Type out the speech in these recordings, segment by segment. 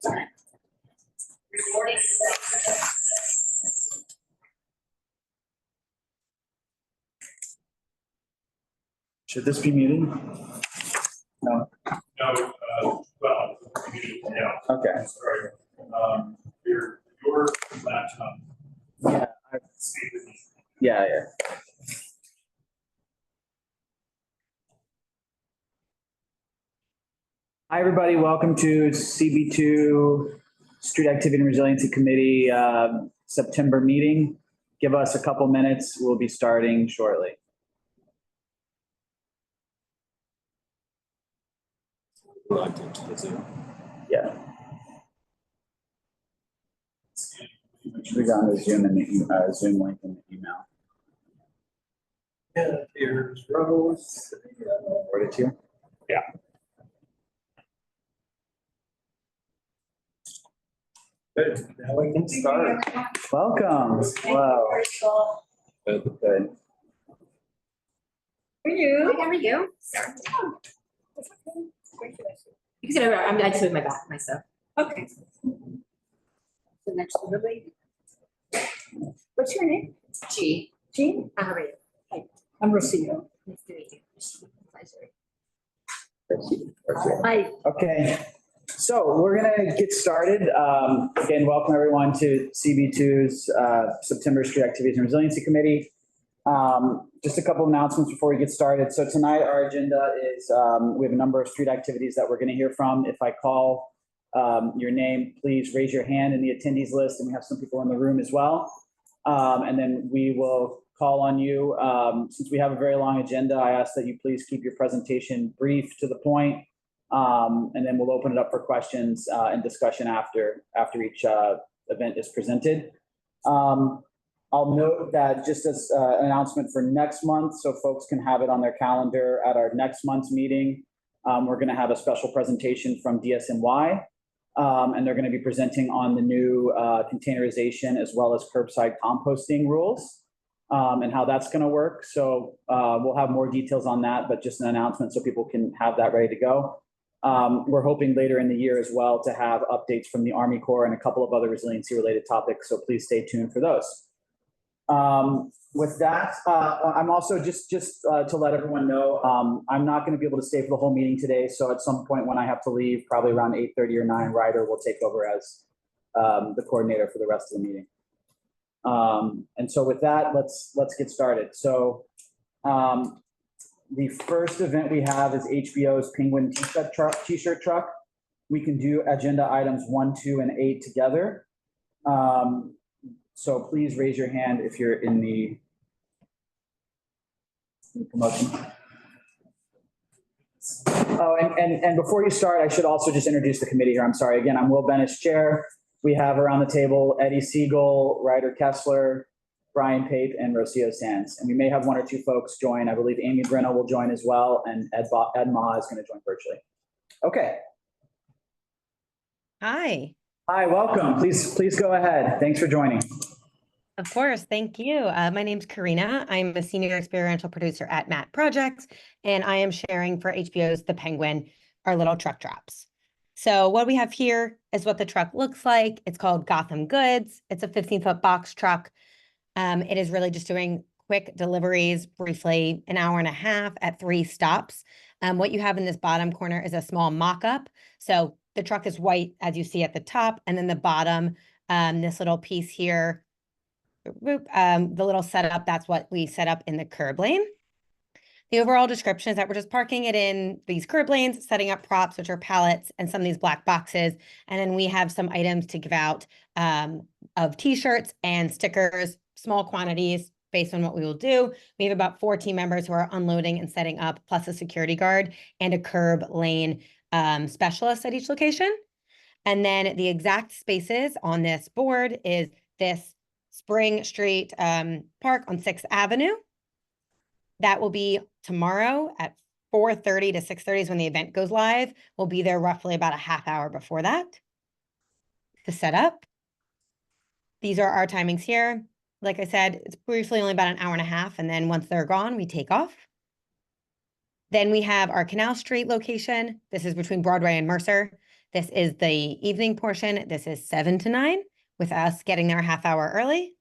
Should this be muted? No. No, well, yeah, Okay. sorry. Your laptop. Yeah. Yeah. Hi, everybody. Welcome to CB2 Street Activity and Resiliency Committee September meeting. Give us a couple minutes. We'll be starting shortly. Logged into the Zoom. Yeah. We got the Zoom and the Zoom link in the email. Yeah, here's Rose. Forward it to you. Yeah. Good. Now we can start. Welcome. Wow. Good. Good. For you. How are you? You can sit over. I just moved my back, my stuff. Okay. The next to the lady. What's your name? G. G? How are you? Hi. I'm Rocio. Nice to meet you. Pleasure. Hi. Okay, so we're gonna get started. Again, welcome everyone to CB2's September Street Activities and Resiliency Committee. Just a couple of announcements before we get started. So tonight our agenda is we have a number of street activities that we're gonna hear from. If I call your name, please raise your hand in the attendees list, and we have some people in the room as well. And then we will call on you. Since we have a very long agenda, I ask that you please keep your presentation brief to the point. And then we'll open it up for questions and discussion after each event is presented. I'll note that just as an announcement for next month, so folks can have it on their calendar at our next month's meeting, we're going to have a special presentation from DSNY, and they're going to be presenting on the new containerization as well as curbside composting rules. And how that's going to work. So we'll have more details on that, but just an announcement so people can have that ready to go. We're hoping later in the year as well to have updates from the Army Corps and a couple of other resiliency related topics. So please stay tuned for those. With that, I'm also just to let everyone know, I'm not going to be able to stay for the whole meeting today. So at some point when I have to leave, probably around 8:30 or 9, Ryder will take over as the coordinator for the rest of the meeting. And so with that, let's get started. So the first event we have is HBO's Penguin T-shirt truck. We can do agenda items 1, 2, and 8 together. So please raise your hand if you're in the promotion. Oh, and before you start, I should also just introduce the committee here. I'm sorry. Again, I'm Will Benish, chair. We have around the table Eddie Siegel, Ryder Kessler, Brian Pape, and Rocio Sands. And we may have 1 or 2 folks join. I believe Amy Brenna will join as well, and Ed Ma is going to join virtually. Okay. Hi. Hi, welcome. Please go ahead. Thanks for joining. Of course. Thank you. My name's Karina. I'm a senior experiential producer at Matt Projects, and I am sharing for HBO's The Penguin, our little truck drops. So what we have here is what the truck looks like. It's called Gotham Goods. It's a 15-foot box truck. It is really just doing quick deliveries, briefly, an hour and a half at 3 stops. What you have in this bottom corner is a small mock-up. So the truck is white, as you see at the top, and then the bottom, this little piece here, the little setup, that's what we set up in the curb lane. The overall description is that we're just parking it in these curb lanes, setting up props, which are pallets, and some of these black boxes. And then we have some items to give out of T-shirts and stickers, small quantities based on what we will do. We have about 4 team members who are unloading and setting up, plus a security guard and a curb lane specialist at each location. And then the exact spaces on this board is this Spring Street Park on 6th Avenue. That will be tomorrow at 4:30 to 6:30 is when the event goes live. We'll be there roughly about a half hour before that to set up. These are our timings here. Like I said, it's briefly only about an hour and a half, and then once they're gone, we take off. Then we have our Canal Street location. This is between Broadway and Mercer. This is the evening portion. This is 7 to 9 with us getting there a half hour early.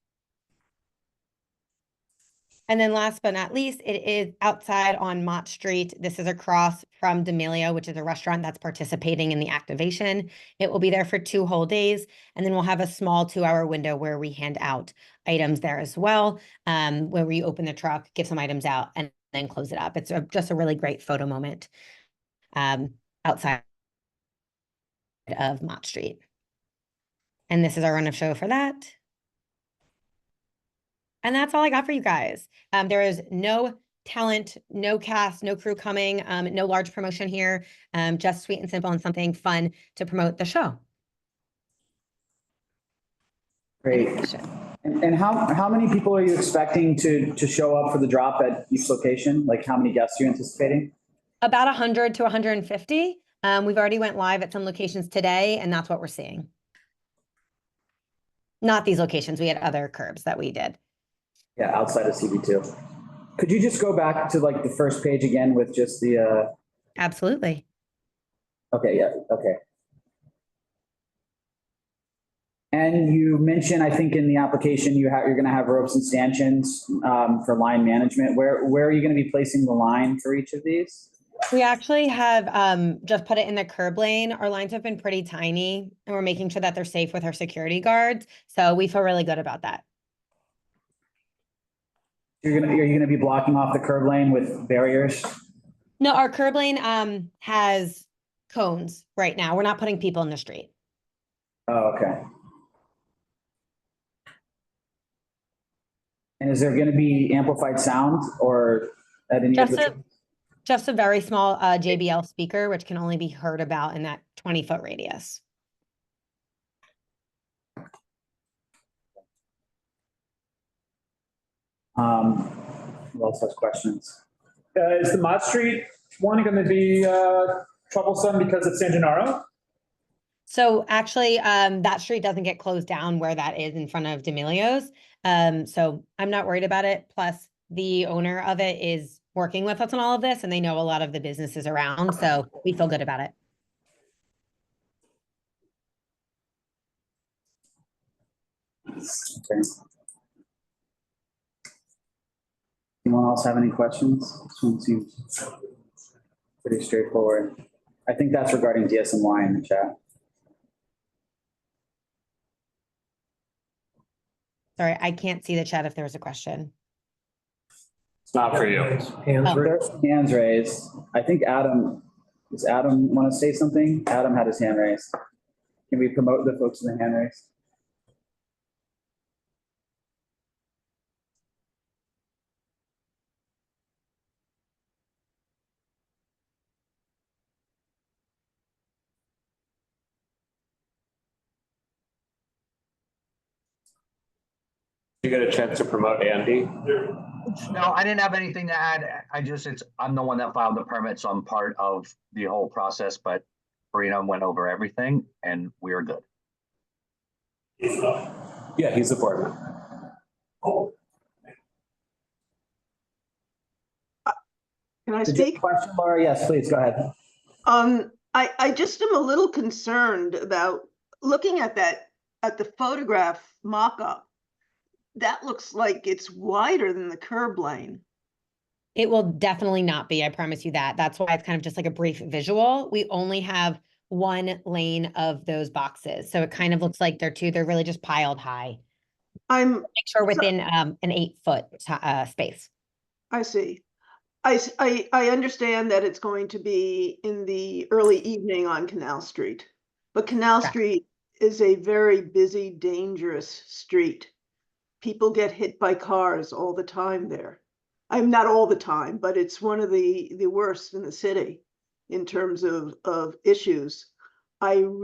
And then last but not least, it is outside on Mott Street. This is across from D'Amelio, which is a restaurant that's participating in the activation. It will be there for 2 whole days. And then we'll have a small 2-hour window where we hand out items there as well, where we open the truck, give some items out, and then close it up. It's just a really great photo moment outside of Mott Street. And this is our run of show for that. And that's all I got for you guys. There is no talent, no cast, no crew coming, no large promotion here, just sweet and simple and something fun to promote the show. Great. And how many people are you expecting to show up for the drop at each location? Like how many guests are you anticipating? About 100 to 150. We've already went live at some locations today, and that's what we're seeing. Not these locations. We had other curbs that we did. Yeah, outside of CB2. Could you just go back to like the first page again with just the Absolutely. Okay, yeah, okay. And you mentioned, I think in the application, you're going to have ropes and stanchions for line management. Where are you going to be placing the line for each of these? We actually have just put it in the curb lane. Our lines have been pretty tiny, and we're making sure that they're safe with our security guards. So we feel really good about that. Are you going to be blocking off the curb lane with barriers? No, our curb lane has cones right now. We're not putting people in the street. Oh, okay. And is there going to be amplified sound or at any of the? Just a very small JBL speaker, which can only be heard about in that 20-foot radius. Who else has questions? Is the Mott Street one going to be troublesome because it's San Gennaro? So actually, that street doesn't get closed down where that is in front of D'Amelio's. So I'm not worried about it. Plus, the owner of it is working with us on all of this, and they know a lot of the businesses around. So we feel good about it. Okay. Anyone else have any questions? This one seems pretty straightforward. I think that's regarding DSMY in the chat. Sorry, I can't see the chat if there was a question. It's not for you. There's hands raised. I think does Adam want to say something? Adam had his hand raised. Can we promote the folks with the hand raised? You get a chance to promote Andy? No, I didn't have anything to add. I'm the one that filed the permit, so I'm part of the whole process, but Karina went over everything and we are good. Yeah, he's a board member. Oh, Can I Did you have a speak? question, Laura? Yes, please, go ahead. I just am a little concerned about looking at the photograph mock-up. That looks like it's wider than the curb lane. It will definitely not be, I promise you that. That's why it's kind of just like a brief visual. We only have one lane of those boxes. So it kind of looks like they're really just piled high. Make sure within an 8-foot space. I see. I understand that it's going to be in the early evening on Canal Street, but Canal Correct. Street is a very busy, dangerous street. People get hit by cars all the time there. I'm not all the time, but it's one of the worst in the city in terms of issues. I'm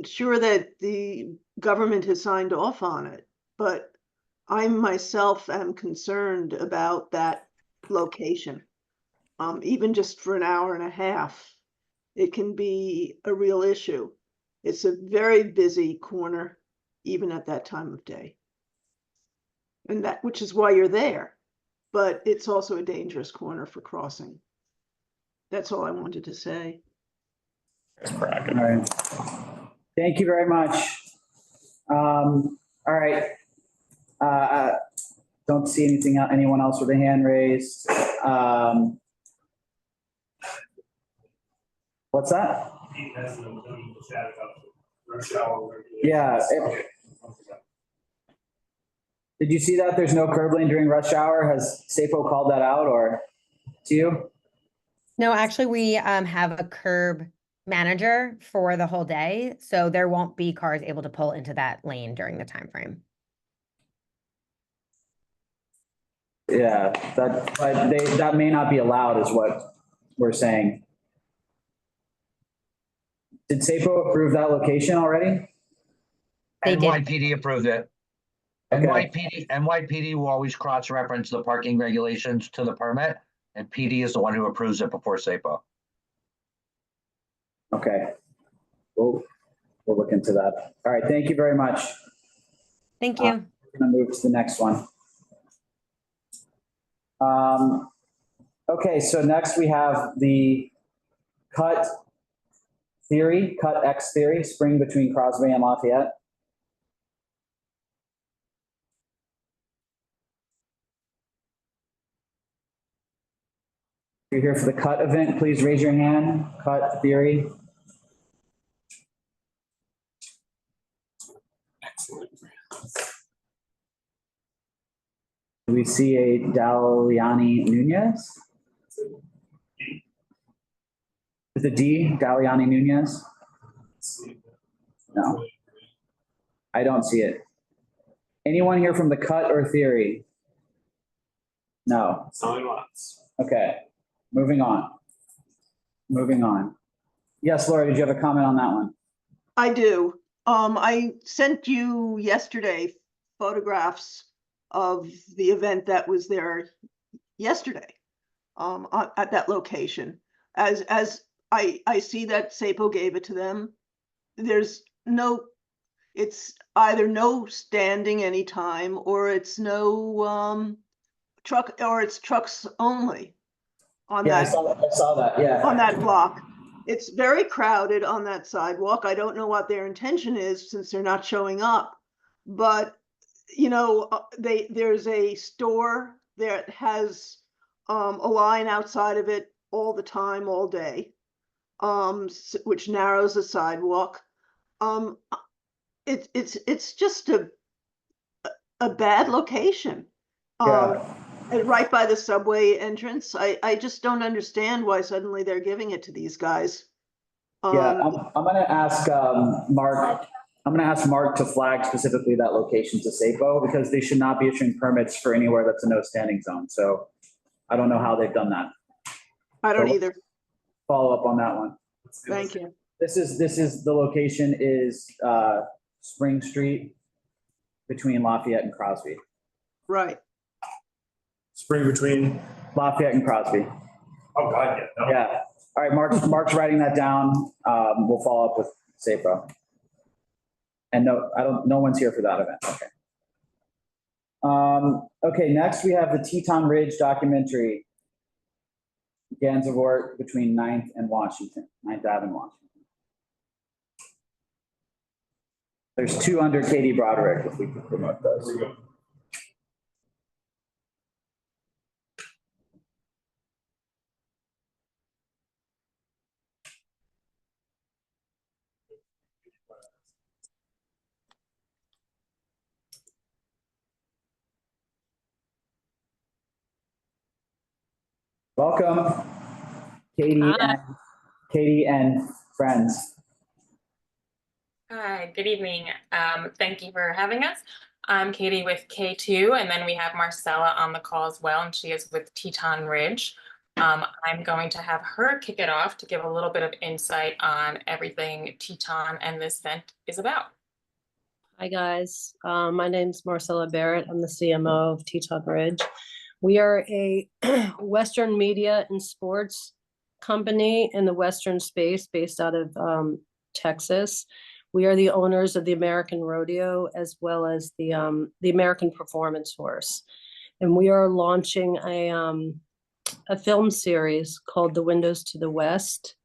sure that the government has signed off on it, but I myself am concerned about that location. Even just for an hour and a half, it can be a real issue. It's a very busy corner, even at that time of day. And which is why you're there, but it's also a dangerous corner for crossing. That's all I wanted to say. All right. Thank you very much. All right. Don't see anyone else with a hand raised. What's that? Yeah. Did you see that? There's no curb lane during rush hour. Has SAFO called that out or to you? No, actually, we have a curb manager for the whole day, so there won't be cars able to pull into that lane during the time frame. Yeah, that may not be allowed is what we're saying. Did SAFO approve that location already? They did. NYPD approved it. Okay. NYPD will always cross-reference the parking regulations to the permit, and PD is the one who approves it before SAPO. Okay. We'll look into that. All right, thank you very much. Thank you. We're gonna move to the next one. Okay, so next we have the cut X theory, spring between Crosby and Lafayette. If you're here for the cut event, please raise your hand. Cut theory. Do we see a Daliani Nunez? Is it D, Daliani Nunez? No. I don't see it. Anyone here from the cut or theory? No. Okay, moving on. Moving on. Yes, Laura, did you have a comment on that one? I do. I sent you yesterday photographs of the event that was there yesterday at that location. As I see that SAPO gave it to them. There's it's either no standing anytime or it's no truck, or it's trucks only on Yeah, that. I saw that, yeah. On that block. It's very crowded on that sidewalk. I don't know what their intention is since they're not showing up. But, you know, there's a store that has a line outside of it all the time, all day, which narrows the sidewalk. It's just a bad location. Yeah. Right by the subway entrance. I just don't understand why suddenly they're giving it to these guys. Yeah, I'm gonna ask Mark. I'm gonna ask Mark to flag specifically that location to SAPO because they should not be issuing permits for anywhere that's a no standing zone. So I don't know how they've done that. I don't either. Follow up on that one. Thank you. This is the location is Spring Street between Lafayette and Crosby. Right. Spring between, Lafayette and Crosby. oh God, yeah. No. Yeah. All right, Mark's writing that down. We'll follow up with SAPO. And no one's here for that event. Okay. Okay, next we have the Teton Ridge documentary. Gansevoort between 9th and Washington, 9th Ave and Washington. There's two under Katie Broderick if we could promote those. Welcome, Katie and friends. Hi, good evening. Thank you for having us. I'm Katie with K2, and then we have Marcella on the call as well, and she is with Teton Ridge. I'm going to have her kick it off to give a little bit of insight on everything Teton and this event is about. Hi guys, my name's Marcella Barrett. I'm the CMO of Teton Ridge. We are a Western media and sports company in the Western space based out of Texas. We are the owners of the American Rodeo as well as the American Performance Horse. And we are launching a film series called The Windows to the West.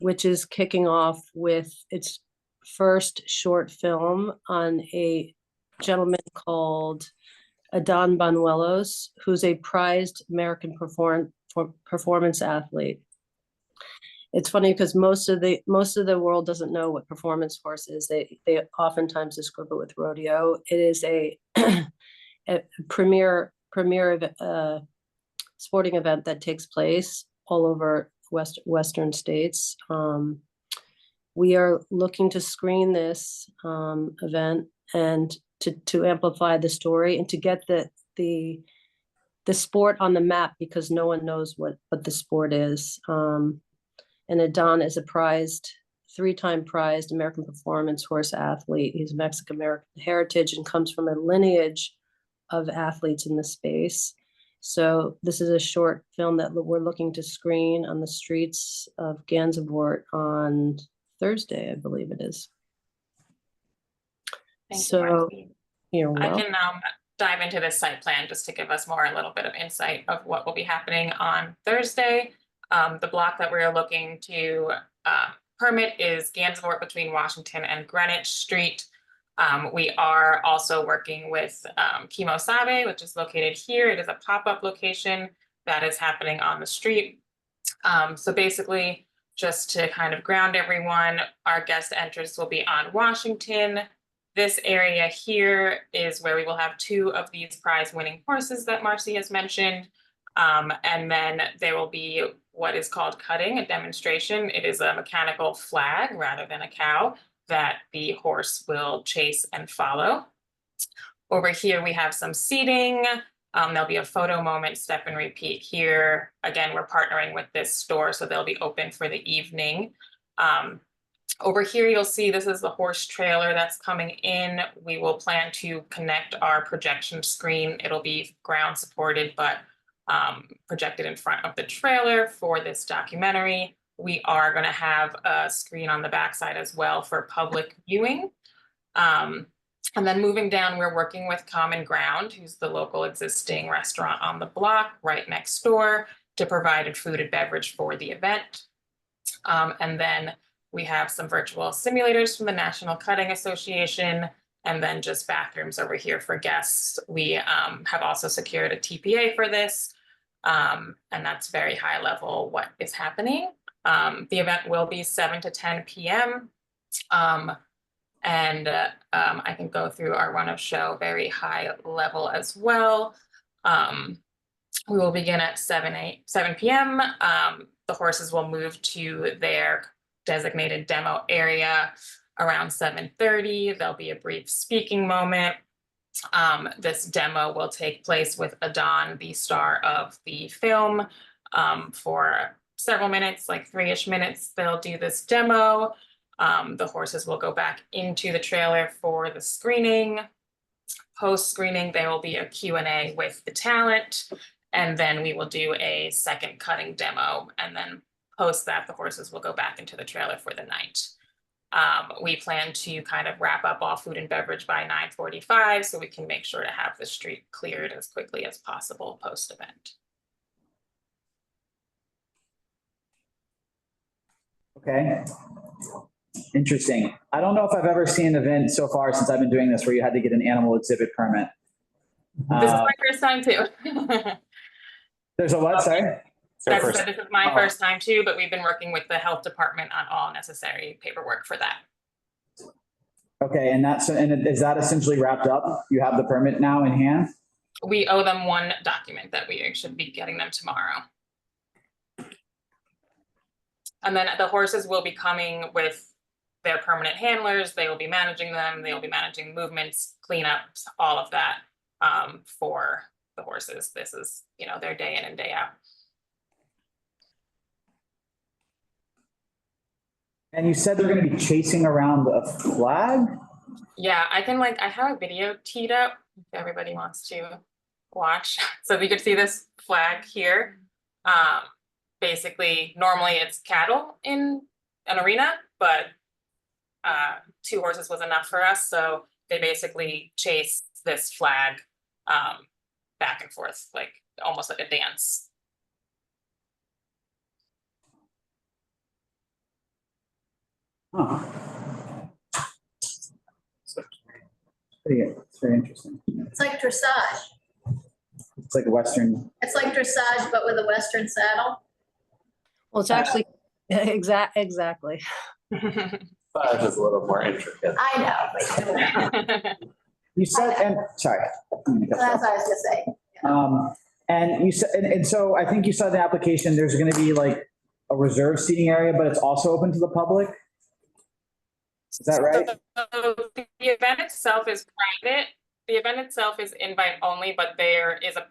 which is kicking off with its first short film on a gentleman called Adon Banuelos, who's a prized American performance athlete. It's funny because most of the world doesn't know what performance horse is. They oftentimes describe it with rodeo. It is a premier sporting event that takes place all over Western states. We are looking to screen this event and to amplify the story and to get the sport on the map, because no one knows what the sport is. And Adon is a three-time prized American performance horse athlete. He's Mexican-American heritage and comes from a lineage of athletes in the space. So this is a short film that we're looking to screen on the streets of Gansevoort on Thursday, I believe it is. Thank you, So Marcy. you're I welcome. can dive into this site plan just to give us a little bit of insight of what will be happening on Thursday. The block that we're looking to permit is Gansevoort between Washington and Greenwich Street. We are also working with Kimosabe, which is located here. It is a pop-up location that is happening on the street. So basically, just to kind of ground everyone, our guest entrance will be on Washington. This area here is where we will have 2 of these prize-winning horses that Marcy has mentioned. And then there will be what is called cutting, a demonstration. It is a mechanical flag rather than a cow that the horse will chase and follow. Over here, we have some seating. There'll be a photo moment, step and repeat here. Again, we're partnering with this store, so they'll be open for the evening. Over here, you'll see this is the horse trailer that's coming in. We will plan to connect our projection screen. It'll be ground supported, but projected in front of the trailer for this documentary. We are going to have a screen on the backside as well for public viewing. And then moving down, we're working with Common Ground, who's the local existing restaurant on the block right next door, to provide food and beverage for the event. And then we have some virtual simulators from the National Cutting Association, and then just bathrooms over here for guests. We have also secured a TPA for this, and that's very high level what is happening. The event will be 7 to 10 p.m. And I can go through our run of show very high level as well. We will begin at 7 p.m. The horses will move to their designated demo area around 7:30. There'll be a brief speaking moment. This demo will take place with Adon, the star of the film, for several minutes, like 3-ish minutes. They'll do this demo. The horses will go back into the trailer for the screening. Post-screening, there will be a Q&A with the talent, and then we will do a second cutting demo, and then post that, the horses will go back into the trailer for the night. We plan to kind of wrap up all food and beverage by 9:45, so we can make sure to have the street cleared as quickly as possible post-event. Okay. Interesting. I don't know if I've ever seen an event so far since I've been doing this where you had to get an animal exhibit permit. This is my first time too. There's a what, sorry? This is my first time too, but we've been working with the health department on all necessary paperwork for that. Okay, and is that essentially wrapped up? You have the permit now in hand? We owe them one document that we should be getting them tomorrow. And then the horses will be coming with their permanent handlers. They will be managing them. They will be managing movements, cleanups, all of that for the horses. This is, their day in and day out. And you said they're going to be chasing around a flag? Yeah, I have a video teed up if everybody wants to watch. So you can see this flag here. Basically, normally it's cattle in an arena, but 2 horses was enough for us. So they basically chase this flag back and forth, like almost like a dance. Huh. It's very interesting. It's like dressage. It's like a Western. It's like dressage, but with a Western saddle. Well, it's actually, exactly. Five is a little more intricate. I know, but You said, and sorry. that's what I was gonna say. And you said, and so I think you saw the application, there's gonna be like a reserved seating area, but it's also open to the public? Is that right? So the event itself is private. The event itself is invite only, but there is a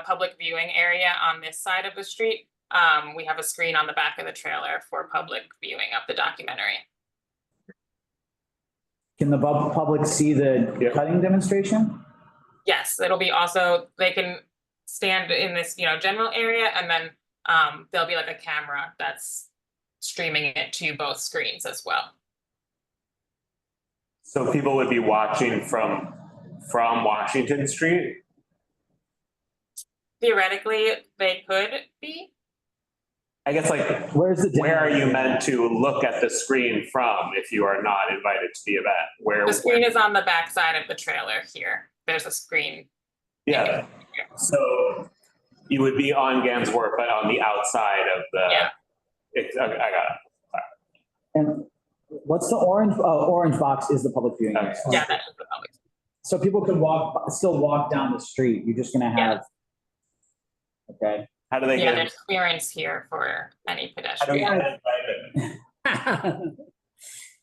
public viewing area on this side of the street. We have a screen on the back of the trailer for public viewing of the documentary. Can the public see the cutting demonstration? Yes, it'll be also, they can stand in this, general area, and then there'll be like a camera that's streaming it to both screens as well. So people would be watching from Washington Street? Theoretically, they could be. I guess like, Where's the? where are you meant to look at the screen from if you are not invited to the event? The screen is on the back side of the trailer here. There's a screen. Yeah, so you would be on Gans Wharf, but on the outside of the. Yeah. I got it. And what's the orange? Orange box is the public viewing area. Yeah, that is the public. So people can still walk down the street. You're just gonna have. Okay. How do they Yeah, get? there's clearance here for any How do we pedestrian. get invited?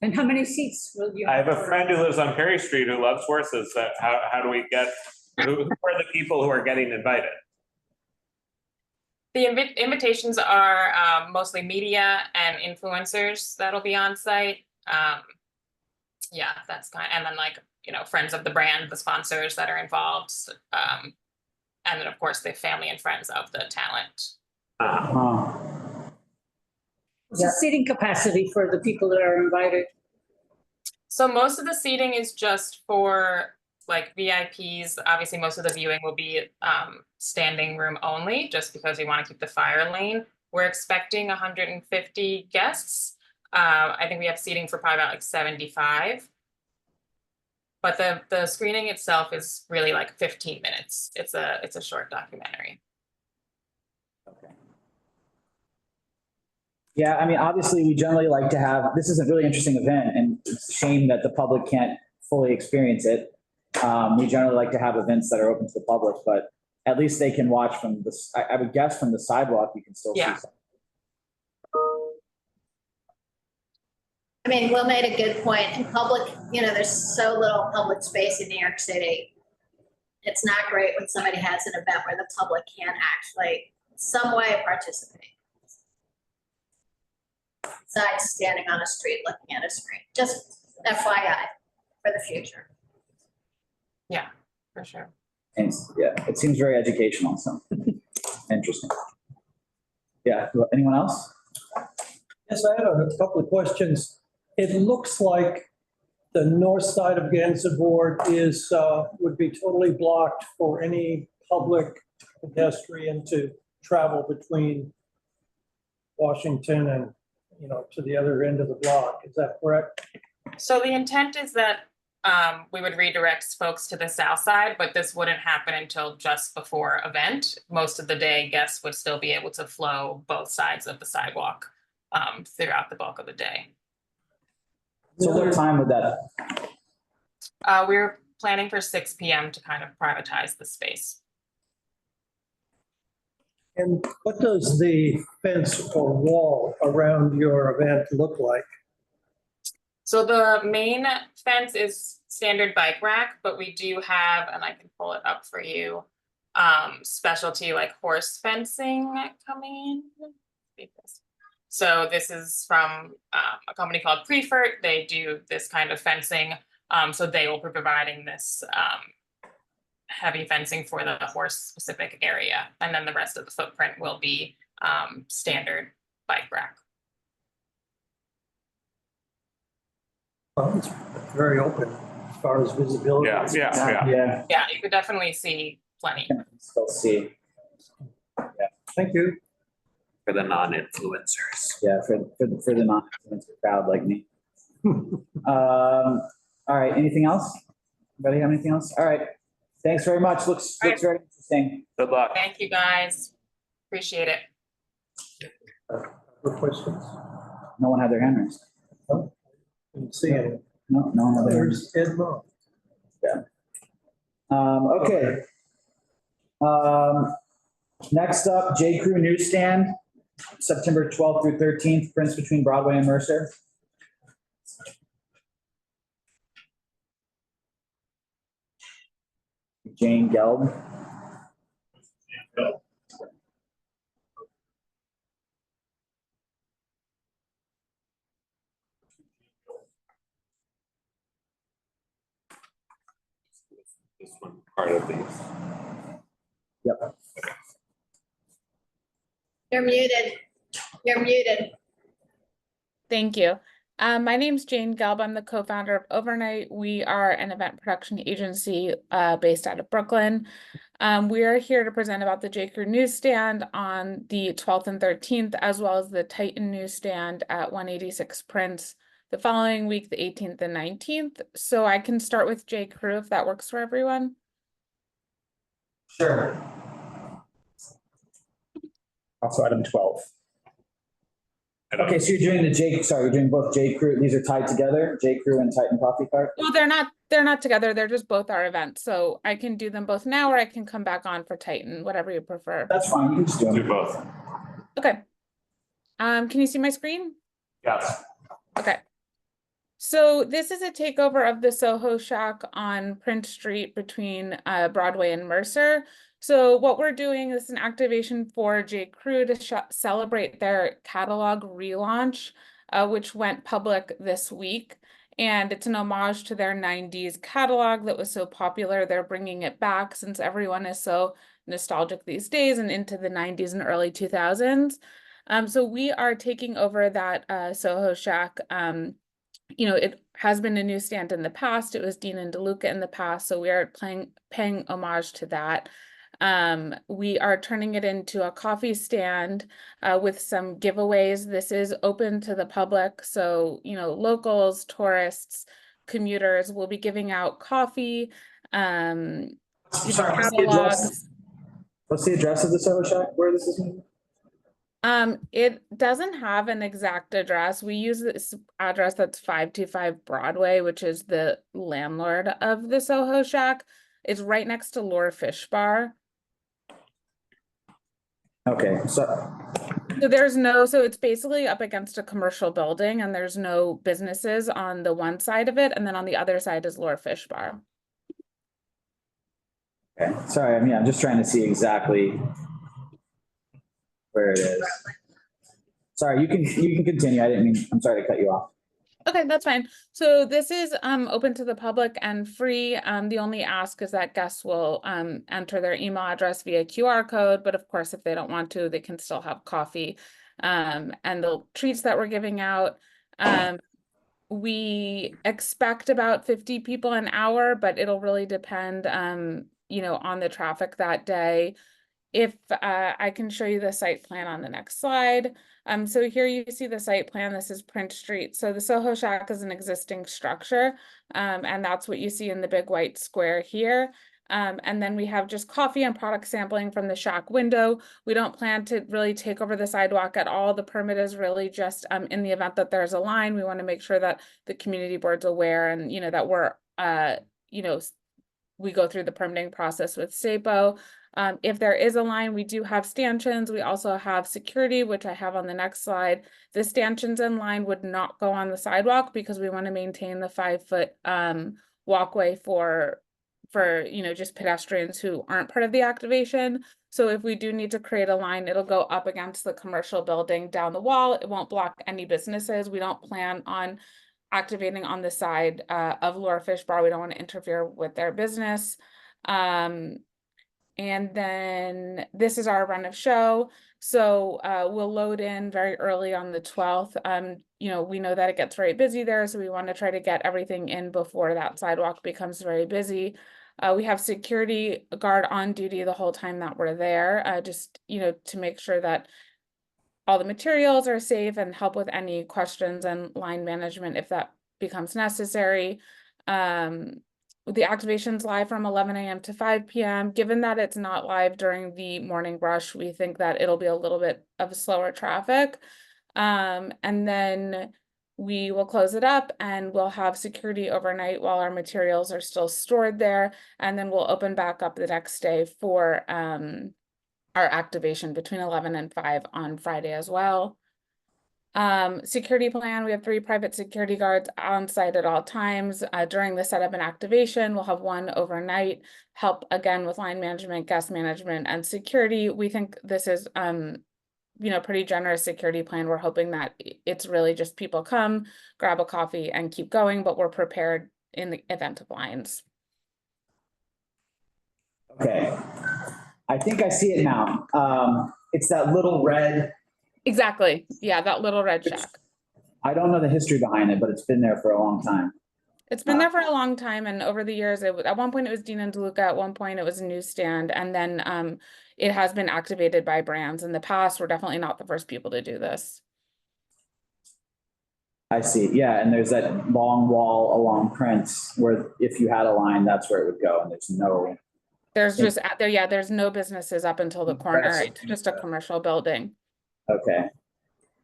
And how many seats will you? I have a friend who lives on Perry Street who loves horses. How do we get? Who are the people who are getting invited? The invitations are mostly media and influencers that'll be on site. Yeah, that's kind, and then like, friends of the brand, the sponsors that are involved. And then of course the family and friends of the talent. What's the seating capacity for the people that are invited? So most of the seating is just for like VIPs. Obviously, most of the viewing will be standing room only, just because we want to keep the fire lane. We're expecting 150 guests. I think we have seating for probably about like 75. But the screening itself is really like 15 minutes. It's a short documentary. Okay. Yeah, I mean, obviously, we generally like to have. This is a really interesting event, and it's a shame that the public can't fully experience it. We generally like to have events that are open to the public, but at least they can watch from this. I would guess from the sidewalk, you can still see something. I mean, Will made a good point. In public, there's so little public space in New York City. It's not great when somebody has an event where the public can't actually, some way, participate. Besides standing on a street looking at a screen. Just FYI for the future. Yeah, for sure. And yeah, it seems very educational. So interesting. Yeah. Anyone else? Yes, I have a couple of questions. It looks like the north side of Gansevoort would be totally blocked for any public pedestrian to travel between Washington and, to the other end of the block. Is that correct? So the intent is that we would redirect folks to the south side, but this wouldn't happen until just before event. Most of the day, guests would still be able to flow both sides of the sidewalk throughout the bulk of the day. So what time would that? We're planning for 6 p.m. to kind of privatize the space. And what does the fence or wall around your event look like? So the main fence is standard bike rack, but we do have, and I can pull it up for you, specialty like horse fencing coming in. So this is from a company called Prefert. They do this kind of fencing. So they will be providing this heavy fencing for the horse specific area. And then the rest of the footprint will be standard bike rack. Well, it's very open as far as visibility. Yeah. Yeah, you could definitely see plenty. Still see. Thank you. For the non-influencers. Yeah, for the non-influencer crowd like me. All right, anything else? Anybody have anything else? All right, thanks very much. Looks very interesting. Good luck. Thank you, guys. Appreciate it. For questions? No one had their hand raised. Didn't see any. No one had their hand raised. There's Ed Mo. Okay. Next up, J. Crew Newsstand, September 12th through 13th, prints between Broadway and Mercer. Jane Gelb. This one, part of these. Yep. You're muted. You're muted. Thank you. My name's Jane Gelb. I'm the co-founder of Overnight. We are an event production agency based out of Brooklyn. We are here to present about the J. Crew newsstand on the 12th and 13th, as well as the Titan newsstand at 186 Prince the following week, the 18th and 19th. So I can start with J. Crew if that works for everyone. Sure. Also item 12. Okay, so you're doing both J. Crew, these are tied together, J. Crew and Titan Coffee Cart? Well, they're not together. They're just both our events. So I can do them both now, or I can come back on for Titan, whatever you prefer. That's fine, you can just do them. Do both. Okay. Can you see my screen? Yes. Okay. So this is a takeover of the Soho Shack on Prince Street between Broadway and Mercer. So what we're doing is an activation for J. Crew to celebrate their catalog relaunch, which went public this week. And it's an homage to their 90s catalog that was so popular. They're bringing it back since everyone is so nostalgic these days and into the 90s and early 2000s. So we are taking over that Soho Shack. It has been a newsstand in the past. It was Dean and DeLuca in the past. So we are paying homage to that. We are turning it into a coffee stand with some giveaways. This is open to the public. So, locals, tourists, commuters will be giving out coffee. Sorry, what's the address of the Soho Shack where this is moving? It doesn't have an exact address. We use this address that's 525 Broadway, which is the landlord of the Soho Shack. It's right next to Lure Fish Bar. Okay, so it's basically up against a commercial building and there's no businesses on the one side of it. And then on the other side is Lure Fish Bar. okay, sorry, I'm just trying to see exactly where it is. Sorry, you can continue. I'm sorry to cut you off. Okay, that's fine. So this is open to the public and free. The only ask is that guests will enter their email address via QR code, but of course, if they don't want to, they can still have coffee. And the treats that we're giving out, we expect about 50 people an hour, but it'll really depend, on the traffic that day. If I can show you the site plan on the next slide. So here you see the site plan. This is Prince Street. So the Soho Shack is an existing structure, and that's what you see in the big white square here. And then we have just coffee and product sampling from the Shack window. We don't plan to really take over the sidewalk at all. The permit is really just in the event that there's a line, we want to make sure that the community board's aware and, that we're, we go through the permitting process with SAPO. If there is a line, we do have stanchions. We also have security, which I have on the next slide. The stanchions and line would not go on the sidewalk because we want to maintain the 5-foot walkway for just pedestrians who aren't part of the activation. So if we do need to create a line, it'll go up against the commercial building down the wall. It won't block any businesses. We don't plan on activating on the side of Lure Fish Bar. We don't want to interfere with their business. And then this is our run of show. So we'll load in very early on the 12th. We know that it gets very busy there. So we want to try to get everything in before that sidewalk becomes very busy. We have security guard on duty the whole time that we're there, just, to make sure that all the materials are safe and help with any questions and line management if that becomes necessary. The activation's live from 11 a.m. to 5 p.m. Given that it's not live during the morning rush, we think that it'll be a little bit of slower traffic. And then we will close it up and we'll have security overnight while our materials are still stored there. And then we'll open back up the next day for our activation between 11 and 5 on Friday as well. Security plan, we have 3 private security guards on site at all times. During the setup and activation, we'll have 1 overnight, help again with line management, guest management, and security. We think this is pretty generous security plan. We're hoping that it's really just people come, grab a coffee and keep going, but we're prepared in the event of lines. Okay. I think I see it now. It's that little red. Exactly. Yeah, that little red shack. I don't know the history behind it, but it's been there for a long time. It's been there for a long time, and over the years, at one point it was Dean and DeLuca, at one point it was a newsstand, and then it has been activated by brands in the past. We're definitely not the first people to do this. I see. Yeah, and there's that long wall along Prince where if you had a line, that's where it would go, and there's just there. Yeah, there's no businesses up until the corner. It's just a commercial building. Okay,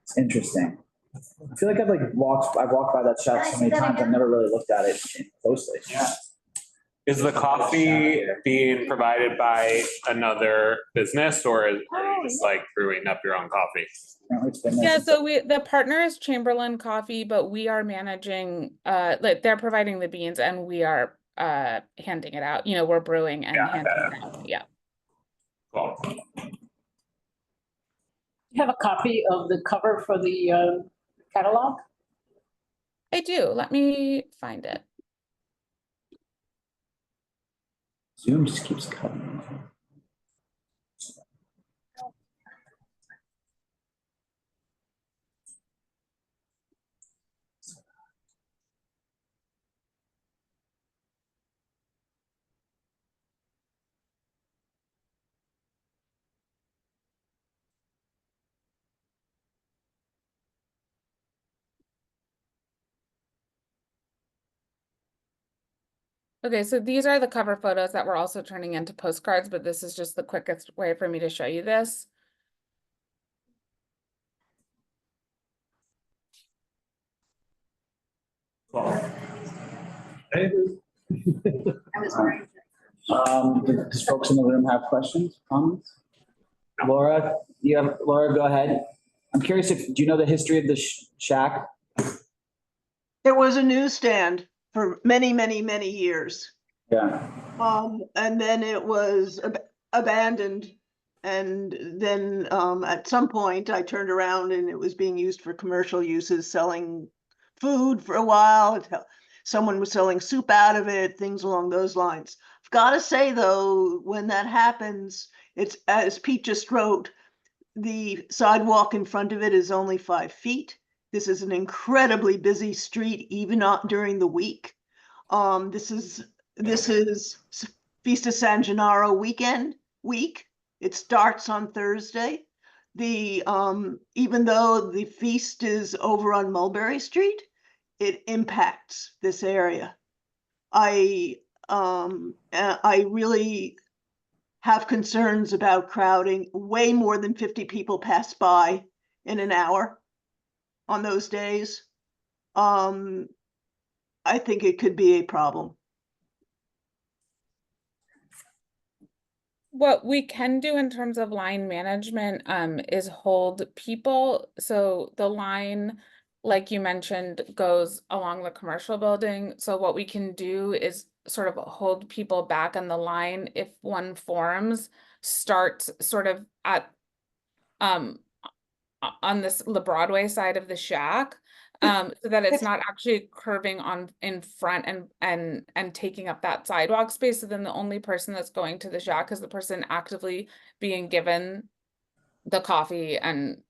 it's interesting. I feel like I've walked by that shack so many times. I've never really looked at it closely. Yeah. Is the coffee being provided by another business, or are you just brewing up your own coffee? Yeah, so the partner is Chamberlain Coffee, but we are managing. They're providing the beans, and we are handing it out. We're brewing and handing it out. Yeah. Cool. You have a copy of the cover for the catalog? I do. Let me find it. Zoom just keeps cutting. Okay, so these are the cover photos that we're also turning into postcards, but this is just the quickest way for me to show you this. Does folks in the room have questions, comments? Laura, Laura, go ahead. I'm curious do you know the history of the shack? There was a newsstand for many, many, many years. Yeah. And then it was abandoned. And then at some point I turned around and it was being used for commercial uses, selling food for a while. Someone was selling soup out of it, things along those lines. I've got to say, though, when that happens, it's, as Pete just wrote, the sidewalk in front of it is only 5 feet. This is an incredibly busy street, even not during the week. This is Feast of San Gennaro week. It starts on Thursday. Even though the feast is over on Mulberry Street, it impacts this area. I really have concerns about crowding. Way more than 50 people pass by in an hour on those days. I think it could be a problem. What we can do in terms of line management is hold people. So the line, like you mentioned, goes along the commercial building. So what we can do is sort of hold people back on the line if one forms, starts sort of at on the Broadway side of the shack. So that it's not actually curving on in front and taking up that sidewalk space. So then the only person that's going to the shack is the person actively being given the coffee and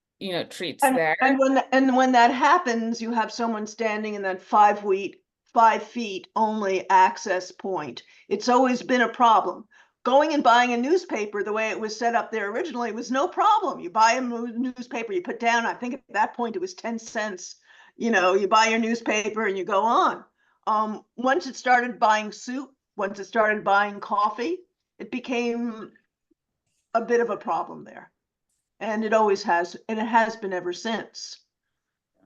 treats there. And when that happens, you have someone standing in that 5 feet only access point. It's always been a problem. Going and buying a newspaper the way it was set up there originally was no problem. You buy a newspaper, you put down, I think at that point it was 10 cents. You buy your newspaper and you go on. Once it started buying soup, once it started buying coffee, it became a bit of a problem there. And it always has, and it has been ever since.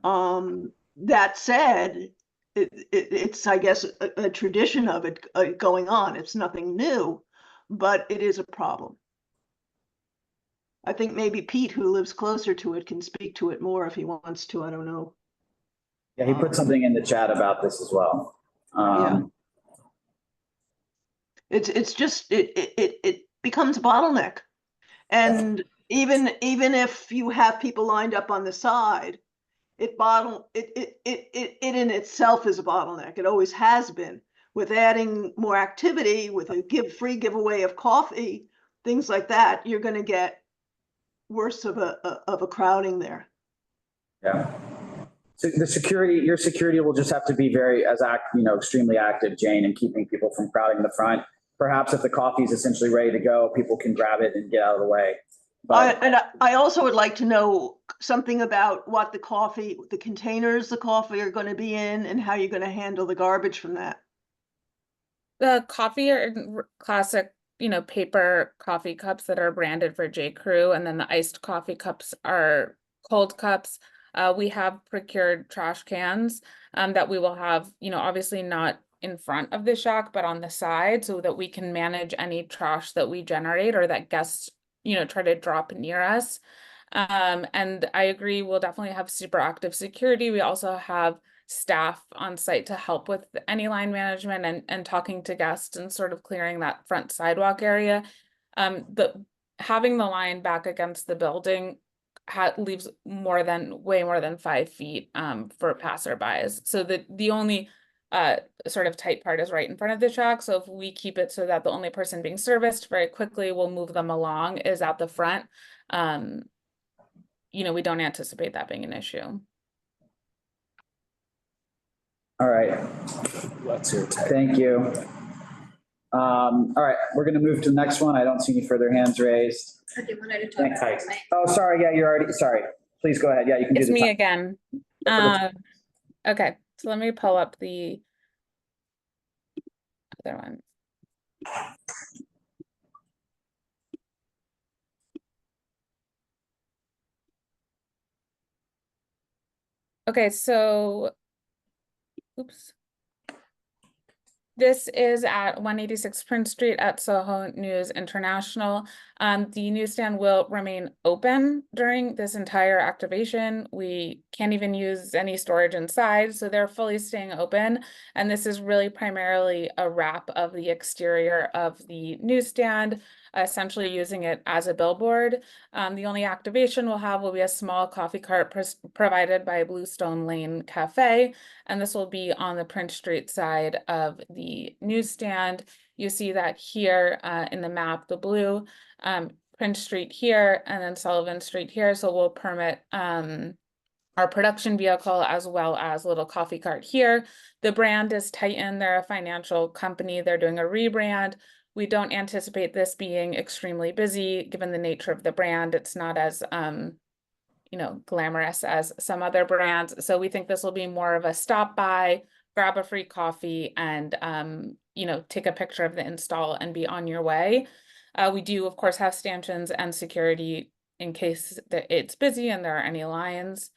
That said, it's, I guess, a tradition of it going on. It's nothing new, but it is a problem. I think maybe Pete, who lives closer to it, can speak to it more if he wants to. I don't know. Yeah, he put something in the chat about this as well. Yeah. It's just, it becomes a bottleneck. And even if you have people lined up on the side, it in itself is a bottleneck. It always has been. With adding more activity, with a free giveaway of coffee, things like that, you're going to get worse of a crowding there. Yeah. So your security will just have to be extremely active, Jane, in keeping people from crowding the front. Perhaps if the coffee is essentially ready to go, people can grab it and get out of the way. But I also would like to know something about what the containers the coffee are going to be in, and how you're going to handle the garbage from that. The coffee are classic, paper coffee cups that are branded for J. Crew, and then the iced coffee cups are cold cups. We have procured trash cans that we will have, obviously not in front of the shack, but on the side, so that we can manage any trash that we generate or that guests, try to drop near us. And I agree, we'll definitely have super active security. We also have staff on site to help with any line management and talking to guests and sort of clearing that front sidewalk area. But having the line back against the building leaves way more than 5 feet for passerbys. So the only sort of tight part is right in front of the shack. So if we keep it so that the only person being serviced very quickly will move them along is at the front, we don't anticipate that being an issue. all right. Thank you. All right, we're going to move to the next one. I don't see any further hands raised. Or do you want to talk about it? Oh, sorry. Yeah, sorry. Please go ahead. Yeah, you can do It's this. me again. Okay, so let me pull up the other one. Okay, so, oops. This is at 186 Prince Street at Soho News International. The newsstand will remain open during this entire activation. We can't even use any storage inside, so they're fully staying open. And this is really primarily a wrap of the exterior of the newsstand, essentially using it as a billboard. The only activation we'll have will be a small coffee cart provided by Bluestone Lane Cafe, and this will be on the Prince Street side of the newsstand. You see that here in the map, the blue, Prince Street here, and then Sullivan Street here. So we'll permit our production vehicle as well as a little coffee cart here. The brand is Titan. They're a financial company. They're doing a rebrand. We don't anticipate this being extremely busy given the nature of the brand. It's not as glamorous as some other brands. So we think this will be more of a stop by, grab a free coffee, and take a picture of the install and be on your way. We do, of course, have stanchions and security in case that it's busy and there are any lines.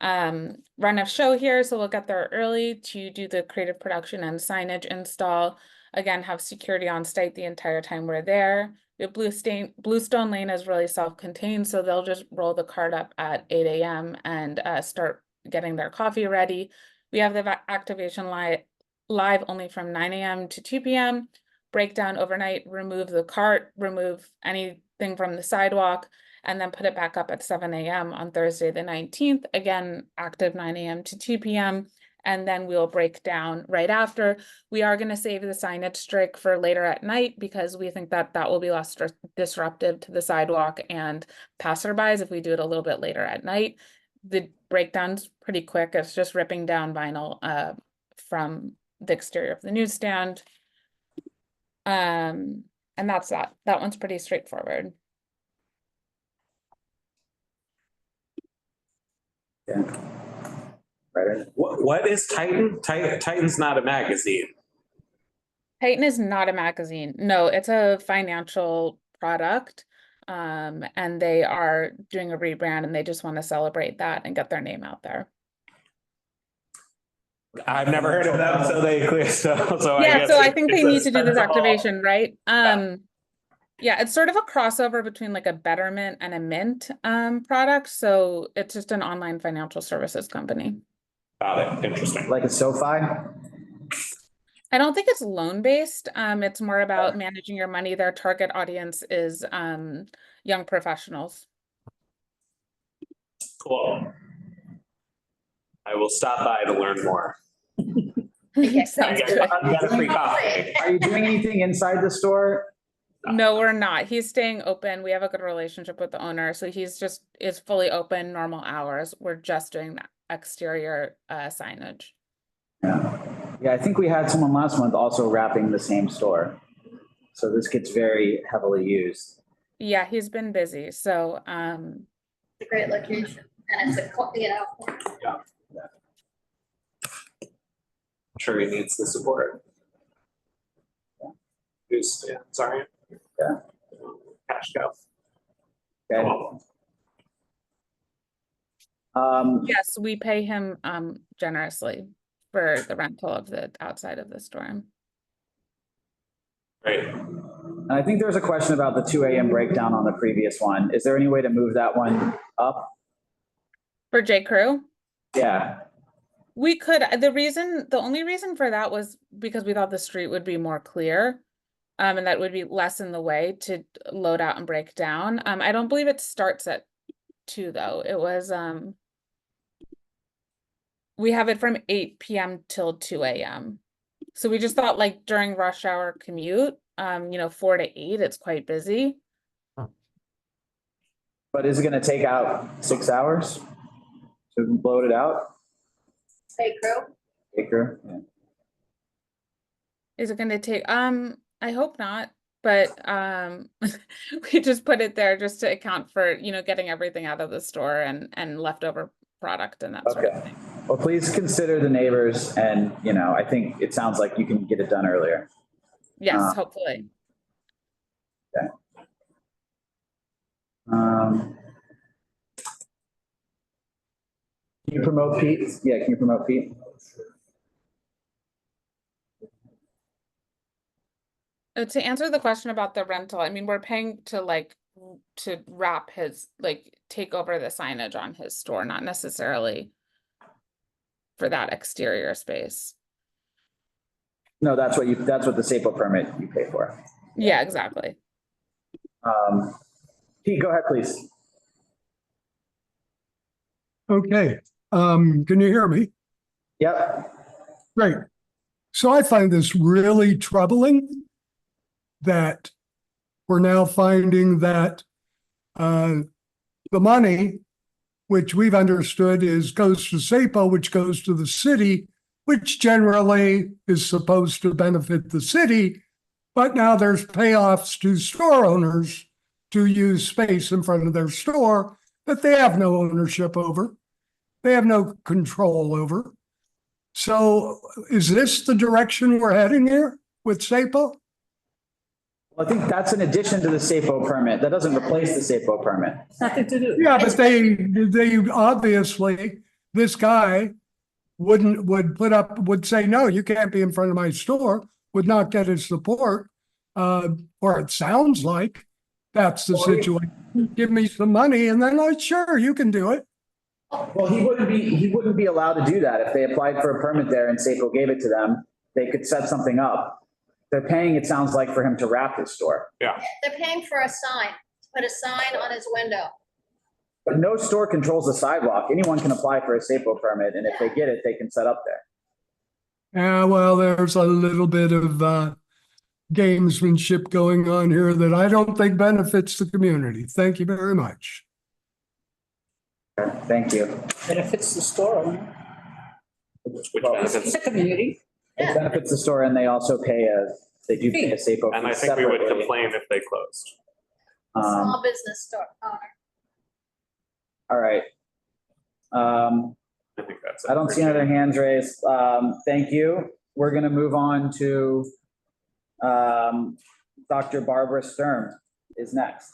Run of show here, so we'll get there early to do the creative production and signage install. Again, have security on site the entire time we're there. The Bluestone Lane is really self-contained, so they'll just roll the cart up at 8 a.m. and start getting their coffee ready. We have the activation live only from 9 a.m. to 2 p.m. Breakdown overnight, remove the cart, remove anything from the sidewalk, and then put it back up at 7 a.m. on Thursday the 19th. Again, active 9 a.m. to 2 p.m. And then we'll break down right after. We are going to save the signage strike for later at night because we think that will be less disruptive to the sidewalk and passerbys if we do it a little bit later at night. The breakdown's pretty quick. It's just ripping down vinyl from the exterior of the newsstand. And that's that. That one's pretty straightforward. Yeah. Right? What is Titan? Titan's not a magazine. Titan is not a magazine. No, it's a financial product. And they are doing a rebrand and they just want to celebrate that and get their name out there. I've never heard of them, so they clear. So I Yeah, guess so I think they it's a need to do this sensible- activation, right? Yeah, it's sort of a crossover between like a Betterment and a Mint product. So it's just an online financial services company. Got it. Interesting. Like a SoFi? I don't think it's loan-based. It's more about managing your money. Their target audience is young professionals. Cool. I will stop by to learn more. Sounds I good. got a free coffee. Are you doing anything inside the store? No, we're not. He's staying open. We have a good relationship with the owner, so he's is fully open, normal hours. We're just doing that exterior signage. Yeah, I think we had someone last month also wrapping the same store. So this gets very heavily used. Yeah, he's been busy. So It's a great location and it's a, Yeah. I'm sure he needs the support. Who's, yeah, sorry. Yeah. Cash cow. Okay. yes, we pay him generously for the rental of the outside of the store. Great. And I think there was a question about the 2 a.m. breakdown on the previous one. Is there any way to move that one up? For J. Crew? Yeah. We could. The only reason for that was because we thought the street would be more clear. And that would be less in the way to load out and break down. I don't believe it starts at 2 though. It was we have it from 8 p.m. till 2 a.m. So we just thought like during rush hour commute, 4 to 8, it's quite busy. But is it going to take out 6 hours to blow it out? Hey, Crew. Hey, Crew. Yeah. Is it going to take, I hope not, but we just put it there just to account for, getting everything out of the store and leftover product and that sort of thing. Well, please consider the neighbors and, I think it sounds like you can get it done earlier. Yes, hopefully. Okay. Can you promote Pete? Yeah, can you promote Pete? To answer the question about the rental, I mean, we're paying to wrap his, take over the signage on his store, not necessarily for that exterior space. No, that's what the SAPO permit you pay for. Yeah, exactly. Pete, go ahead, please. Okay, can you hear me? Yep. Great. So I find this really troubling that we're now finding that the money, which we've understood goes to SAPO, which goes to the city, which generally is supposed to benefit the city, but now there's payoffs to store owners to use space in front of their store that they have no ownership over. They have no control over. So is this the direction we're heading here with SAPO? Well, I think that's in addition to the SAPO permit. That doesn't replace the SAPO permit. Nothing to do. Yeah, but they obviously, this guy would say, no, you can't be in front of my store, would not get his support. Or it sounds like that's the situation. Give me some money and then sure, you can do it. Well, he wouldn't be allowed to do that. If they applied for a permit there and SAPO gave it to them, they could set something up. They're paying, it sounds like, for him to wrap his store. Yeah. They're paying for a sign, to put a sign on his window. But no store controls the sidewalk. Anyone can apply for a SAPO permit, and if they get it, they can set up there. Yeah, well, there's a little bit of gamesmanship going on here that I don't think benefits the community. Thank you very much. Okay, thank you. Benefits the store owner. Which Well, benefits, The community. it benefits the store, and they also pay they do pay a SAPO and I fee think we would separately. complain if they closed. Small business store owner. All right. I think that's it. I don't see any other hands raised. Thank you. We're going to move on to Dr. Barbara Sturm is next.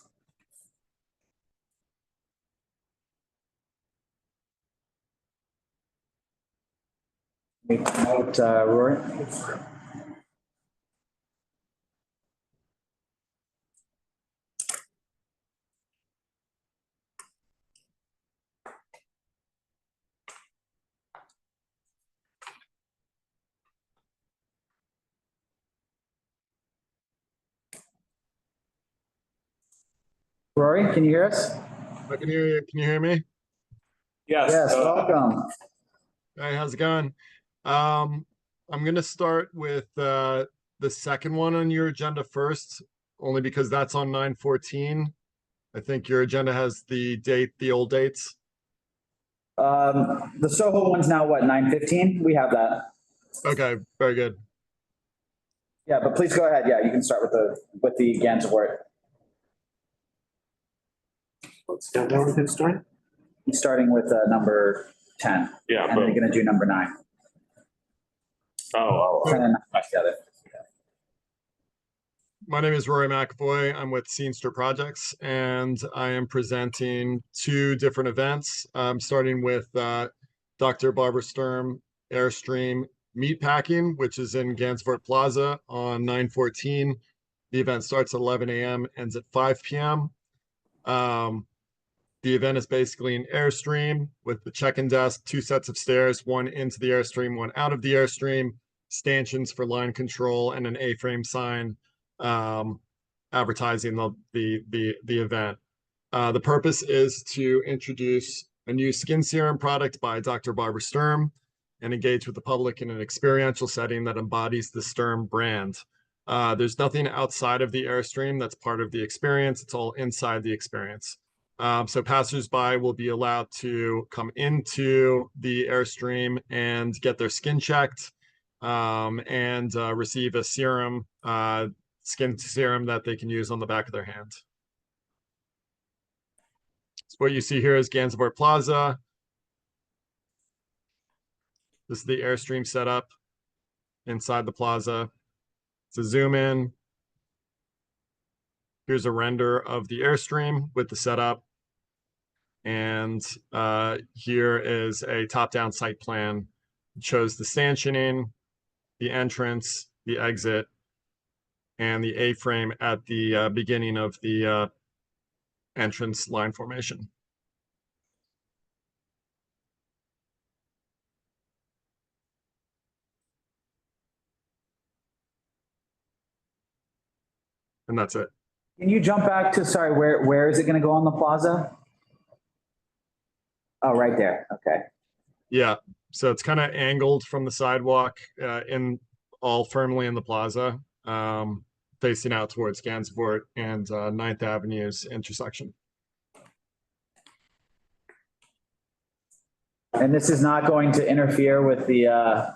Promote Rory. Rory, can you hear us? I can hear you. Can you hear me? Yes. Yes, welcome. Hey, how's it going? I'm gonna start with the second one on your agenda first, only because that's on 9/14. I think your agenda has the old dates. The Soho one's now what, 9:15? We have that. Okay, very good. Yeah, but please go ahead. Yeah, you can start with the Gansevoort. Let's get down with his story. He's starting with number 10. Yeah, And we're gonna do number 9. 10 and 9 together. My name is Rory McAvoy. I'm with Scenester Projects, and I am presenting 2 different events. Starting with Dr. Barbara Sturm Airstream Meatpacking, which is in Gansevoort Plaza on 9/14. The event starts at 11 a.m., ends at 5 p.m. The event is basically an Airstream with the check-in desk, 2 sets of stairs, one into the Airstream, one out of the Airstream, stanchions for line control, and an A-frame sign advertising the event. The purpose is to introduce a new skin serum product by Dr. Barbara Sturm and engage with the public in an experiential setting that embodies the Sturm brand. There's nothing outside of the Airstream that's part of the experience. It's all inside the experience. So passersby will be allowed to come into the Airstream and get their skin checked and receive a serum, skin serum that they can use on the back of their hand. So what you see here is Gansevoort Plaza. This is the Airstream setup inside the plaza. It's a zoom in. Here's a render of the Airstream with the setup. And here is a top-down site plan. It shows the stanchioning, the entrance, the exit, and the A-frame at the beginning of the entrance line formation. And that's it. Can you jump back to, sorry, where is it gonna go on the plaza? Oh, right there. Okay. Yeah, so it's kind of angled from the sidewalk all firmly in the plaza, facing out towards Gansevoort and 9th Avenue's intersection. And this is not going to interfere with the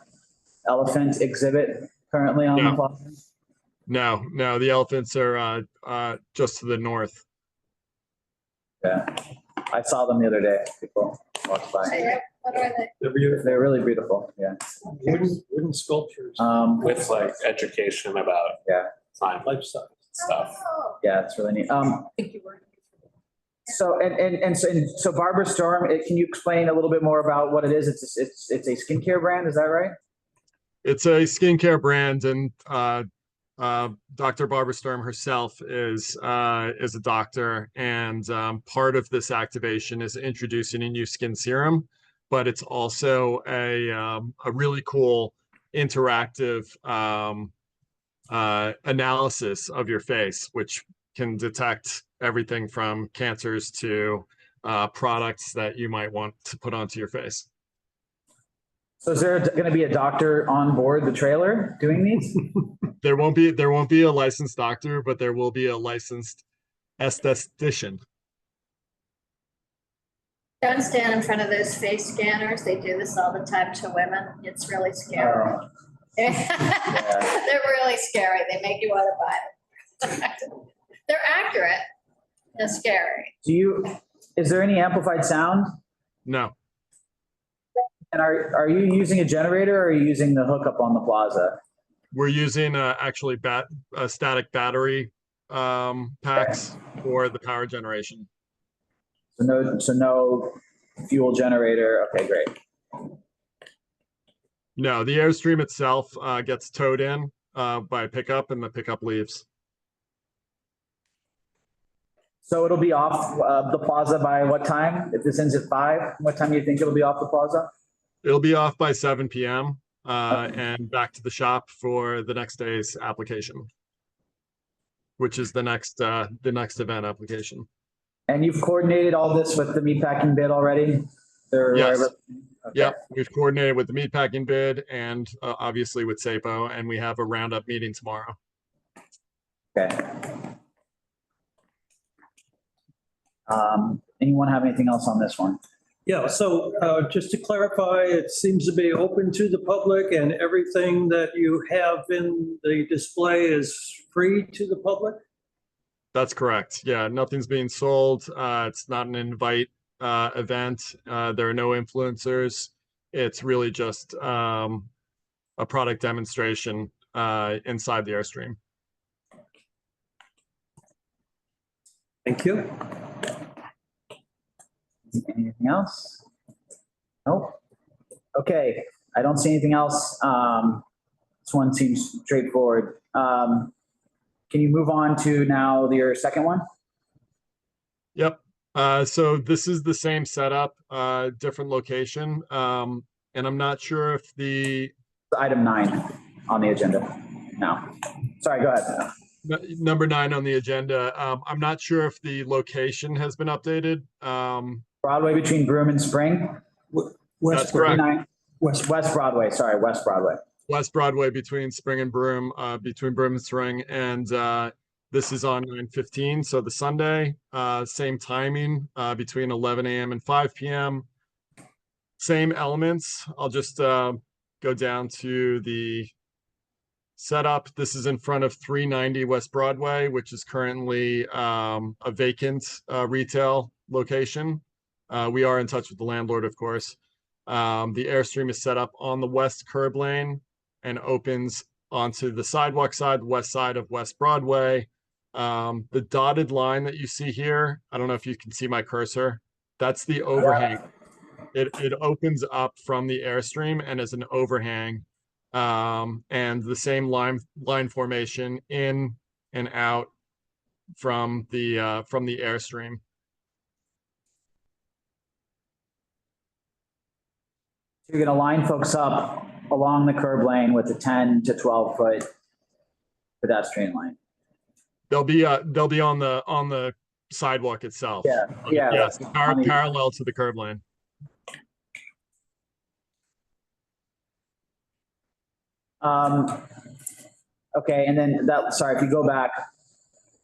elephant exhibit currently on the plaza? No, the elephants are just to the north. Yeah, I saw them the other day. People walked by. What are they? They're really beautiful. Yeah. Wooden sculptures. With like education about climate Lifestyle stuff. Oh. Yeah, it's really neat. So so Barbara Sturm, can you explain a little bit more about what it is? It's a skincare brand, is that right? It's a skincare brand, and Dr. Barbara Sturm herself is a doctor, and part of this activation is introducing a new skin serum, but it's also a really cool interactive analysis of your face, which can detect everything from cancers to products that you might want to put onto your face. So is there going to be a doctor on board the trailer doing these? There won't be a licensed doctor, but there will be a licensed esthetician. Don't stand in front of those face scanners. They do this all the time to women. It's really scary. They're really scary. They make you want to buy them. They're accurate. They're scary. Is there any amplified sound? No. And are you using a generator or are you using the hookup on the plaza? We're using actually static battery packs for the power generation. So no fuel generator. Okay, great. No, the Airstream itself gets towed in by pickup, and the pickup leaves. So it'll be off the plaza by what time? If this ends at 5, what time do you think it'll be off the plaza? It'll be off by 7 p.m. And back to the shop for the next day's application, which is the next event application. And you've coordinated all this with the meatpacking bid already? Yes. Okay. Yep, we've coordinated with the meatpacking bid and obviously with SAPO, and we have a roundup meeting tomorrow. Okay. Anyone have anything else on this one? Yeah, so just to clarify, it seems to be open to the public and everything that you have in the display is free to the public? That's correct. Yeah, nothing's being sold. It's not an invite event. There are no influencers. It's really just a product demonstration inside the Airstream. Thank you. Anything else? Nope. Okay, I don't see anything else. This one seems straightforward. Can you move on to now your second one? Yep. So this is the same setup, different location. And I'm not sure if Item 9 on the agenda now. Sorry, go ahead. Number 9 on the agenda. I'm not sure if the location has been updated. Broadway between Broome and Spring? That's correct. West Broadway, sorry, West Broadway. West Broadway between Spring and Broome, between Broome and Spring. And this is on 9/15, so the Sunday. Same timing, between 11 a.m. and 5 p.m. Same elements. I'll just go down to the setup. This is in front of 390 West Broadway, which is currently a vacant retail location. We are in touch with the landlord, of course. The Airstream is set up on the west curb lane and opens onto the sidewalk side, the west side of West Broadway. The dotted line that you see here, I don't know if you can see my cursor. That's the overhang. It opens up from the Airstream and is an overhang. And the same line formation in and out from the Airstream. You're going to line folks up along the curb lane with a 10 to 12 foot pedestrian lane. They'll be on the sidewalk itself. Yeah. Yes, parallel to the curb lane. Okay, and then sorry, if you go back,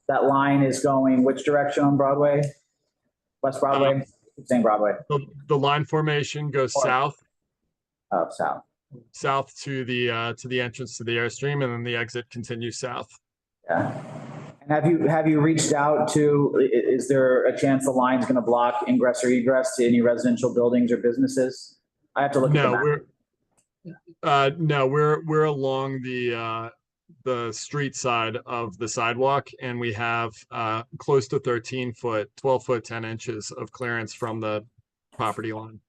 that line is going which direction on Broadway? West Broadway? Saying Broadway. The line formation goes south. Oh, south. South to the entrance to the Airstream, and then the exit continues south. Yeah. And have you reached out to, is there a chance the line's going to block ingress or egress to any residential buildings or businesses? I have to look at the map. No, we're along the street side of the sidewalk, and we have close to 13 foot, 12 foot, 10 inches of clearance from the property line.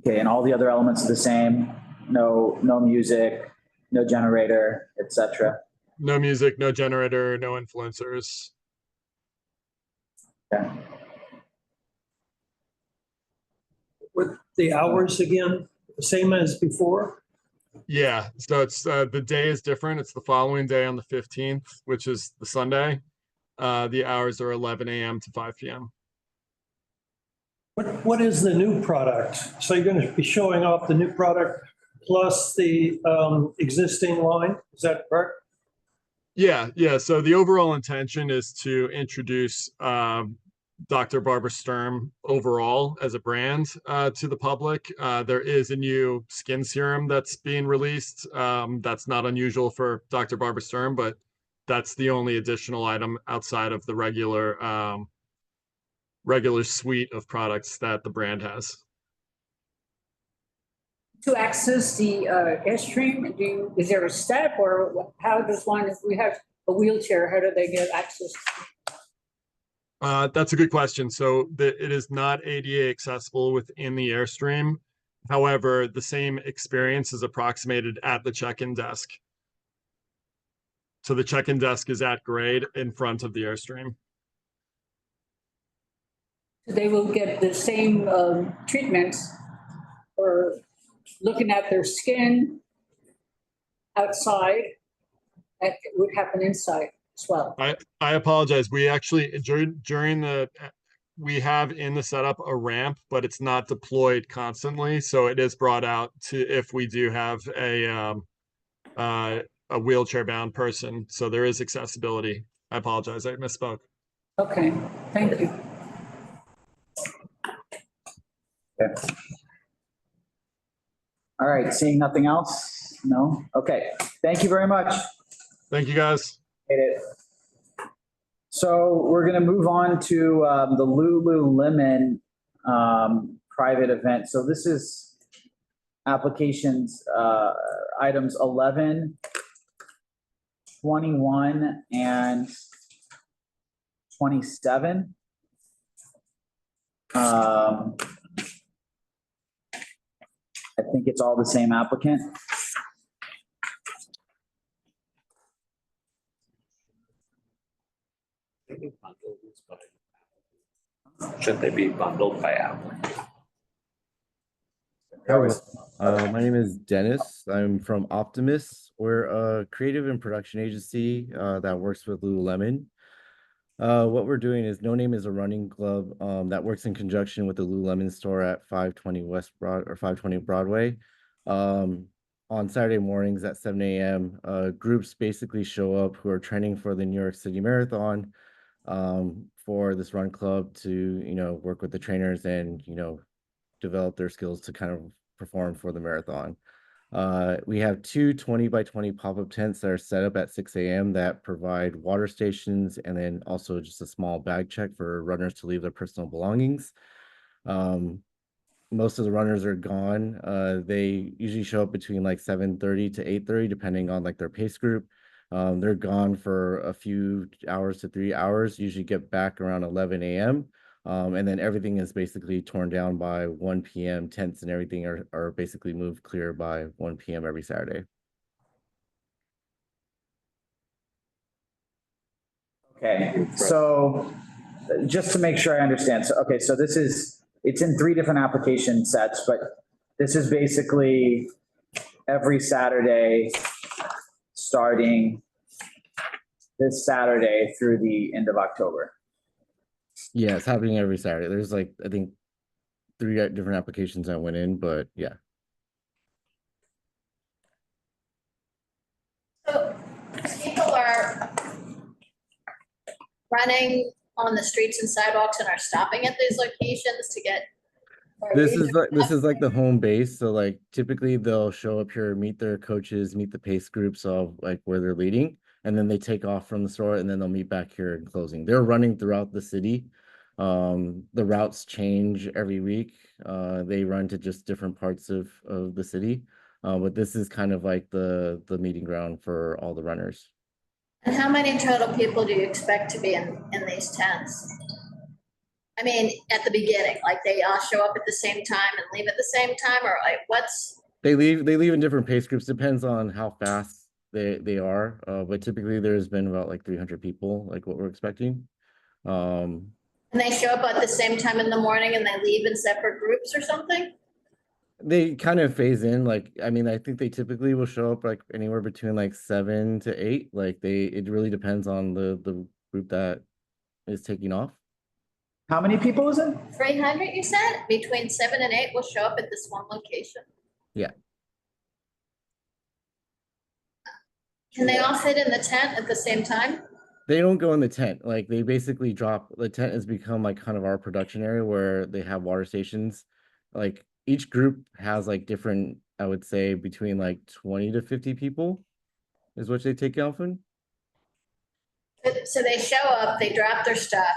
Okay, and all the other elements are the same? No music, no generator, etc. No music, no generator, no influencers. Okay. With the hours again, the same as before? Yeah, so it's the day is different. It's the following day on the 15th, which is the Sunday. The hours are 11 a.m. to 5 p.m. What is the new product? So you're going to be showing off the new product plus the existing line, is that correct? Yeah. So the overall intention is to introduce Dr. Barbara Sturm overall as a brand to the public. There is a new skin serum that's being released. That's not unusual for Dr. Barbara Sturm, but that's the only additional item outside of the regular suite of products that the brand has. To access the Airstream, is there a step or how does one, if we have a wheelchair, how do they get access? That's a good question. So it is not ADA accessible within the Airstream. However, the same experience is approximated at the check-in desk. So the check-in desk is at grade in front of the Airstream. They will get the same treatments for looking at their skin outside that would happen inside as well. I apologize. We actually, during the, we have in the setup a ramp, but it's not deployed constantly. So it is brought out to if we do have a wheelchair bound person. So there is accessibility. I apologize. I misspoke. Okay, thank you. Okay. All right, seeing nothing else? No? Okay, thank you very much. Thank you, guys. So we're going to move on to the Lululemon private event. So this is applications, items 11, 21, and 27. I think it's all the same applicant. Should they be bundled by applicant? My name is Dennis. I'm from Optimus. We're a creative and production agency that works with Lululemon. What we're doing is No Name is a running club that works in conjunction with the Lululemon store at 520 West Broad or 520 Broadway. On Saturday mornings at 7 a.m., groups basically show up who are training for the New York City Marathon for this run club to, work with the trainers and, develop their skills to kind of perform for the marathon. We have two 20 by 20 pop-up tents that are set up at 6 a.m. that provide water stations and then also just a small bag check for runners to leave their personal belongings. Most of the runners are gone. They usually show up between like 7:30 to 8:30, depending on like their pace group. They're gone for a few hours to 3 hours, usually get back around 11 a.m. And then everything is basically torn down by 1 p.m. Tents and everything are basically moved clear by 1 p.m. every Saturday. Okay, so just to make sure I understand. So, okay, so it's in 3 different application sets, but this is basically every Saturday starting this Saturday through the end of October. Yeah, it's happening every Saturday. There's like, I think 3 different applications that went in, but yeah. So people are running on the streets and sidewalks and are stopping at these locations to get. This is like the home base. So like typically they'll show up here, meet their coaches, meet the pace groups of like where they're leading, and then they take off from the store and then they'll meet back here in closing. They're running throughout the city. The routes change every week. They run to just different parts of the city. But this is kind of like the meeting ground for all the runners. And how many total people do you expect to be in these tents? I mean, at the beginning, like they all show up at the same time and leave at the same time, or like what's? They leave in different pace groups. Depends on how fast they are. But typically there's been about like 300 people, like what we're expecting. And they show up at the same time in the morning and they leave in separate groups or something? They kind of phase in, like, I mean, I think they typically will show up like anywhere between like 7 to 8. Like it really depends on the group that is taking off. How many people is it? 300, you said? Between 7 and 8 will show up at this one location. Yeah. Can they all fit in the tent at the same time? They don't go in the tent. Like they basically drop, the tent has become like kind of our production area where they have water stations. Like each group has like different, I would say between like 20 to 50 people is what they take off in. So they show up, they drop their stuff,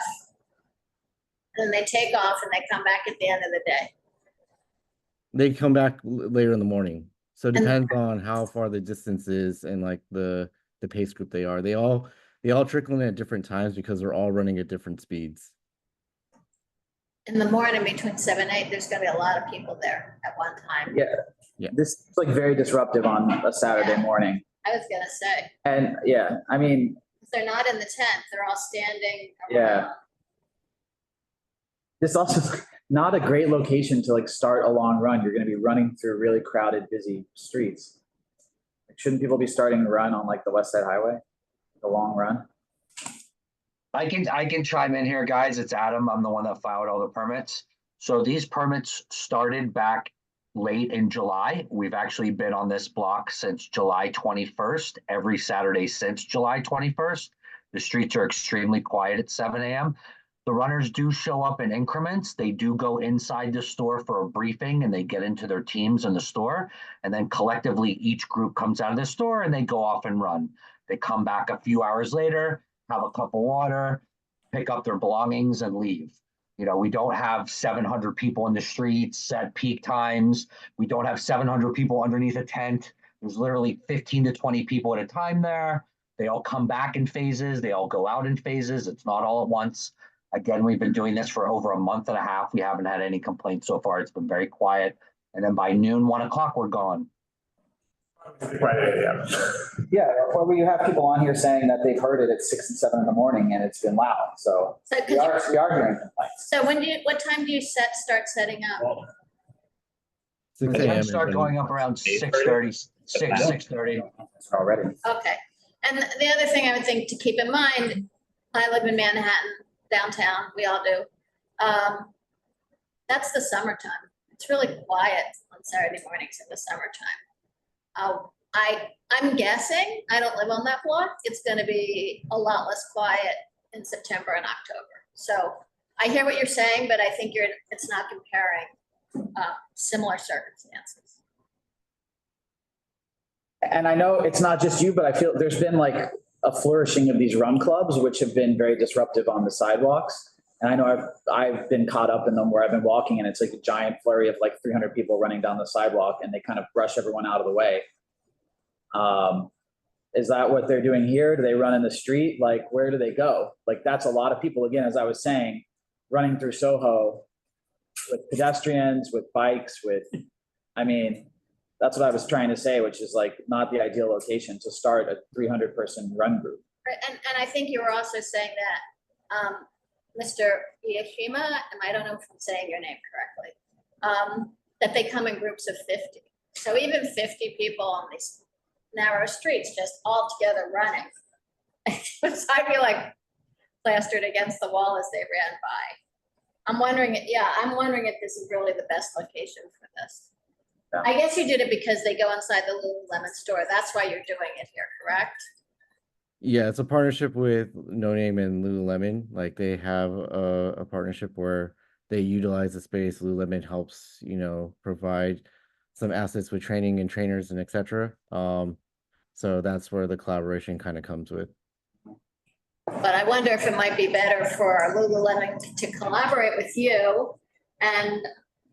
and then they take off and they come back at the end of the day. They come back later in the morning. So it depends on how far the distance is and like the pace group they are. They all trickle in at different times because they're all running at different speeds. In the morning between 7 and 8, there's gonna be a lot of people there at one time. Yeah. This is like very disruptive on a Saturday morning. I was gonna say, And yeah, I mean, they're not in the tent, they're all standing Yeah. around. this also is not a great location to like start a long run. You're gonna be running through really crowded, busy streets. Like, shouldn't people be starting to run on like the West Side Highway? The long run? I can chime in here, guys. It's Adam. I'm the one that filed all the permits. So these permits started back late in July. We've actually been on this block since July 21st, every Saturday since July 21st. The streets are extremely quiet at 7 a.m. The runners do show up in increments. They do go inside the store for a briefing and they get into their teams in the store. And then collectively, each group comes out of the store and they go off and run. They come back a few hours later, have a cup of water, pick up their belongings and leave. You know, we don't have 700 people in the streets at peak times. We don't have 700 people underneath a tent. There's literally 15 to 20 people at a time there. They all come back in phases. They all go out in phases. It's not all at once. Again, we've been doing this for over a month and a half. We haven't had any complaints so far. It's been very quiet. And then by noon, 1 o'clock, we're gone. Yeah, or you have people on here saying that they've heard it at 6 and 7 in the morning and it's been loud. So we are hearing complaints. So what time do you start setting up? 6 They a.m. start going up around 6:30, 6:30. Already. Okay, and the other thing I would think to keep in mind, I live in Manhattan, downtown, we all do. That's the summertime. It's really quiet on Saturday mornings in the summertime. I'm guessing, I don't live on that block, it's gonna be a lot less quiet in September and October. So I hear what you're saying, but I think it's not comparing similar circumstances. And I know it's not just you, but I feel there's been like a flourishing of these run clubs, which have been very disruptive on the sidewalks. And I know I've been caught up in them where I've been walking and it's like a giant flurry of like 300 people running down the sidewalk and they kind of brush everyone out of the way. Is that what they're doing here? Do they run in the street? Like, where do they go? Like, that's a lot of people, again, as I was saying, running through Soho with pedestrians, with bikes, I mean, that's what I was trying to say, which is like not the ideal location to start a 300-person run group. Right, and I think you were also saying that, Mr. Iyashima, and I don't know if I'm saying your name correctly, that they come in groups of 50. So even 50 people on these narrow streets, just all together running. So I'd be like plastered against the wall as they ran by. I'm wondering if this is really the best location for this. Yeah. I guess you did it because they go inside the Lululemon store. That's why you're doing it here, correct? Yeah, it's a partnership with No Name and Lululemon. Like they have a partnership where they utilize the space. Lululemon helps, provide some assets with training and trainers and etc. So that's where the collaboration kind of comes with. But I wonder if it might be better for Lululemon to collaborate with you and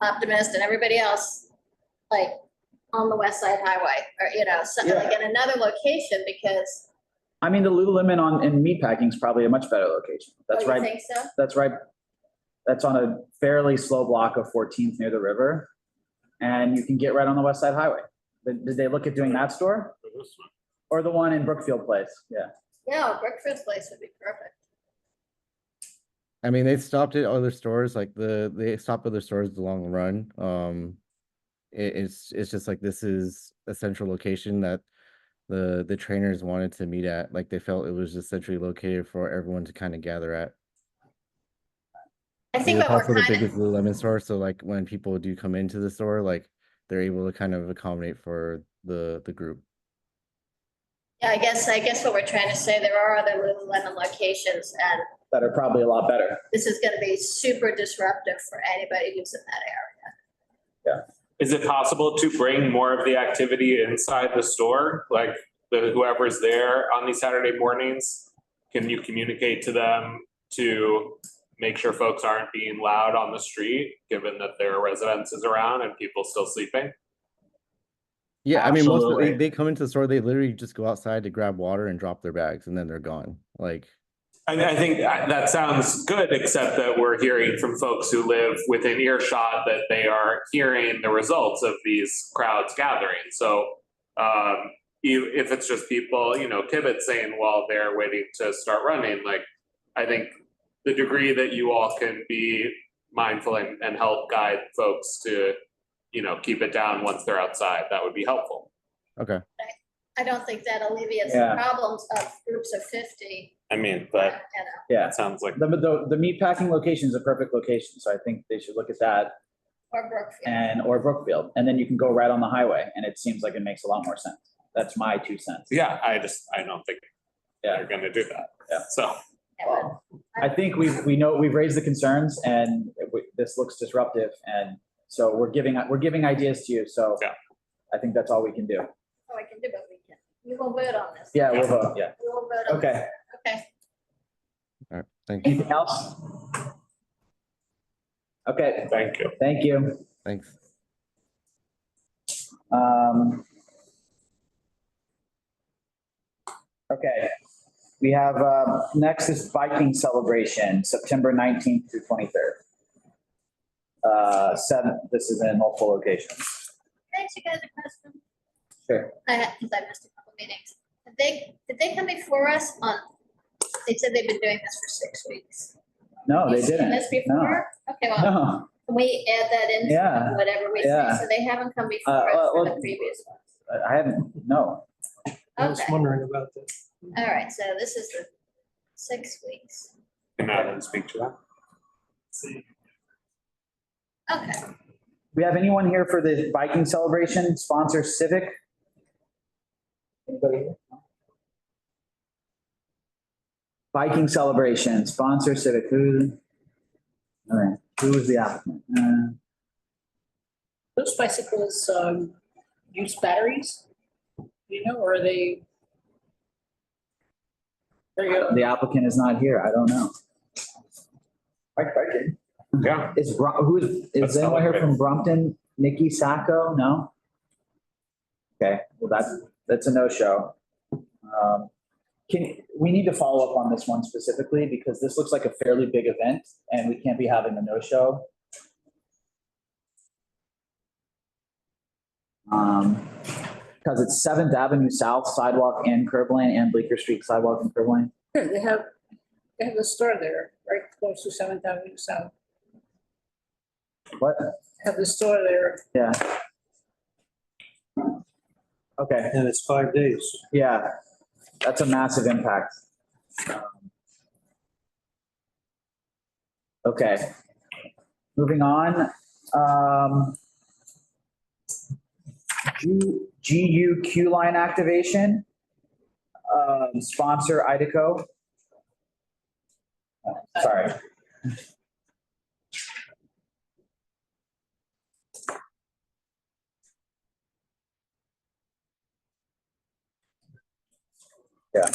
Optimist and everybody else, like on the West Side Highway, or something like in another location, because. I mean, the Lululemon in meatpacking is probably a much better location. That's right. You think so? That's right. That's on a fairly slow block of 14th near the river, and you can get right on the West Side Highway. Did they look at doing that store? Or the one in Brookfield Place? Yeah. Yeah, Brookfield Place would be perfect. I mean, they stopped at other stores, like they stopped other stores the long run. It's just like this is a central location that the trainers wanted to meet at. Like they felt it was just centrally located for everyone to kind of gather at. I think it's also the biggest Lululemon store, so like when people do come into the store, like they're able to kind of accommodate for the group. Yeah, I guess what we're trying to say, there are other Lululemon locations and that are probably a lot better. This is going to be super disruptive for anybody who's in that area. Yeah. Is it possible to bring more of the activity inside the store? Like whoever's there on these Saturday mornings, can you communicate to them to make sure folks aren't being loud on the street, given that there are residences around and people still sleeping? Yeah, I mean, most of Absolutely. they come into the store, they literally just go outside to grab water and drop their bags, and then they're gone. Like, I think that sounds good, except that we're hearing from folks who live within earshot that they are hearing the results of these crowds gathering. So if it's just people, kibitzing while they're waiting to start running, like, I think the degree that you all can be mindful and help guide folks to, keep it down once they're outside, that would be helpful. okay. I don't think that alleviates the Yeah. problems of groups of 50. I mean, but Yeah, it sounds like the meatpacking location is a perfect location, so I think they should look at that Or Brookfield. or Brookfield, and then you can go right on the highway, and it seems like it makes a lot more sense. That's my 2 cents. yeah, I don't think Yeah. they're gonna do that. Yeah. So. Well, I think we know, we've raised the concerns, and this looks disruptive, and so we're giving ideas to you, so yeah. I think that's all we can do. Oh, I can do, but we will vote on this. Yeah, we'll vote, yeah. We will vote on Okay. this. Okay. All right, thank you. Anything else? Okay. Thank you. Thank you. Thanks. Okay, we have, next is biking celebration, September 19th through 23rd. This is in multiple locations. Can I ask you guys a question? Sure. Because I missed a couple meetings. Did they come before us on, they said they've been doing this for 6 weeks. No, they You've seen didn't. this before? Okay, well, No, can we add that in? Yeah, Whatever we say, yeah. so they haven't come before us for the well, previous ones. I haven't, no. I was Okay. wondering about that. All right, so this is the 6 weeks. Can Adam speak to that? Okay. We have anyone here for the biking celebration, sponsor Civic? Anybody here? Biking celebration, sponsor Civic, all right, who's the applicant? Those bicycles, use batteries, or are they? The applicant is not here, I don't know. Biking. Yeah. Is That's anyone here celebrate. from Brompton? Nikki Sacco? No? Okay, well, that's a no-show. We need to follow up on this one specifically because this looks like a fairly big event and we can't be having a no-show. Because it's 7th Avenue South sidewalk and curb lane and Bleecker Street sidewalk and curb lane. Yeah, they have a store there, right close to 7th Avenue South. What? Have the store there. Yeah. Okay. And it's 5 days. Yeah, that's a massive impact. Okay, moving on. GUQ line activation. Sponsor Idaco. Sorry. Yeah.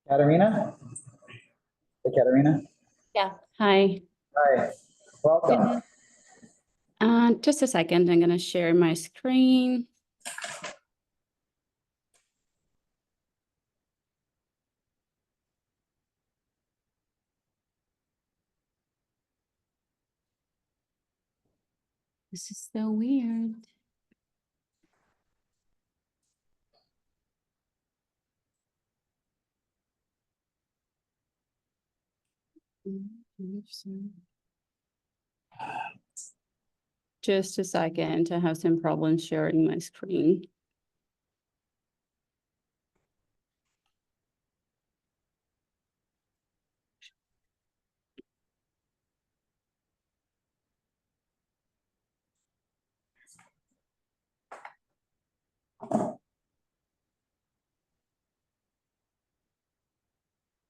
Katerina? Hey, Katerina? Yeah, hi. Hi, welcome. Just a second, I'm gonna share my screen. This is so weird. Just a second, I have some problems sharing my screen.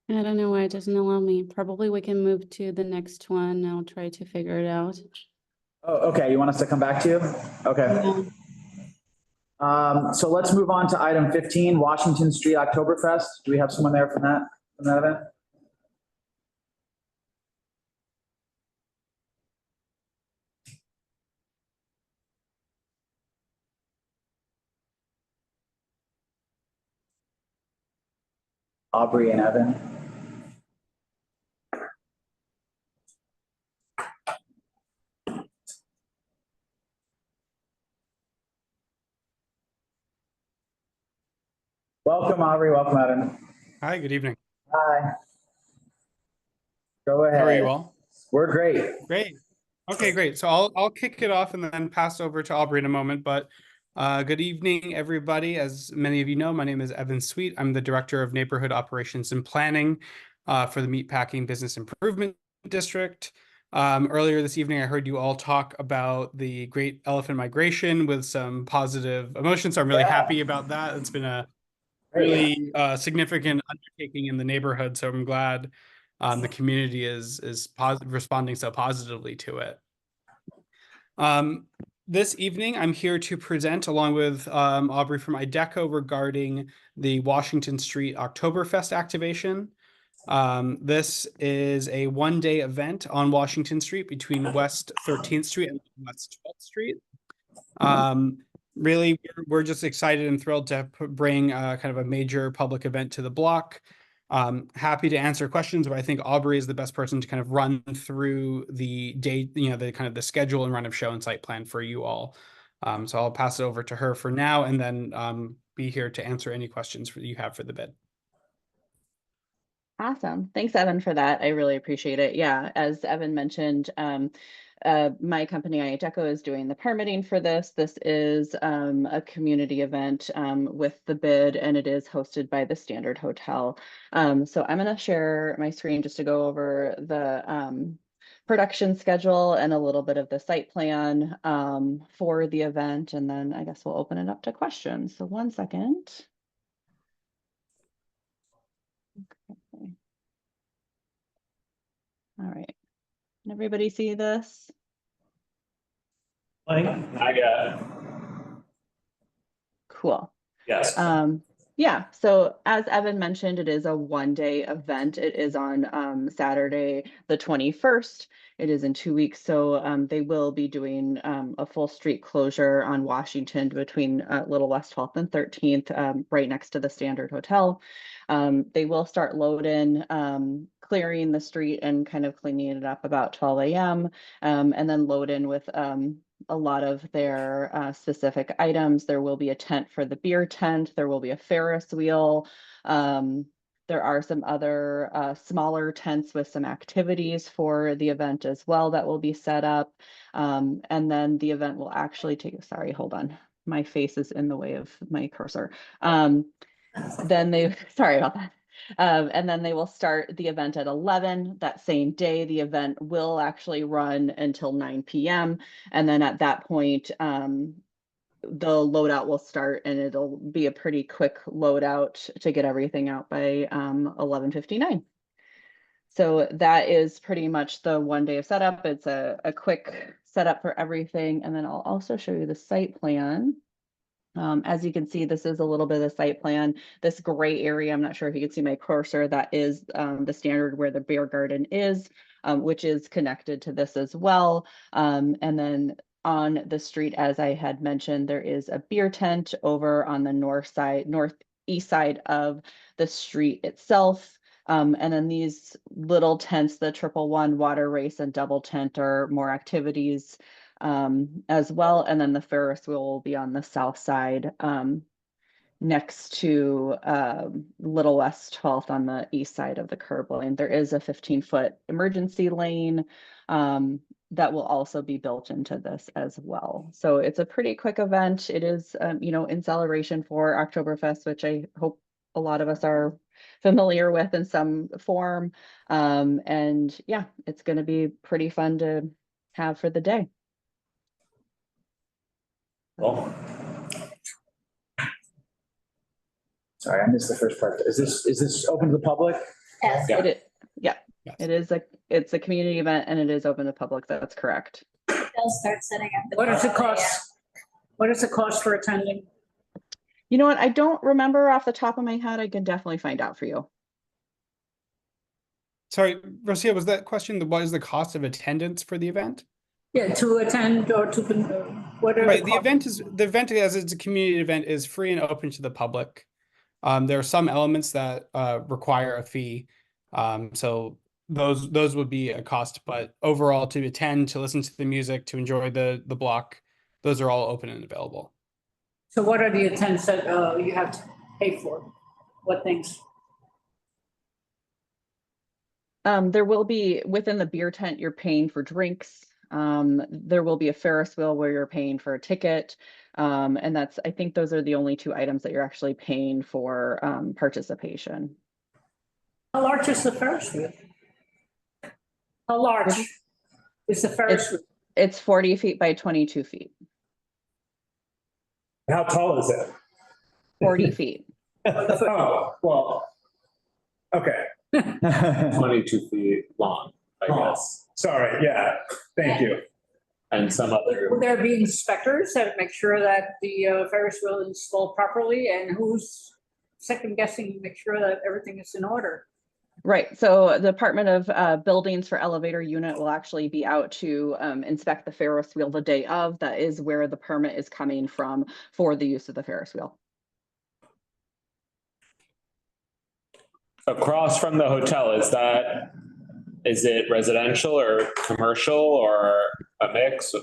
I don't know why it doesn't allow me. Probably we can move to the next one. I'll try to figure it out. Oh, okay, you want us to come back to you? Okay. Yeah. So let's move on to item 15, Washington Street Oktoberfest. Do we have someone there from that event? Aubrey and Evan. Welcome, Aubrey. Welcome, Evan. Hi, good evening. Hi. Go ahead. How are you all? We're great. Great. Okay, great. So I'll kick it off and then pass over to Aubrey in a moment. But good evening, everybody. As many of you know, my name is Evan Sweet. I'm the Director of Neighborhood Operations and Planning for the Meatpacking Business Improvement District. Earlier this evening, I heard you all talk about the great elephant migration with some positive emotions. So I'm really happy about that. It's been a really significant undertaking in the neighborhood. So I'm glad the community is responding so positively to it. This evening, I'm here to present along with Aubrey from IDECO regarding the Washington Street Oktoberfest activation. This is a one-day event on Washington Street between West 13th Street and West 12th Street. Really, we're just excited and thrilled to bring kind of a major public event to the block. Happy to answer questions, but I think Aubrey is the best person to kind of run through the date, the kind of the schedule and run of show and site plan for you all. So I'll pass it over to her for now, and then be here to answer any questions that you have for the bid. Awesome. Thanks, Evan, for that. I really appreciate it. Yeah, as Evan mentioned, my company, IDECO, is doing the permitting for this. This is a community event with the bid, and it is hosted by the Standard Hotel. So I'm going to share my screen just to go over the production schedule and a little bit of the site plan for the event, and then I guess we'll open it up to questions. So one second. Okay. All right. Can everybody see this? I got it. Cool. Yes. Yeah, so as Evan mentioned, it is a one-day event. It is on Saturday, the 21st. It is in 2 weeks, so they will be doing a full street closure on Washington between Little West 12th and 13th, right next to the Standard Hotel. They will start loading, clearing the street and kind of cleaning it up about 12 a.m. And then load in with a lot of their specific items. There will be a tent for the beer tent. There will be a Ferris wheel. There are some other smaller tents with some activities for the event as well that will be set up. And then the event will actually take, sorry, hold on. My face is in the way of my cursor. Sorry about that. And then they will start the event at 11 that same day. The event will actually run until 9 p.m. And then at that point, the loadout will start, and it'll be a pretty quick loadout to get everything out by 11:59. So that is pretty much the one day of setup. It's a quick setup for everything. And then I'll also show you the site plan. As you can see, this is a little bit of the site plan. This gray area, I'm not sure if you can see my cursor, that is the standard where the beer garden is, which is connected to this as well. And then on the street, as I had mentioned, there is a beer tent over on the northeast side of the street itself. And then these little tents, the 111 water race and double tent, are more activities as well. And then the Ferris wheel will be on the south side next to Little West 12th on the east side of the curb lane. There is a 15-foot emergency lane that will also be built into this as well. So it's a pretty quick event. It is, in celebration for Oktoberfest, which I hope a lot of us are familiar with in some form. And yeah, it's going to be pretty fun to have for the day. Well, sorry, I missed the first part. Is this open to the public? Yes. Yeah. It's a community event, and it is open to public. That's correct. They'll start setting up. What is the cost? What is the cost for attending? You know what? I don't remember off the top of my head. I can definitely find out for you. Sorry, Rosia, was that question, what is the cost of attendance for the event? Yeah, to attend or to, what are Right, the the event as it's a community event is free and open to the public. There are some elements that require a fee. So those would be a cost, but overall to attend, to listen to the music, to enjoy the block, those are all open and available. So what are the attendance that you have to pay for? What things? There will be, within the beer tent, you're paying for drinks. There will be a Ferris wheel where you're paying for a ticket. And I think those are the only two items that you're actually paying for participation. How large is the Ferris wheel? How large is the Ferris wheel? It's 40 feet by 22 feet. How tall is it? 40 feet. Oh, well, okay. 22 feet long, I guess. Sorry, yeah, thank you. And some other. Will there be inspectors that make sure that the Ferris wheel is installed properly, and who's second guessing to make sure that everything is in order? Right. So the Department of Buildings for Elevator Unit will actually be out to inspect the Ferris wheel the day of. That is where the permit is coming from for the use of the Ferris wheel. Across from the hotel, is it residential or commercial or a mix?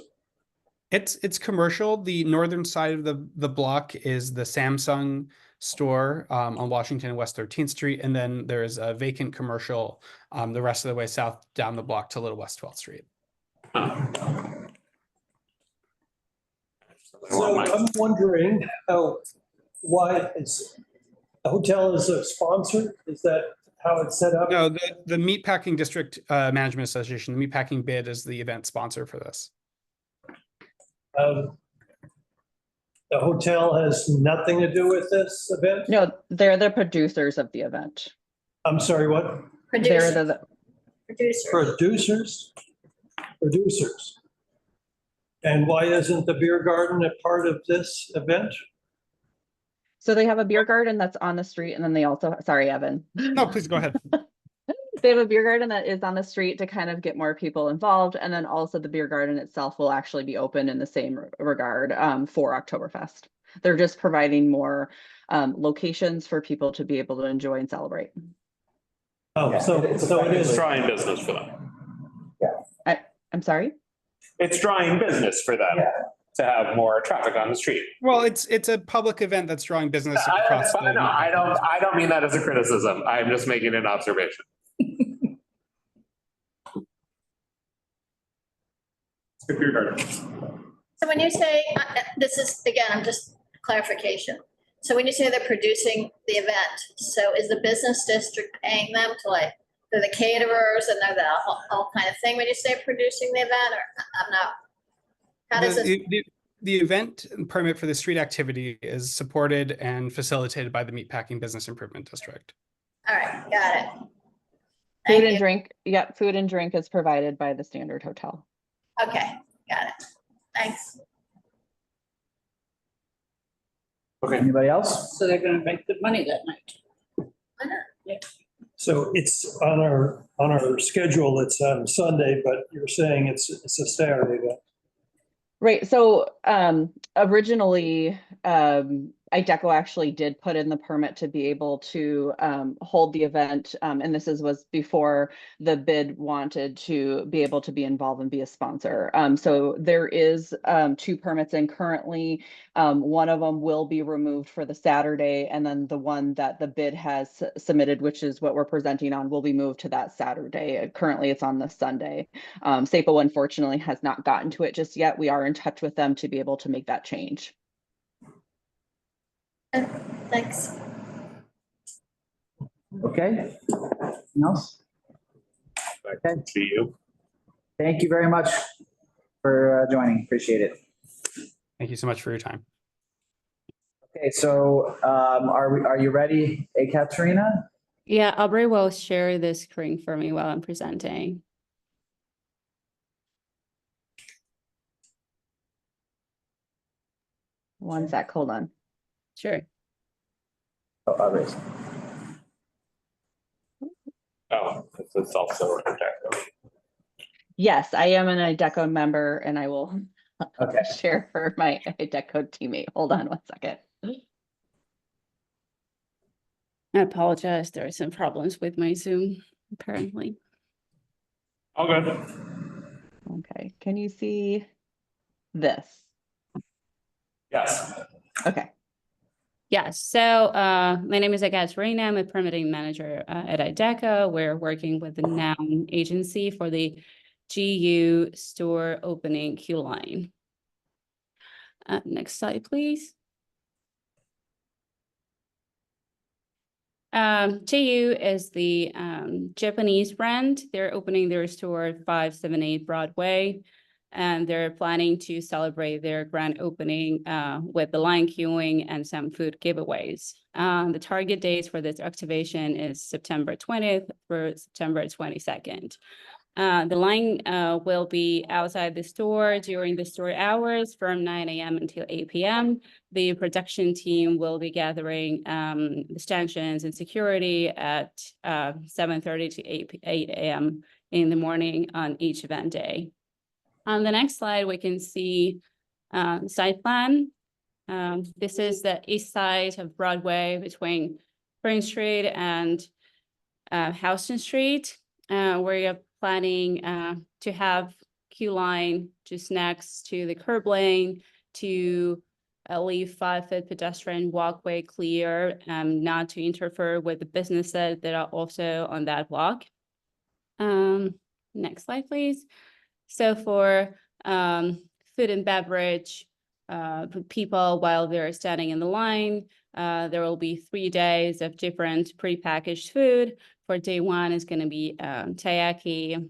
It's commercial. The northern side of the block is the Samsung store on Washington and West 13th Street. And then there's a vacant commercial the rest of the way south down the block to Little West 12th Street. So I'm wondering why the hotel is a sponsor? Is that how it's set up? No, the Meatpacking District Management Association, the Meatpacking Bid is the event sponsor for this. The hotel has nothing to do with this event? No, they're the producers of the event. I'm sorry, what? They're Producers? Producers. And why isn't the beer garden a part of this event? So they have a beer garden that's on the street, and then they also, sorry, Evan. No, please go ahead. They have a beer garden that is on the street to kind of get more people involved. And then also the beer garden itself will actually be open in the same regard for Oktoberfest. They're just providing more locations for people to be able to enjoy and celebrate. Oh, Yeah, so it is drawing business for them. I'm sorry? It's drawing business for them to have more traffic on the street. Well, it's a public event that's drawing business across the. No, I don't mean that as a criticism. I'm just making an observation. So when you say, this is, again, I'm just clarification. So when you say they're producing the event, so is the business district paying them to like, they're the caterers and they're the whole kind of thing when you say producing the event, or I'm not, how does it? The event permit for the street activity is supported and facilitated by the Meatpacking Business Improvement District. All right, got it. Food and drink, food and drink is provided by the Standard Hotel. Okay, got it. Thanks. Okay, anybody else? So they're gonna make good money that night. Why not? Yeah. So it's on our schedule, it's on Sunday, but you're saying it's a Saturday event. Right. So originally, IDECO actually did put in the permit to be able to hold the event. And this was before the bid wanted to be able to be involved and be a sponsor. So there is 2 permits in currently. One of them will be removed for the Saturday. And then the one that the bid has submitted, which is what we're presenting on, will be moved to that Saturday. Currently, it's on the Sunday. SAPO, unfortunately, has not gotten to it just yet. We are in touch with them to be able to make that change. Thanks. Okay. Anything else? Okay. To you. Thank you very much for joining. Appreciate it. Thank you so much for your time. Okay, so are you ready, Katerina? Yeah, Aubrey will share the screen for me while I'm presenting. One sec, hold on. Sure. Oh, others. Oh, it's also a deco. Yes, I am an IDECO member and I will Okay. share for my IDECO teammate. Hold on one second. I apologize. There are some problems with my Zoom, apparently. All good. Okay, can you see this? Yes. Okay. Yes, so my name is Ekaterina. I'm a permitting manager at IDECO. We're working with the Noun agency for the GU store opening queue line. Next slide, please. GU is the Japanese brand. They're opening their store at 578 Broadway, and they're planning to celebrate their grand opening with the line queuing and some food giveaways. The target dates for this activation is September 20th through September 22nd. The line will be outside the store during the store hours from 9 a.m. until 8 p.m. The production team will be gathering the stanchions and security at 7:30 to 8 a.m. in the morning on each event day. On the next slide, we can see site plan. This is the east side of Broadway between Prince Street and Houston Street. We are planning to have queue line just next to the curb lane to leave 5-foot pedestrian walkway clear, not to interfere with the businesses that are also on that block. Next slide, please. So for food and beverage, people while they're standing in the line, there will be 3 days of different prepackaged food. For day one is going to be taiyaki,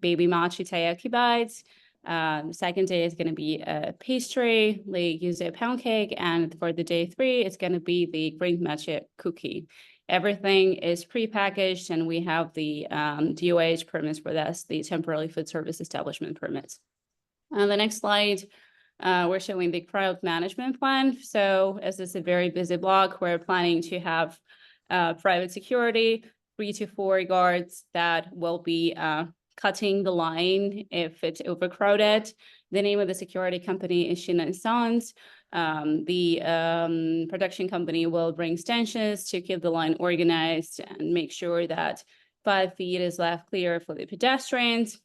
baby mochi taiyaki bites. The second day is going to be a pastry, like yuzu pound cake, and for the day 3, it's going to be the green matcha cookie. Everything is prepackaged, and we have the DOH permits for this, the temporary food service establishment permits. On the next slide, we're showing the crowd management plan. So as it's a very busy block, we're planning to have private security, 3 to 4 guards that will be cutting the line if it's overcrowded. The name of the security company is Shin & Sons. The production company will bring stanchions to keep the line organized and make sure that 5 feet is left clear for the pedestrians.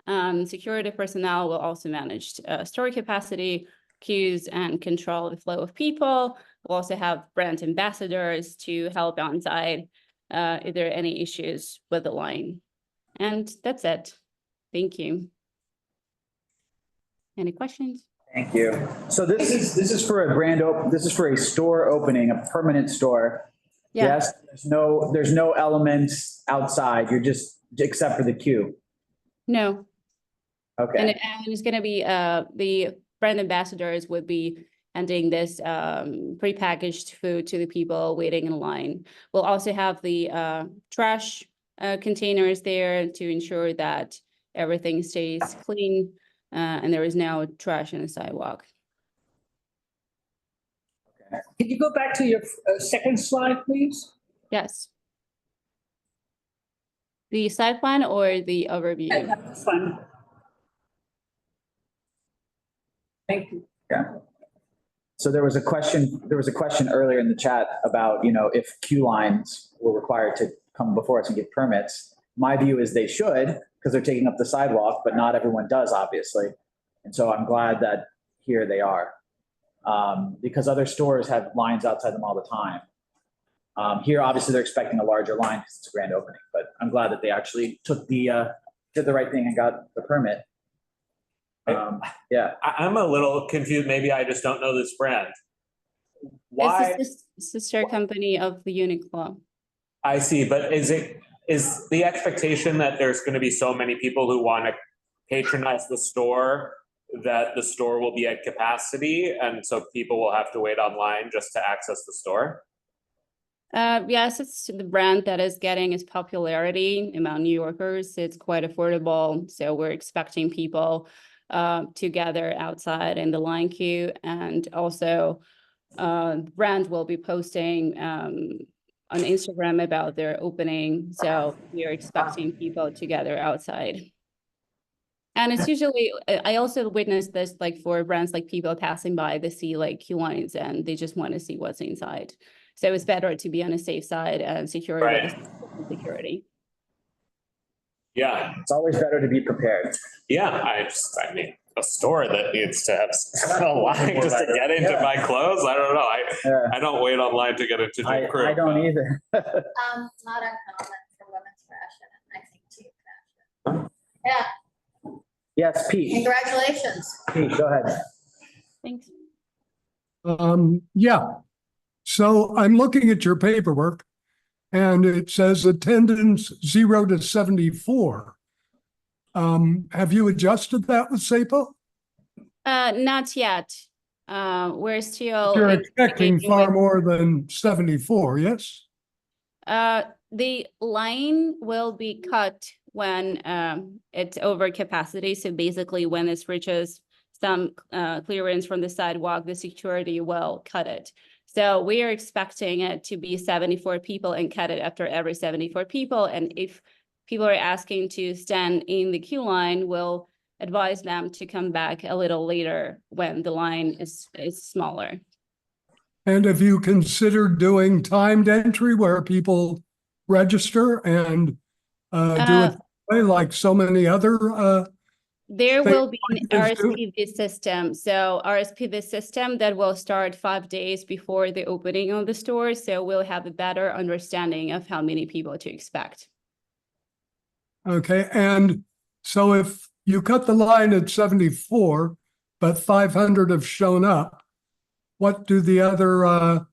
Security personnel will also manage store capacity, queues, and control the flow of people. We'll also have brand ambassadors to help on site if there are any issues with the line. And that's it. Thank you. Any questions? Thank you. So this is for a this is for a store opening, a permanent store. Yeah. Yes, there's no elements outside. You're just except for the queue. No. Okay. And it's going to be the brand ambassadors would be handing this prepackaged food to the people waiting in line. We'll also have the trash containers there to ensure that everything stays clean and there is no trash in the sidewalk. Can you go back to your second slide, please? Yes. The site plan or the overview? That's fine. Thank you. Yeah. So there was a question earlier in the chat about, if queue lines were required to come before us and get permits. My view is they should, because they're taking up the sidewalk, but not everyone does, obviously. And so I'm glad that here they are. Because other stores have lines outside them all the time. Here, obviously, they're expecting a larger line because it's a grand opening, but I'm glad that they actually did the right thing and got the permit. Yeah. I'm a little confused. Maybe I just don't know this brand. Why? It's the sister company of the Uniqlo. I see, but is the expectation that there's going to be so many people who want to patronize the store that the store will be at capacity, and so people will have to wait online just to access the store? Yes, it's the brand that is getting its popularity among New Yorkers. It's quite affordable, so we're expecting people to gather outside in the line queue, and also brand will be posting on Instagram about their opening. So we are expecting people to gather outside. And it's usually, I also witnessed this like for brands, like people passing by, they see like queue lines and they just want to see what's inside. So it's better to be on a safe side and secure with security. Yeah, It's always better to be prepared. yeah, I mean, a store that needs to have a line just to get into my clothes. I don't know. I don't wait online to get into J. Crew. I don't either. Not uncommon for women's fashion, and I think teen fashion. Yeah, Yes, Pete. congratulations. Pete, go ahead. Thanks. Yeah. So I'm looking at your paperwork and it says attendance 0 to 74. Have you adjusted that with SAPO? Not yet. We're still. You're expecting far more than 74, yes? The line will be cut when it's over capacity. So basically when it reaches some clearance from the sidewalk, the security will cut it. So we are expecting it to be 74 people and cut it after every 74 people. And if people are asking to stand in the queue line, we'll advise them to come back a little later when the line is smaller. And have you considered doing timed entry where people register and do it like so many other there will be an RSPB system. So RSPB system that will start 5 days before the opening of the store. So we'll have a better understanding of how many people to expect. Okay, and so if you cut the line at 74, but 500 have shown up, what do the other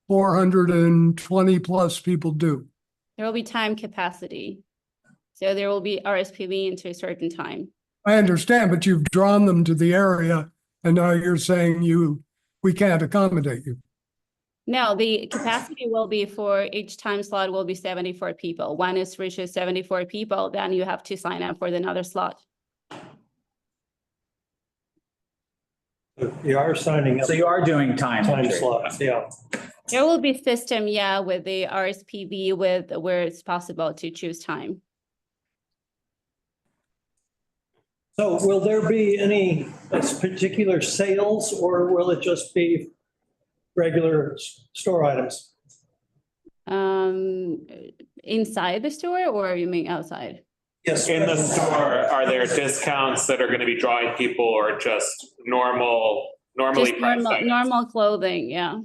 420 plus people do? There will be time capacity. So there will be RSPB into a certain time. I understand, but you've drawn them to the area and now you're saying we can't accommodate you. No, the capacity will be for each time slot will be 74 people. When it reaches 74 people, then you have to sign up for another slot. You are signing up. So you are doing time slots, yeah. There will be system, yeah, with the RSPB with where it's possible to choose time. So will there be any particular sales or will it just be regular store items? Inside the store or you mean outside? Yes. In the store, are there discounts that are going to be drawing people or just normally priced normal clothing, yeah.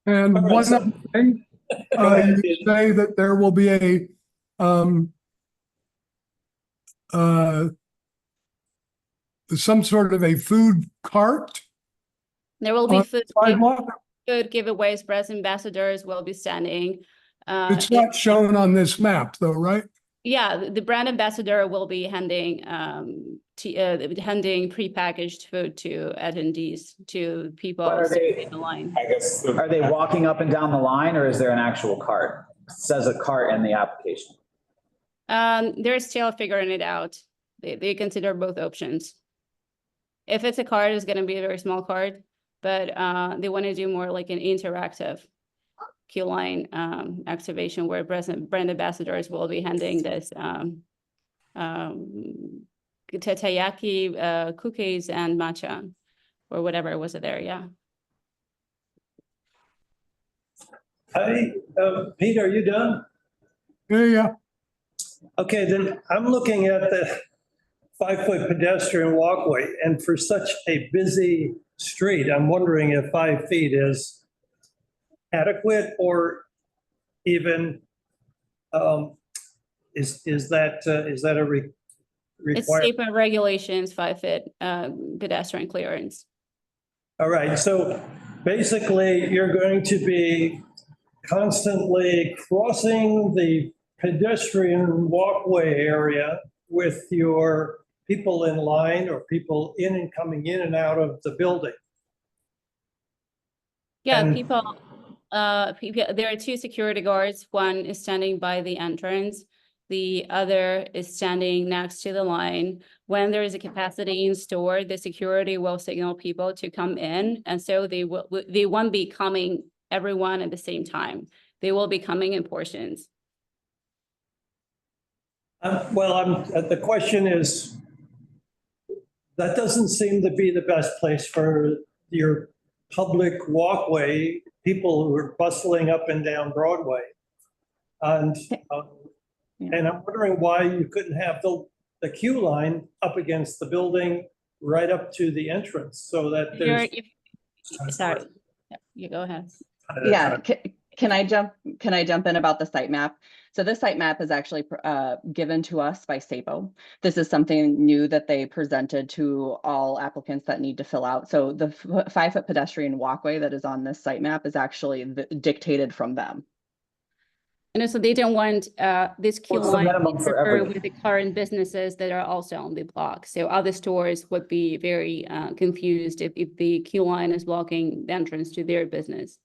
And one other thing, you say that there will be a some sort of a food cart? There will be food giveaways, press ambassadors will be standing. It's not shown on this map though, right? Yeah, the brand ambassador will be handing prepackaged food to attendees, to people in the line. I guess, are they walking up and down the line or is there an actual cart? It says a cart in the application. They're still figuring it out. They consider both options. If it's a card, it's going to be a very small card, but they want to do more like an interactive queue line activation where brand ambassadors will be handing this taiyaki cookies and matcha or whatever was there, yeah. Hi, Pete, are you done? Yeah. Okay, then I'm looking at the 5-foot pedestrian walkway, and for such a busy street, I'm wondering if 5 feet is adequate or even is that a requirement? It's SAPO regulations, 5-foot pedestrian clearance. All right, so basically you're going to be constantly crossing the pedestrian walkway area with your people in line or people in and coming in and out of the building. Yeah, people, there are 2 security guards. One is standing by the entrance The other is standing next to the line. When there is a capacity in store, the security will signal people to come in. And so they won't be coming everyone at the same time. They will be coming in portions. The question is, that doesn't seem to be the best place for your public walkway, people who are bustling up and down Broadway. And I'm wondering why you couldn't have the queue line up against the building right up to the entrance so that there's. Sorry, you go ahead. Yeah, can I jump in about the site map? So this site map is actually given to us by CB2. This is something new that they presented to all applicants that need to fill out. So the 5-foot pedestrian walkway that is on this site map is actually dictated from them. And so they don't want this queue What's the line minimum to for occur everything? with the current businesses that are also on the block. So other stores would be very confused if the queue line is blocking the entrance to their business.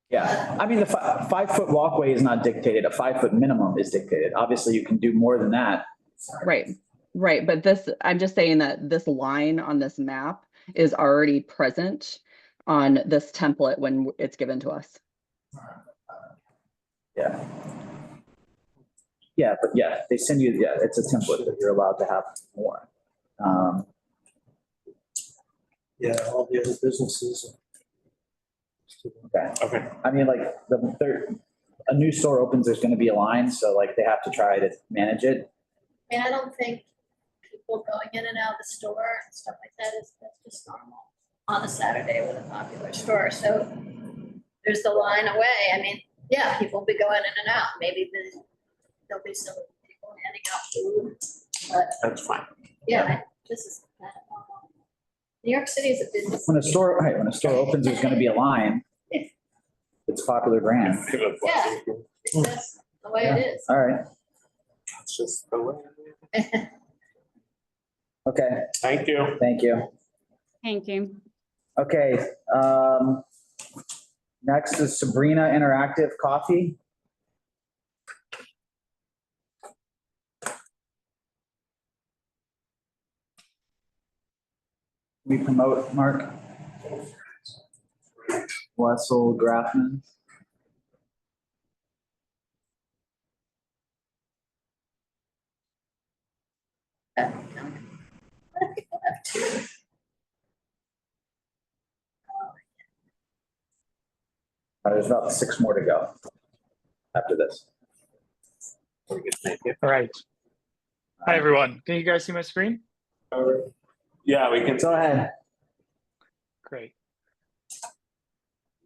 Yeah, I mean, the 5-foot walkway is not dictated. A 5-foot minimum is dictated. Obviously, you can do more than that. Right. But this, I'm just saying that this line on this map is already present on this template when it's given to us. Yeah. Yeah, but yeah, they send you, yeah, it's a template that you're allowed to have more. Yeah, all the other businesses. Okay. I mean, like, a new store opens, there's gonna be a line, so like, they have to try to manage it. And I don't think people going in and out of the store and stuff like that's just normal on a Saturday with a popular store. So there's the line away. I mean, yeah, people will be going in and out. Maybe there'll be some people handing out food, but That's fine. yeah, this is kind of normal. New York City is a business. When a store opens, there's gonna be a line. It's a popular brand. Yeah, that's the way it is. All right, It's just the way. okay, Thank you. thank you. Thank you. Okay, next is Sabrina Interactive Coffee. We promote Mark Wessel Grafman. There's about 6 more to go after this. We can make it. All right. Hi, everyone. Can you guys see my screen? Yeah, we can. Go ahead. Great.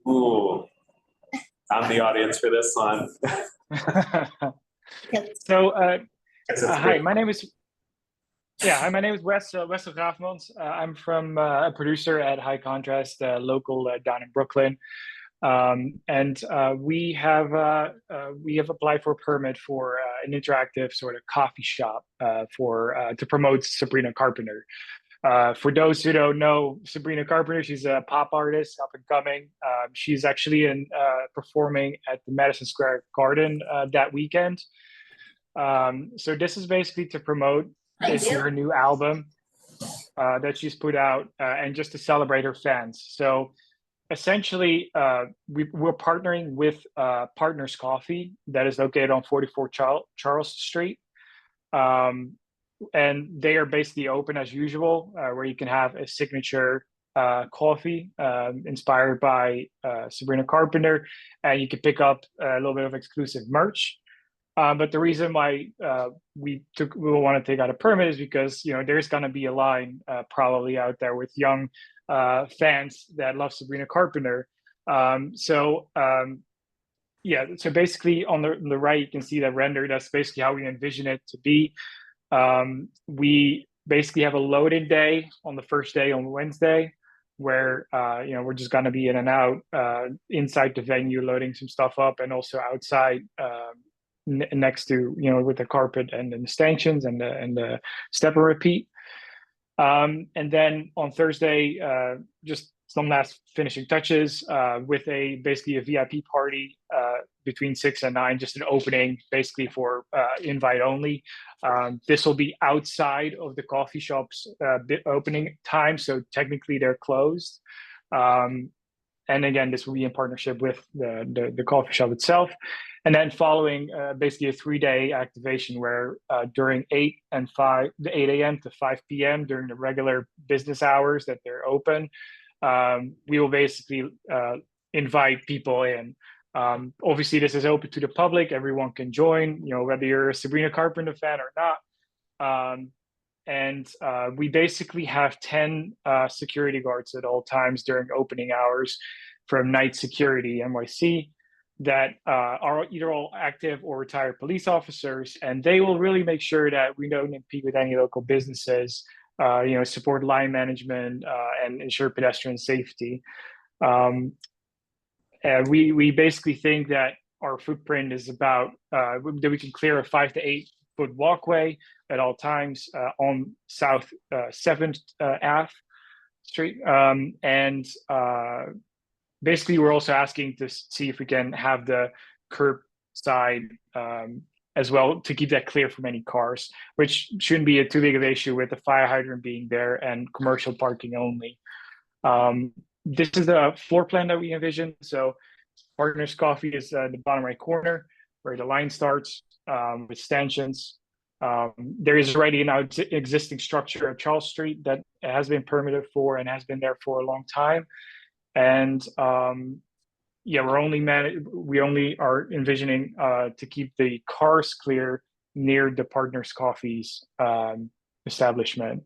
Ooh, I'm the audience for this one. So, hi, my name is Wes Grafmans. I'm from a producer at High Contrast, local down in Brooklyn. And we have applied for a permit for an interactive sort of coffee shop to promote Sabrina Carpenter. For those who don't know Sabrina Carpenter, she's a pop artist, up and coming. She's actually performing at the Madison Square Garden that weekend. So this is basically to promote her new album that she's put out and just to celebrate her fans. So essentially, we're partnering with Partners Coffee that is located on 44 Charles Street. And they are basically open as usual, where you can have a signature coffee inspired by Sabrina Carpenter, and you can pick up a little bit of exclusive merch. But the reason why we want to take out a permit is because there's going to be a line probably out there with young fans that love Sabrina Carpenter. So basically on the right you can see that render. That's basically how we envision it to be. We basically have a loading day on the first day on Wednesday, where we're just going to be in and out inside the venue, loading some stuff up, and also outside next to with the carpet and the stanchions and the step and repeat. And then on Thursday, just some last finishing touches with basically a VIP party between 6 and 9, just an opening basically for invite only. This will be outside of the coffee shop's opening time, so technically they're closed. And again, this will be in partnership with the coffee shop itself. And then following basically a 3-day activation where during 8 a.m. to 5 p.m. during the regular business hours that they're open, we will basically invite people in. Obviously, this is open to the public. Everyone can join, whether you're a Sabrina Carpenter fan or not. And we basically have 10 security guards at all times during opening hours from Night Security NYC that are either all active or retired police officers, and they will really make sure that we don't impede with any local businesses, support line management and ensure pedestrian safety. We basically think that our footprint is about that we can clear a 5 to 8 foot walkway at all times on South 7th Ave Street. And basically, we're also asking to see if we can have the curbside as well to keep that clear from any cars, which shouldn't be too big of an issue with the fire hydrant being there and commercial parking only. This is the floor plan that we envision. So Partners Coffee is the bottom right corner where the line starts with stanchions. There is already an existing structure at Charles Street that has been permitted for and has been there for a long time. And we only are envisioning to keep the cars clear near the Partners Coffee's establishment.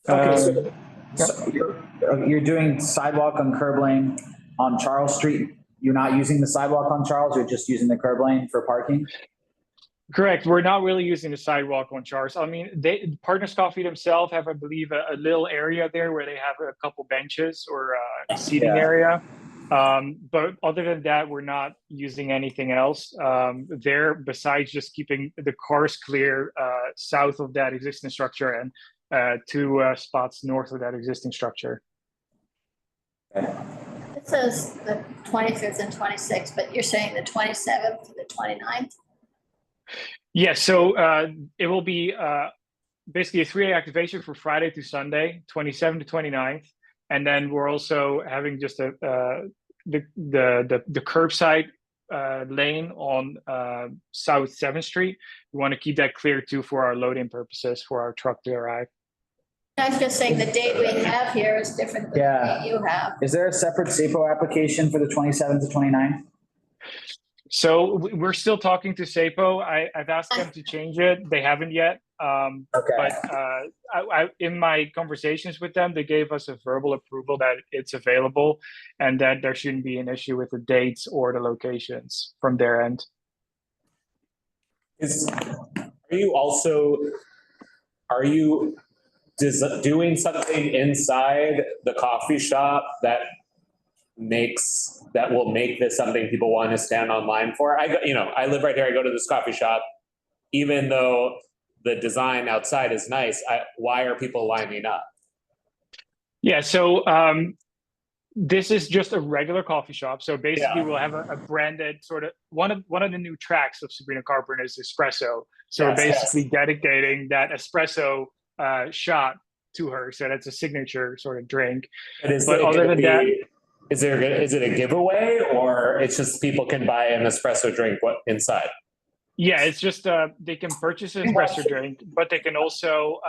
Okay, so you're doing sidewalk on curb lane on Charles Street. You're not using the sidewalk on Charles, you're just using the curb lane for parking? Correct. We're not really using the sidewalk on Charles. I mean, Partners Coffee themselves have, I believe, a little area there where they have a couple benches or a seating area. But other than that, we're not using anything else there besides just keeping the cars clear south of that existing structure and 2 spots north of that existing structure. It says the 25th and 26th, but you're saying the 27th to the 29th? Yeah, so it will be basically a 3-day activation for Friday to Sunday, 27th to 29th. And then we're also having just the curbside lane on South 7th Street. We want to keep that clear too for our loading purposes for our truck to arrive. I was just saying the date we have here is different than the date you have. Is there a separate SAPO application for the 27th to 29th? So we're still talking to SAPO. I've asked them to change it. They haven't yet. But in my conversations with them, they gave us a verbal approval that it's available and that there shouldn't be an issue with the dates or the locations from their end. Are you doing something inside the coffee shop that will make this something people want to stand online for? I live right here. I go to this coffee shop, even though the design outside is nice. Why are people lining up? Yeah, so this is just a regular coffee shop. So basically, we'll have a branded sort of one of the new tracks of Sabrina Carpenter is espresso. So we're basically dedicating that espresso shot to her. So that's a signature sort of drink. But other than that. Is it a giveaway or it's just people can buy an espresso drink inside? Yeah, it's just they can purchase an espresso drink, but they can also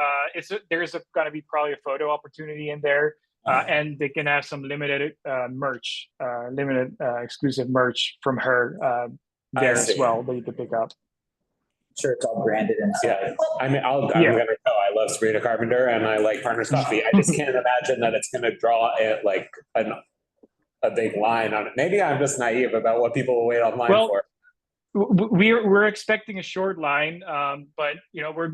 there's going to be probably a photo opportunity in there, and they can have some limited merch, limited exclusive merch from her there as well that you can pick up. Sure, it's all branded inside. Yeah, I mean, I'm gonna go. I love Sabrina Carpenter and I like Partners Coffee. I just can't imagine that it's gonna draw a big line on it. Maybe I'm just naive about what people will wait online for. We're expecting a short line, but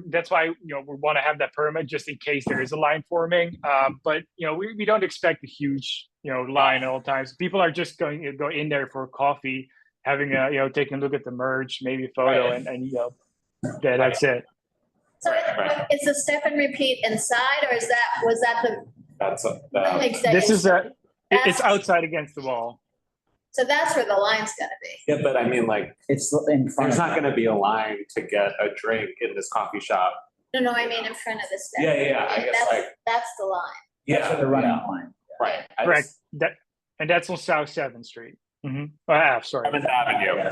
that's why we want to have that permit just in case there is a line forming. But we don't expect a huge line at all times. People are just going to go in there for coffee, having taking a look at the merge, maybe a photo, and that's it. So is the step and repeat inside, or was that the? Like that This is it's that's- outside against the wall. So that's where the line's gonna be. Yeah, but I mean, like, It's in front. there's not gonna be a line to get a drink in this coffee shop. No, I mean in front of the step. Yeah, I guess That's- like, That's the line. yeah. The running yeah, line. Right. Correct. And that's on South 7th Street. Sorry. 7th Avenue, yeah.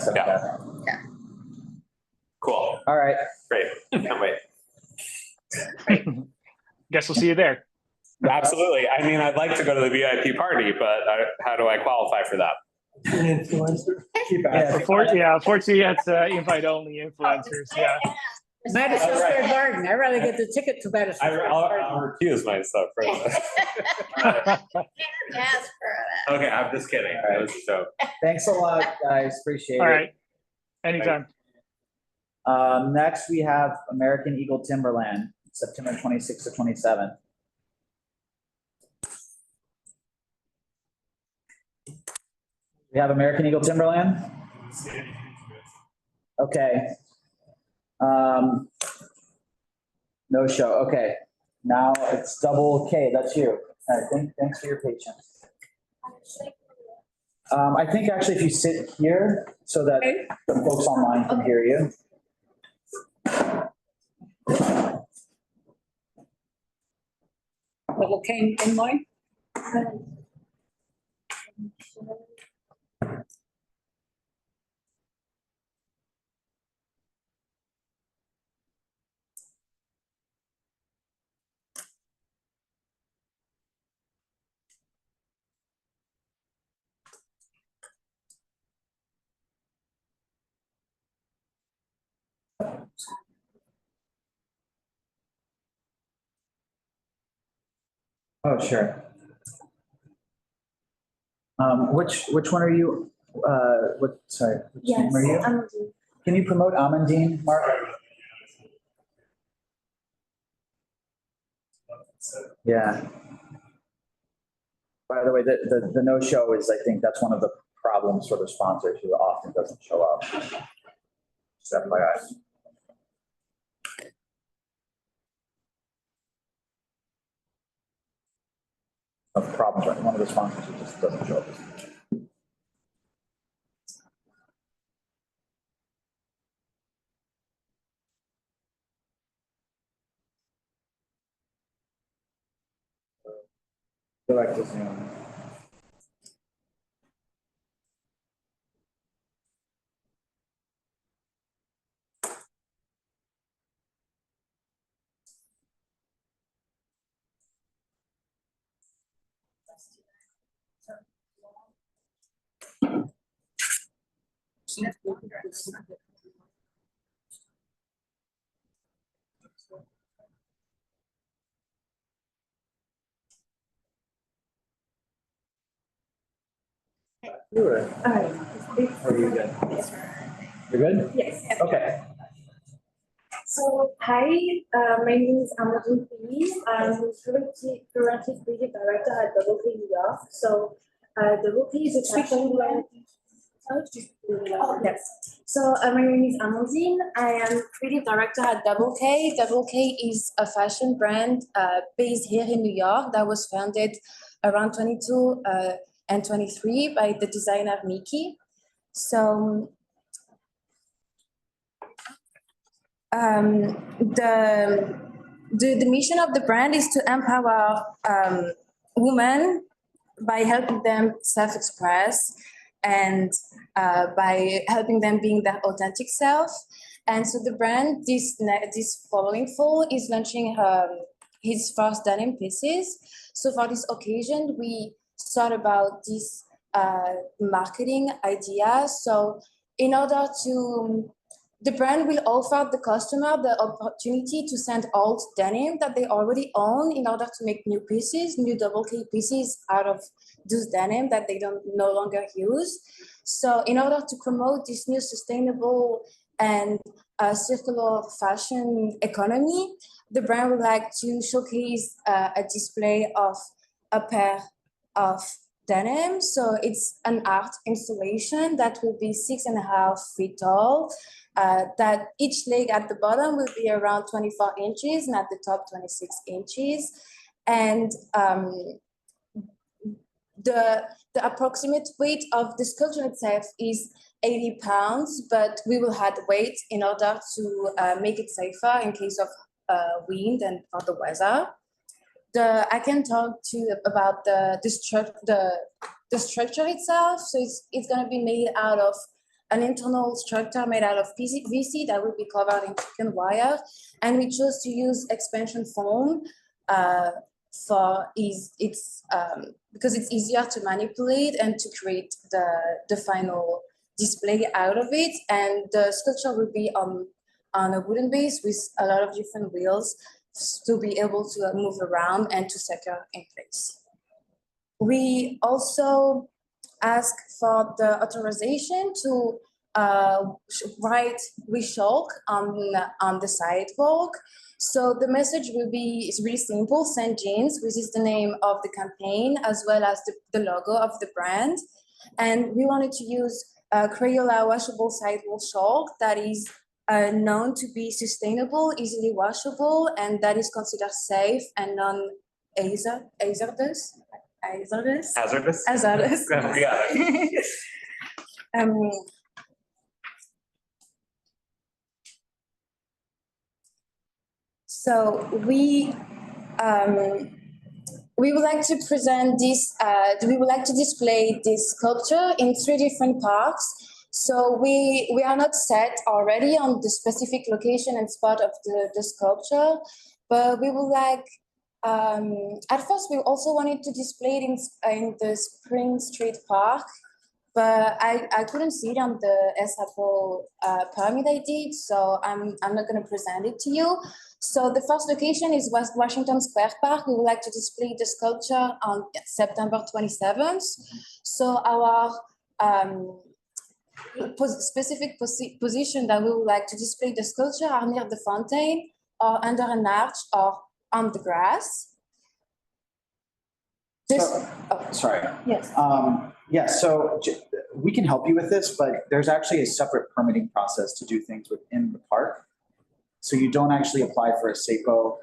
Yeah. Cool, All right. great, can't wait. Guess we'll see you there. Absolutely, I mean, I'd like to go to the VIP party, but how do I qualify for that? Influencer. Unfortunately, that's invite only influencers. Yeah. Madison All right. Square Garden. I'd rather get the ticket to Madison Square Garden. I'll recuse myself from this. Can't ask for Okay, I'm just kidding, that was a joke. Thanks a lot, guys. Appreciate All it. right. Anytime. Next, we have American Eagle Timberland, September 26th to 27th. We have American Eagle Timberland. Okay. No show. Okay. Now it's double K. That's you. All right. Thanks for your patience. I think actually if you sit here so that the folks online can hear you. Double K in line? Oh, sure. Which one are you? Sorry, which name are you? Can you promote Amandine, Mark? Yeah. By the way, the no-show is, I think that's one of the problems for the sponsors who often doesn't show up. Just FYI. Of the problems, right? One of the sponsors who just doesn't show up. Go back to Zoom. You're good. Are you good? You're good? Yes. Okay. So, hi, my name is Amadou P. I'm currently creative director at Double K New York. So, Double K is a fashion brand. Oh, yes. So, my name is Amandine. I am creative director at Double K. Double K is a fashion brand based here in New York that was founded around 22 and 23 by the designer Mickey. So, the mission of the brand is to empower women by helping them self-express and by helping them being their authentic self. And so the brand this following fall is launching his first denim pieces. So for this occasion, we thought about this marketing idea. So in order to the brand will offer the customer the opportunity to send old denim that they already own in order to make new pieces, new Double K pieces out of those denim that they don't no longer use. So in order to promote this new sustainable and circular fashion economy, the brand would like to showcase a display of a pair of denim. So it's an art installation that will be 6.5 feet tall. That each leg at the bottom will be around 24 inches and at the top 26 inches. And the approximate weight of the sculpture itself is 80 pounds, but we will add weight in order to make it safer in case of wind and other weather. I can talk to you about the structure itself. So it's going to be made out of an internal structure made out of PVC that will be covered in chicken wire, and we chose to use expansion foam because it's easier to manipulate and to create the final display out of it. And the sculpture will be on a wooden base with a lot of different wheels to be able to move around and to secure in place. We also ask for the authorization to write with chalk on the sidewalk. So the message is really simple: St. Jeans, which is the name of the campaign, as well as the logo of the brand. And we wanted to use Crayola washable sidewalk chalk that is known to be sustainable, easily washable, and that is considered safe and non-hazardous. Hazardous. So we would like to present this. We would like to display this sculpture in 3 different parks. So we are not set already on the specific location and spot of the sculpture, but we would like. At first, we also wanted to display it in the Spring Street Park, but I couldn't see it on the SAPO permit I did, so I'm not going to present it to you. So the first location is West Washington Square Park. We would like to display the sculpture on September 27th. So our specific position that we would like to display the sculpture are near the fountain or under an arch or on the grass. Sorry. Yes. Yeah, so we can help you with this, but there's actually a separate permitting process to do things within the park. So you don't actually apply for a SAPO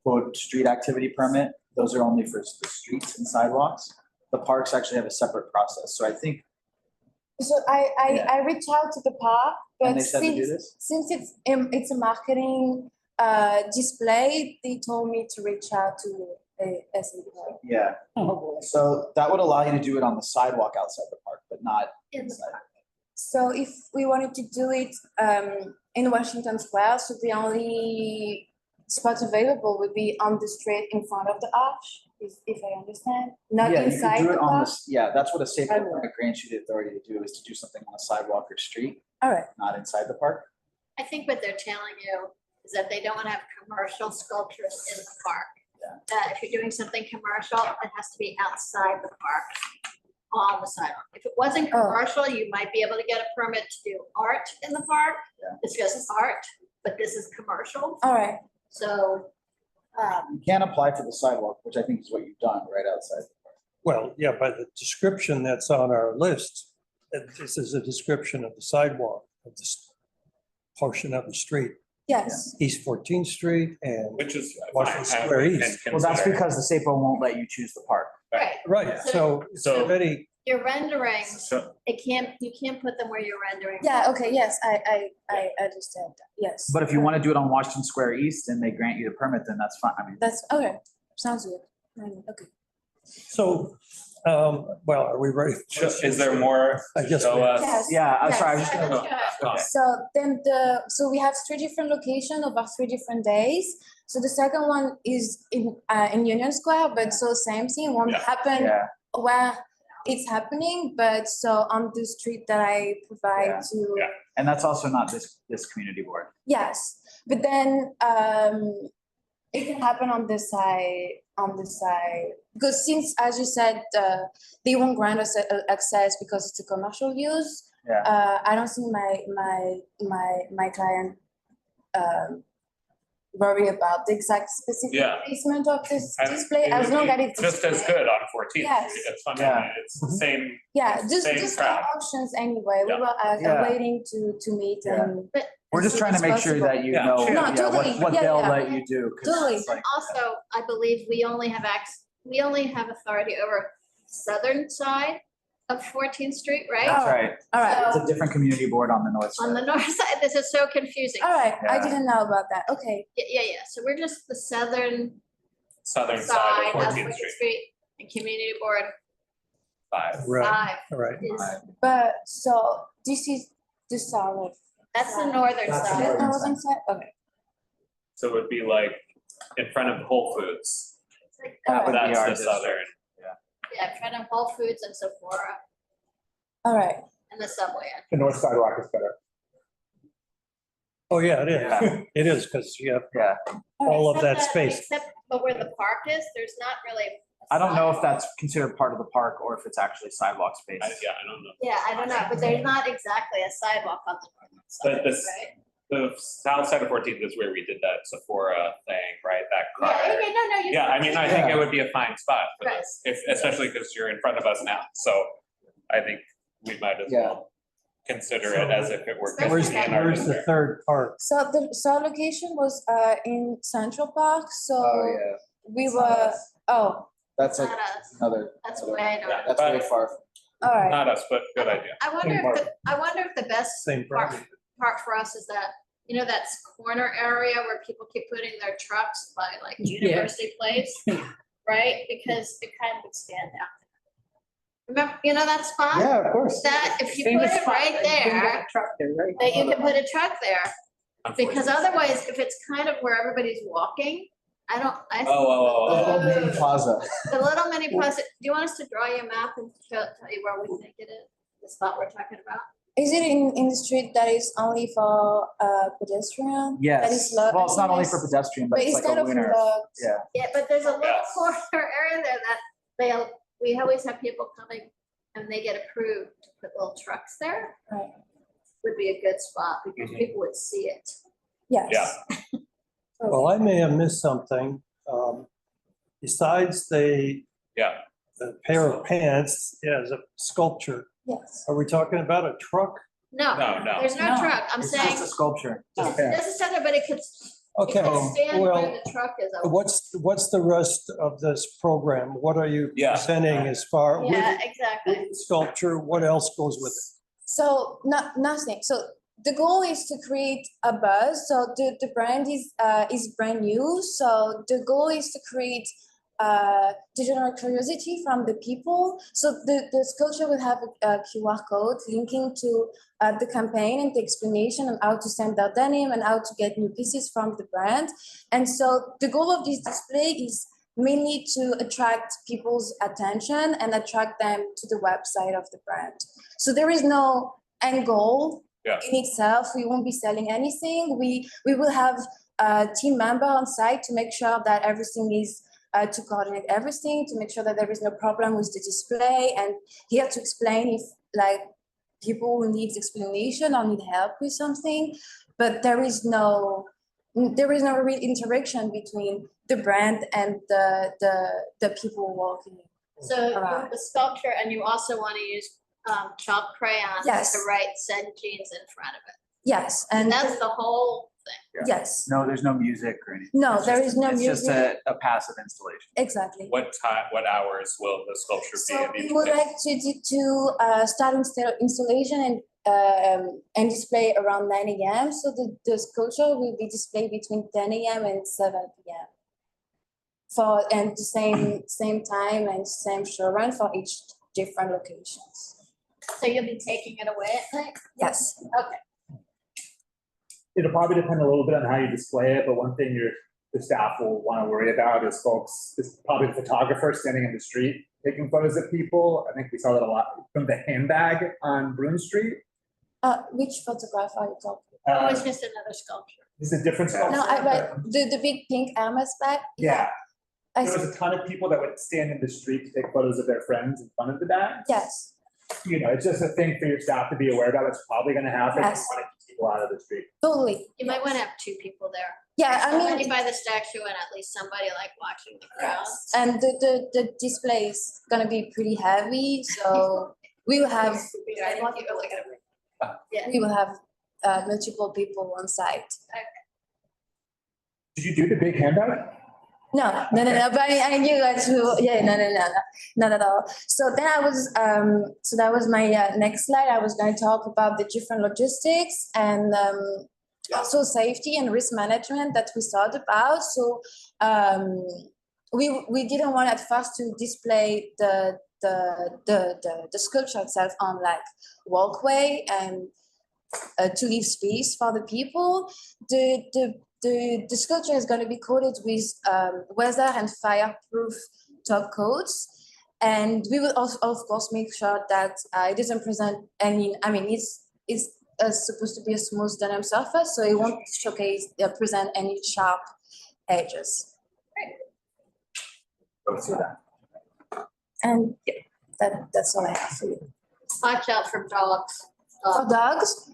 quote street activity permit. Those are only for the streets and sidewalks. The parks actually have a separate process. So I think. So I reached out to the park, but since it's a marketing display, they told me to reach out to a SAPO. Yeah. So that would allow you to do it on the sidewalk outside the park, but not inside. So if we wanted to do it in Washington Square, so the only spot available would be on the street in front of the arch, if I understand, not inside you could do the it on park. Yeah, that's what a SAPO permit grants you the authority to do, is to do something on a sidewalk or street. All right. Not inside the park. I think what they're telling you is that they don't want to have commercial sculptures in the park. Yeah. If you're doing something commercial, it has to be outside the park, on the sidewalk. If it wasn't commercial, you might be able to get a permit to do art in the park. Yeah. It's just art, but this is commercial. All right. So. You can't apply for the sidewalk, which I think is what you've done right outside the park. Well, yeah, by the description that's on our list, this is a description of the sidewalk of this portion of the street. Yes. East 14th Street and which is Washington Square East. Well, that's because the SAPO won't let you choose the park. Right. Right, so it's already. Your renderings, you can't put them where you're rendering. Yeah, okay, yes, I understand that, yes. But if you want to do it on Washington Square East and they grant you the permit, then that's fine. I mean, that's okay. Sounds good. Okay. So, well, are we ready? Is there more? I guess. Yes. Yeah, I'm Yes. sorry. I was just gonna So then so we have 3 different locations over 3 different days. So the second one is in Union Square, but so same thing won't happen where it's happening, but so on the street that I provide to. And that's also not this community board. Yes, but then it can happen on the side, because since, as you said, they won't grant us access because it's a commercial use. Yeah. I don't think my client worry about the exact specific Yeah. placement of this I- display as long as it's just as displayed. good on 14th Yes. Street. It's funny. Yeah. It's the same. Yeah, just same just crowd. options anyway. We Yeah. were Yeah. waiting to meet Yeah. and. We're just trying to make sure that you know, No, yeah, totally. what Yeah, they'll yeah. let you do. 'Cause Totally. it's like- Also, I believe we only have authority over southern side of 14th Street, right? That's right. All right. It's a different community board on the north side. On the north side, this is so confusing. All right, I Yeah. didn't know about that. Okay. Yeah. So we're just the southern Southern side side of of 14th 14th Street. Street and community board 5. five. Right. But so this is the south. That's the northern That's the side. northern Northern side. Okay. So it would be like in front of Whole Foods. That would be That's our the district. southern. Yeah, in front of Whole Foods and Sephora All right. and the subway. The north sidewalk is better. Oh, yeah, it Yeah. is. It is, because you have Yeah. all of that Except space. But where the park is, there's not really. a I don't know if sidewalk. that's considered part of the park or if it's actually sidewalk space. I don't know. Yeah, I don't know, but there's not exactly a sidewalk on the northern side, But this, right? the south side of 14th is where we did that Sephora thing, right? That Yeah, car. okay, no, you. Yeah, I mean, I think it would be a fine spot for Right. this, if, especially because you're in front of us now. So I think we might as Yeah. well consider it as if it were. Where's, in our where's the district. third part? So the location was in Central Park. So Oh, yeah. we It's not were. us. Oh, That's like Not us. another. That's another- way north. Yeah, That's way but far. all right. Not us, but good idea. I wonder if the best Same part, property. part for us is that, you know, that's corner area where people keep putting their trucks by like University Place, right? Because it kind of would stand out. Remember, you know that spot? Yeah, of course. That, if you put it right there, that you can put a truck there. Because otherwise, if it's kind of where everybody's walking, I don't, The little mini plaza. The little mini plaza, do you want us to draw you a map and tell you where we think it is? The spot we're talking about? Is it in the street that is only for pedestrian? That Yes. is locked, Well, it's not only yes? for pedestrian, but But it's it's like kind a of winner. locked. Yeah. Yeah, but there's a little Yes. corner area there that we always have people coming and they get approved to put little trucks there. Right. Would be a good spot because Mhm. people would see it. Yes. Yeah. Well, I may have missed something. Besides the pair of pants as a sculpture, Yes. are we talking about a truck? No, No. there's no truck. I'm It's saying, just a sculpture. it's a center, but it could Okay, stand where well, the truck is. over. what's the rest of this program? What are you Yeah. presenting as far Yeah, with exactly. sculpture? What else goes with it? So nothing. So the goal is to create a buzz. So the brand is brand new. So the goal is to create the general curiosity from the people. So the sculpture will have a QR code linking to the campaign and the explanation on how to send out denim and how to get new pieces from the brand. And so the goal of this display is mainly to attract people's attention and attract them to the website of the brand. So there is no end goal in itself. We won't be selling anything. We will have a team member on site to make sure that everything is to coordinate everything, to make sure that there is no problem with the display, and here to explain if like people who need explanation or need help with something. But there is no real interaction between the brand and the people walking. So around. the sculpture, and you also want to use chalk crayons Yes. to write "Send Jeans" in front of it. Yes, And and that's the whole thing. yes, No, there's no music or anything. No, It's there just is no It's just music. a passive installation. exactly. What time, what hours will the sculpture be So in we each would place? like to start installation and display around 9 a.m. So the sculpture will be displayed between 10 a.m. and 7 p.m. And the same time and same show run for each different locations. So you'll be taking it away at night? Yes. Okay. It'll probably depend a little bit on how you display it, but one thing the staff will want to worry about is probably the photographer standing in the street taking photos of people. I think we saw that a lot from the handbag on Broome Street. Which photograph are you talking? Oh, it's just another sculpture. This is a different sculpture. No, the big pink Hermes bag. Yeah. I There was a ton of people that would stand in the street to take photos of their friends in front of the bag. Yes. You know, it's just a thing for your staff to be aware about. It's probably gonna happen. You Yes. want to keep people out of the street. Totally. You might want to have two people there. Yeah, I mean. Somebody by the statue and at least somebody like watching the crowd. And the display is gonna be pretty heavy, so we will have, Yeah. we will have multiple people on site. Did you do the big handout? No, but I knew that you, yeah, no, not at all. So then I was, so that was my next slide. I was going to talk about the different logistics and also safety and risk management that we thought about. So we didn't want at first to display the sculpture itself on like walkway and to leave space for the people. The sculpture is going to be coated with weather and fireproof top coats. And we will also, of course, make sure that it doesn't present any, I mean, it's supposed to be a smooth denim surface, so it won't present any sharp edges. And yeah, that's all I have for you. Watch out for dogs. For dogs?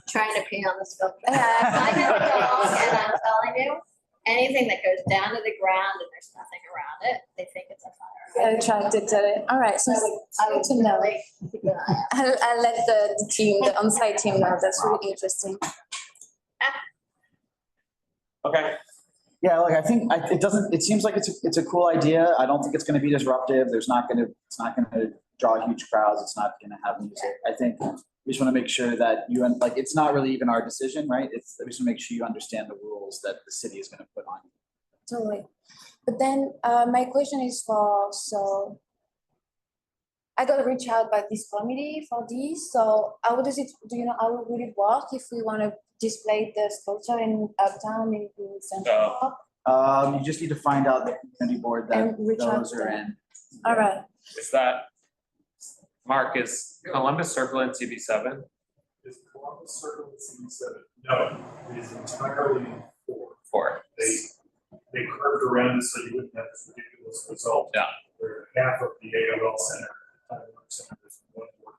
Trying to pee on the sculpture. I have a dog, and I'm telling you, anything that goes down to the ground and there's nothing around it, they think it's a fire. Yeah, attracted to it. All right, so I would to know. I'll let the team, the on-site team know. That's really interesting. Okay. Yeah, like I think it seems like it's a cool idea. I don't think it's going to be disruptive. It's not going to draw huge crowds. It's not going to have music. I think we just want to make sure that it's not really even our decision, right? We just want to make sure you understand the rules that the city is going to put on you. Totally. But then my question is so I got reached out by this committee for this. So how would it work if we want to display the sculpture in Uptown in Central Park? You just need to find out the community board that those are in. All right. Is that, Mark, is Columbus Circle in CB7? Is Columbus Circle in CB7? No, it is entirely four. They curved around it so you wouldn't have this ridiculous result. Yeah. Where half of the AOL center, is one board.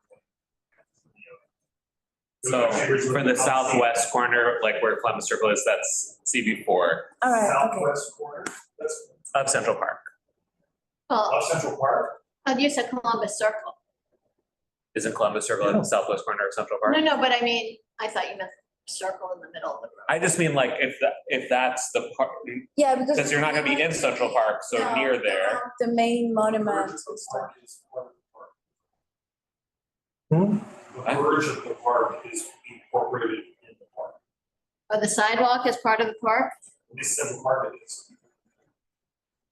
So for the southwest corner, like where Columbus Circle is, that's CB4. All right. Southwest corner, that's of Central Park. Well, Central Park. oh, you said Columbus Circle. Isn't Columbus Circle in the southwest corner of Central Park? No, but I mean, I thought you meant circle in the middle of the road. I just mean like if that's the part. Yeah, because you're not going to be in Central Park, so No, near there. the main monument and stuff. The verge of the park is incorporated in the park. Or the sidewalk is part of the park? At least Central Park it is.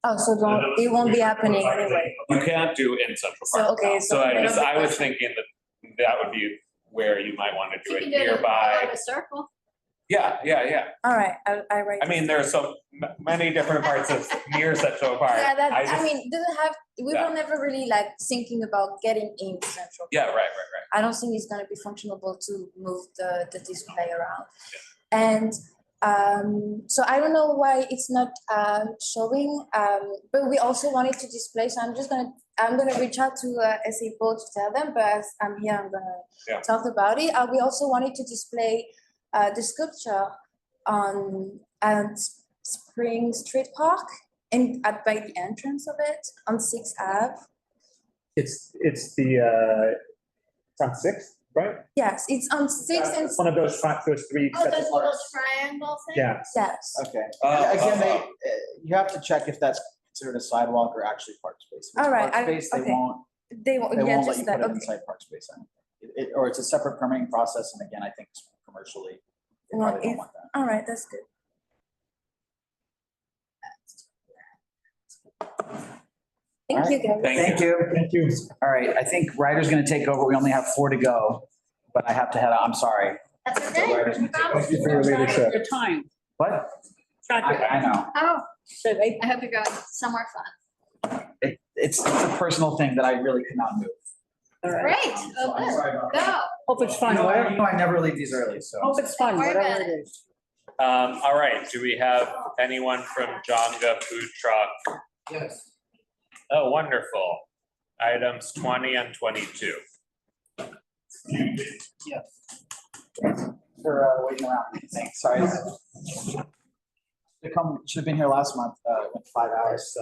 Oh, so it won't be happening anyway. You can't do in Central So, Park. okay, So I was thinking that would be where you might want to do You it can do it in nearby. Columbus Circle. Yeah. All right, I write. I mean, there are so many different parts of near Central Park. Yeah, I mean, doesn't have, we were never really like thinking about getting into Central. Yeah, right. I don't think it's gonna be functionable to move the display around. And so I don't know why it's not showing, but we also wanted to display, so I'm gonna reach out to SA Board to tell them, but as I'm here, I'm gonna talk about it. We also wanted to display the sculpture on Spring Street Park by the entrance of it on 6th Ave. It's the, it's on 6th, right? Yes, it's on 6th and. One of those three. Oh, sets those of little parks. triangle things? Yeah. Yes. Okay. Again, you have to check if that's considered a sidewalk or actually park space. If it's All right, park space, okay. They won't let just you that, put it okay. inside park space. I don't think. Or it's a separate permitting process, and again, I think commercially, they Well, probably don't want that. all right, that's good. Thank you, guys. Thank you. All right, I think Ryder's gonna take over. We only have 4 to go, but I have to head out. I'm sorry. That's okay. Ryder's gonna take over. Thank you for your leadership. Your time. What? I know. Oh, So they, I hope you're going somewhere fun. It's a personal thing that I really could not move. Great, I'm oh, sorry good, about go. hope it's fun, You know whatever, I never leave these early, so. hope it's fun, Don't worry whatever about it is. All right, do we have anyone from Jonga Food Truck? Yes. Oh, wonderful. Items 20 and 22. For waiting around. Thanks, sorry. Should have been here last month, went 5 hours.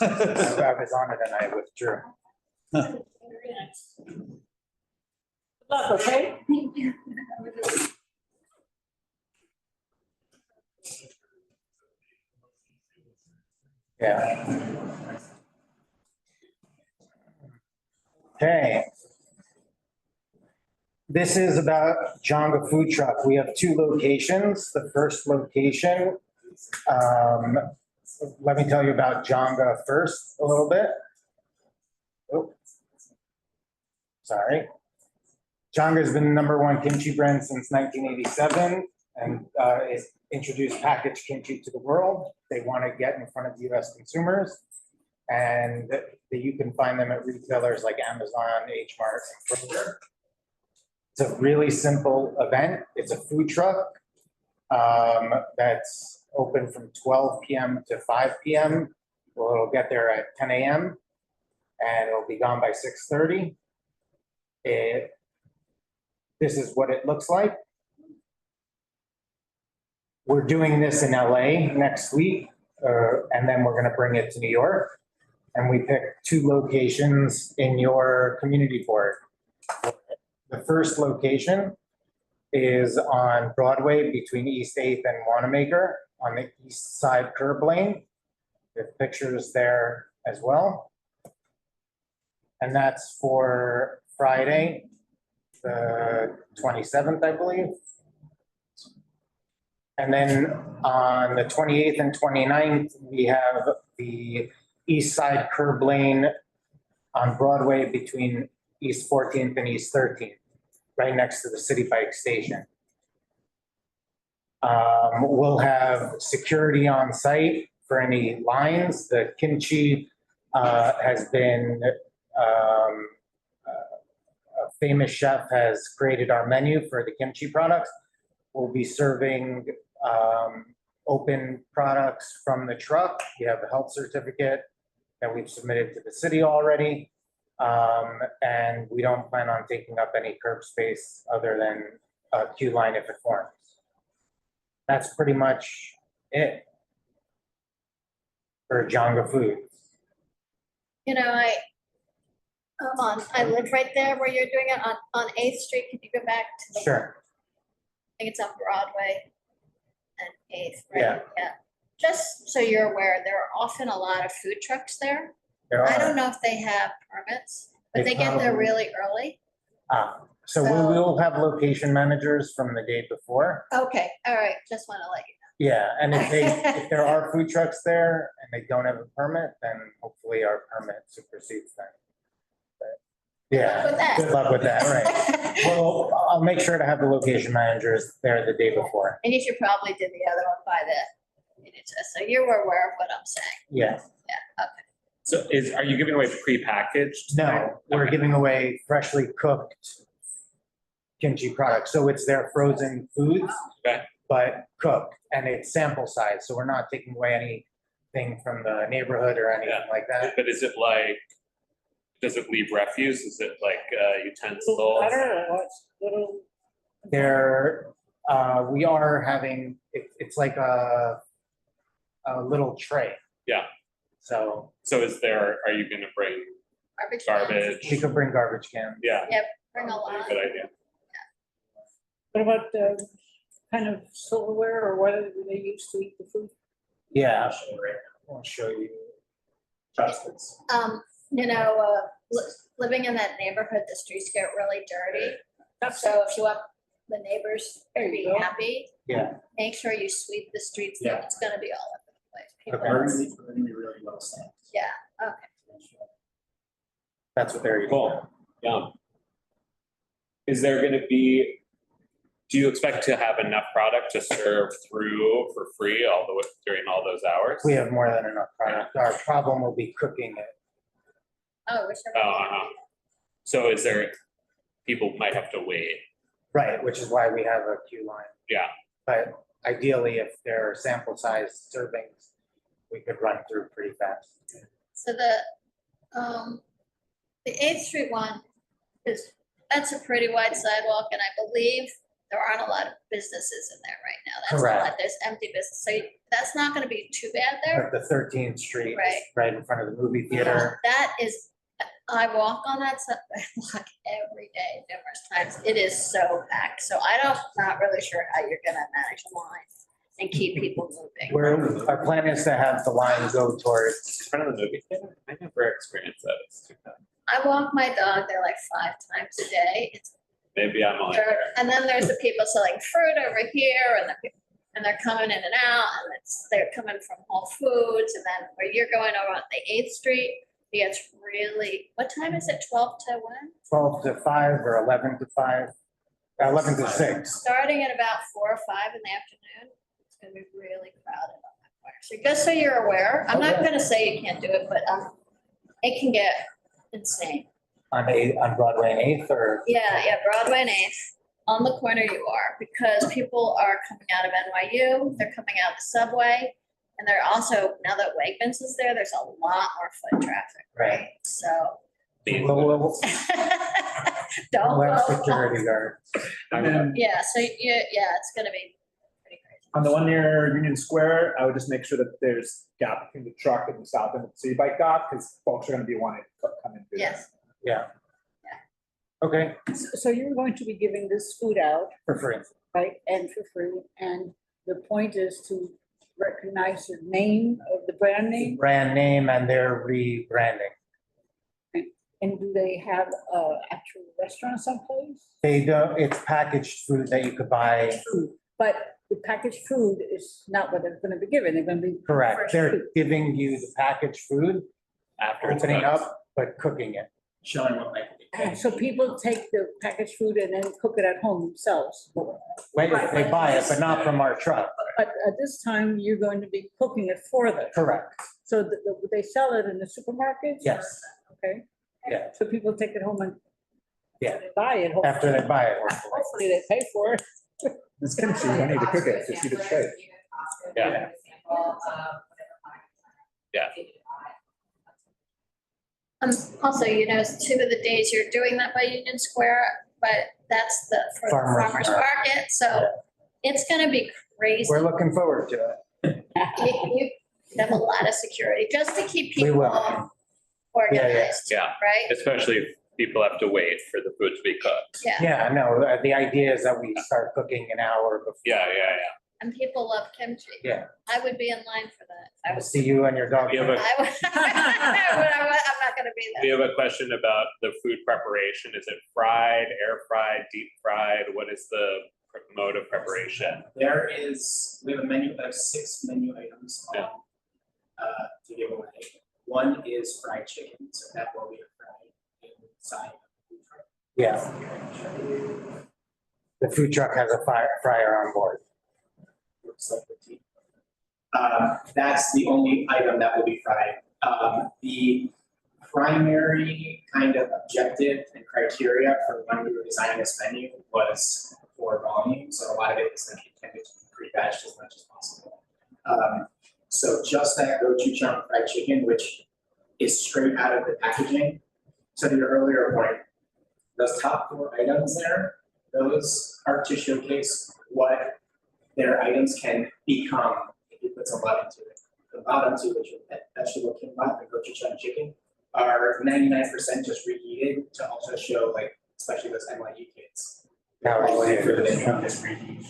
I was on it and I withdrew. Luck, okay? Yeah. Okay. This is about Jonga Food Truck. We have 2 locations. The first location, let me tell you about Jonga first a little bit. Oh, sorry. Jonga has been the #1 kimchi brand since 1987 and it introduced packaged kimchi to the world. They want to get in front of US consumers, and that you can find them at retailers like Amazon, H Mart, and Kroger. It's a really simple event. It's a food truck that's open from 12 p.m. to 5 p.m. Well, it'll get there at 10 a.m. and it'll be gone by 6:30. This is what it looks like. We're doing this in LA next week, and then we're going to bring it to New York. And we picked 2 locations in your community board. The first location is on Broadway between East 8th and Wanamaker on the east side curb lane. There's pictures there as well. And that's for Friday, the 27th, I believe. And then on the 28th and 29th, we have the east side curb lane on Broadway between East 14th and East 13th, right next to the City Bike Station. We'll have security on site for any lines. The kimchi has been, a famous chef has created our menu for the kimchi products. We'll be serving open products from the truck. We have a health certificate that we've submitted to the city already. And we don't plan on taking up any curb space other than a queue line if it forms. That's pretty much it for Jonga Foods. You know, I live right there where you're doing it on 8th Street. Can you go back to the? Sure. I think it's on Broadway and 8th, right? Yeah. Yeah. Just so you're aware, there are often a lot of food trucks there. There I are. don't know if they have permits, but They they get there probably- really early. So we will have location managers from the day before. Okay, all right, just want to let you Yeah, and if there are food trucks there and they don't have a permit, then hopefully our permit supersedes them. But, yeah, Good luck with that. good luck with that, right. Well, I'll make sure to have the location managers there the day before. know. And you should probably do the other one by the, so you were aware of what I'm saying. Yeah. Yeah, okay. So are you giving away prepackaged? No, we're Okay. giving away freshly cooked kimchi products. So it's their frozen foods, Okay. but cooked, and it's sample size. So we're not taking away anything from the neighborhood or anything like that. But is it like, does it leave refuse? Is it like utensils? I don't know, what's little, There, we are having, it's like a little tray. Yeah. So So are you gonna bring Garbage cans. garbage? we could bring garbage cans. Yeah. Yep, bring a lot. Good idea. what about kind of silverware or what do they use to eat the food? Yeah, I'll show you. Chopsticks. You know, living in that neighborhood, the streets get really dirty. So if you want the neighbors to be happy, Yeah. make sure you sweep the streets, then Yeah. it's gonna be all over the place. People- Really well stamped. Yeah, okay. That's what they're using. Cool. Yeah. Is there gonna be, do you expect to have enough product to serve through for free all the way during all those hours? We have more than enough product. Our problem will be cooking it. Oh, wish Oh, So is there, people might have to wait? Right, which is why we have a queue line. Yeah. But ideally, if there are sample size servings, we could run through pretty fast. So the 8th Street one that's a pretty wide sidewalk, and I believe there aren't a lot of businesses in there right now. That's a Correct. lot. There's empty business. So that's not gonna be too bad there. Like the 13th Street, Right. right in front of the movie theater. That is, I walk on that block every day, numerous times. It is so packed. So not really sure how you're gonna manage the line and keep people moving. Our plan is to have the line go towards. In front of the movie theater? I never experienced that. It's too bad. I walk my dog there like 5 times a day. It's Maybe I'm only there. And then there's the people selling fruit over here and they're coming in and out and they're coming from Whole Foods and then where you're going over on the 8th Street, it's really, what time is it? 12 to when? 12 to 5 or 11 to 5, 11 to 6. Starting at about 4 or 5 in the afternoon, it's gonna be really crowded on that corner. So just so you're aware, I'm not gonna say you can't do it, but it can get insane. On Broadway and 8th or? Yeah, Broadway and 8th, on the corner you are, because people are coming out of NYU, they're coming out of the subway, and they're also, now that Wegmans is there, there's a lot more foot traffic, right? So. Don't Less go. security guard. Yeah, so it's gonna be pretty crazy. On the one near Union Square, I would just make sure that there's gap between the truck and the stop and the city bike dock, because folks are gonna be wanting to come in. Yes. Yeah. Okay, So you're going to be giving this food out, for free. right, and for free, and the point is to recognize the name of the brand name? Brand name and their rebranding. And do they have a actual restaurant someplace? They don't, it's packaged food that you could buy. Food, but the packaged food is not what they're gonna be given, they're gonna be. Correct. fresh They're food. giving you the packaged food, After it's opening cooked. up, but cooking it. Showing what So people take the packaged food and then cook it at home themselves. Wait, they buy it, but not from our truck. But at this time, you're going to be cooking it for them. Correct. So they sell it in the supermarkets? Yes. Okay. Yeah. So people take it home and Yeah. they buy it. After they buy it. Hopefully they pay for it. It's kimchi, you don't need to cook it, just eat it straight. Yeah. Yeah. Also, 2 of the days you're doing that by Union Square, but that's for the Farmers farmer's market, so it's gonna be crazy. We're looking forward to it. You have a lot of security, just to keep We people will. organized, Yeah. right? Especially if people have to wait for the food to be cooked. Yeah, Yeah, no, the idea is that we start cooking an hour before. Yeah. and people love kimchi. Yeah. I would be in line for that. I We'll would, see you and your dog. We have a I would, but I'm not gonna be We there. have a question about the food preparation. Is it fried, air fried, deep fried? What is the mode of preparation? We have a menu, there are 6 menu items on, to give away. One is fried chicken, so that will be fried inside. Yeah. The food truck has a fryer on board. Looks like the team. That's the only item that will be fried. The primary kind of objective and criteria for when we were designing this menu was for volume. So a lot of it is intended to be pre-batched as much as possible. So just that gochujang fried chicken, which is straight out of the packaging. So to your earlier point, those top 4 items there, those are to showcase what their items can become if you put some love into it. The bottom 2, which are vegetable kimbap and gochujang chicken, are 99% just reheated to also show, especially those NYU kids. How Quality it's food used. and from this reheat.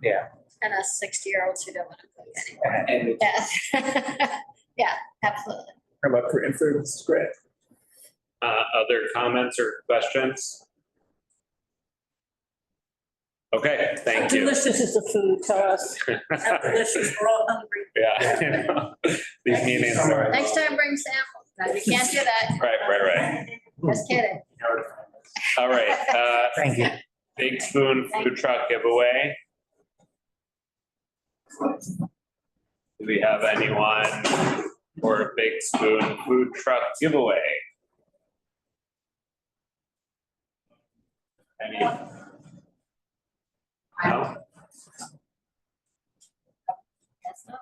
Yeah. And us 60-year-olds who don't wanna cook anymore. And Yeah, yeah, absolutely. I love Korean food, this is great. Other comments or questions? Okay, thank you. Delicious is the food, tell us. How delicious, we're all hungry. Yeah. These meetings are, Next time, bring samples. No, you can't do that. right. Just kidding. All right. Thank you. Big Spoon Food Truck giveaway. Do we have anyone for a Big Spoon Food Truck giveaway? Any? No?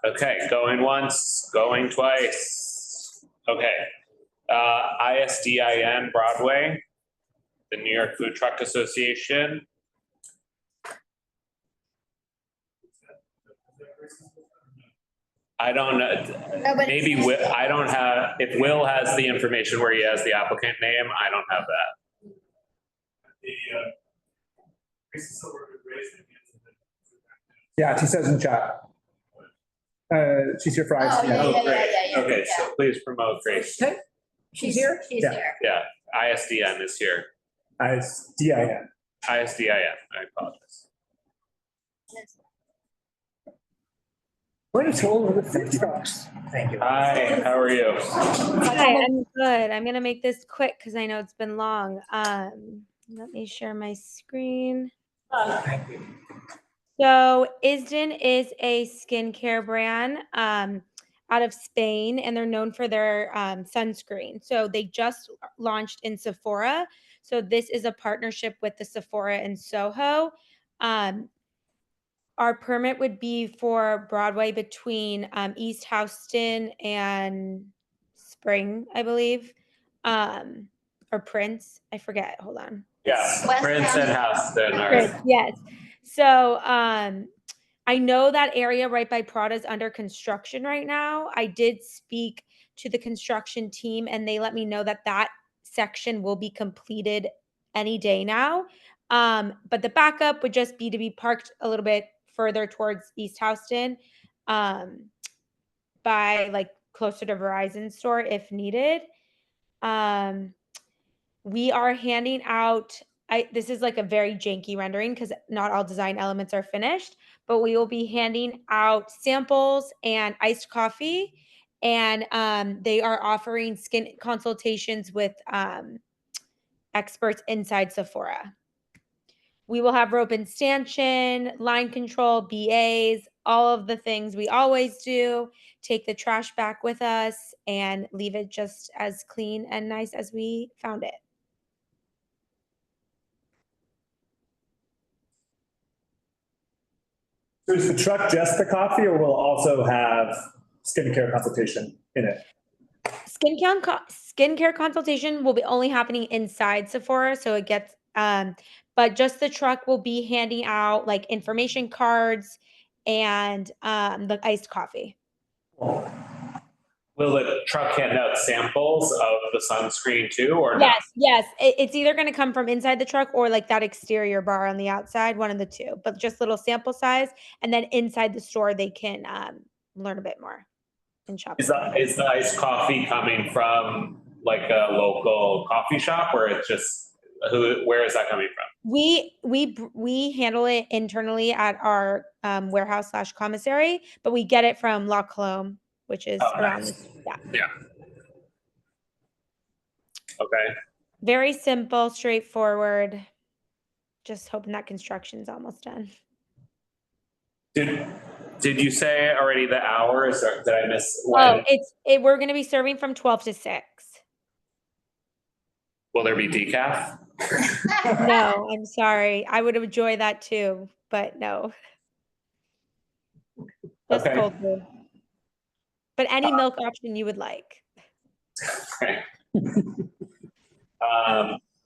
Okay, going once, going twice. Okay. ISDIN Broadway, the New York Food Truck Association. I don't know, No, but maybe I don't have, if Will has the information where he has the applicant name, I don't have that. Yeah, she says in chat. She's here for Oh, ISDN. yeah. Okay, so please promote Grace. She's here? She's Yeah. here. Yeah, ISDN is here. ISDIN. ISDIN, I apologize. What is all of the food trucks? Thank you. Hi, how are you? Hi, I'm good. I'm gonna make this quick because I know it's been long. Let me share my screen. Thank you. So Isden is a skincare brand out of Spain, and they're known for their sunscreen. So they just launched in Sephora. So this is a partnership with the Sephora in Soho. Our permit would be for Broadway between East Houston and Spring, I believe, or Prince. I forget. Hold on. Yeah, West Prince and Houston are. Prince, yes. So I know that area right by Prada is under construction right now. I did speak to the construction team, and they let me know that that section will be completed any day now. But the backup would just be to be parked a little bit further towards East Houston, by like closer to Verizon store if needed. We are handing out, this is like a very janky rendering because not all design elements are finished, but we will be handing out samples and iced coffee. And they are offering skin consultations with experts inside Sephora. We will have rope and stanchion, line control, BAs, all of the things we always do. Take the trash back with us and leave it just as clean and nice as we found it. So is the truck just the coffee, or will also have skincare consultation in it? Skincare consultation will be only happening inside Sephora, so it gets but just the truck will be handing out like information cards and the iced coffee. Will the truck hand out samples of the sunscreen too, or not? Yes. It's either going to come from inside the truck or like that exterior bar on the outside, one of the two, but just little sample size. And then inside the store, they can learn a bit more and shop. Is the iced coffee coming from like a local coffee shop, or it's just where is that coming from? We handle it internally at our warehouse / commissary, but we get it from La Colombe, which is around nice. Yeah. Okay. Very simple, straightforward. Just hoping that construction's almost done. Did you say already the hours, or did I miss when? Oh, we're going to be serving from 12 to 6. Will there be decaf? No, I'm sorry. I would enjoy that too, but no. Just Okay. cold brew. But any milk option you would like. Okay.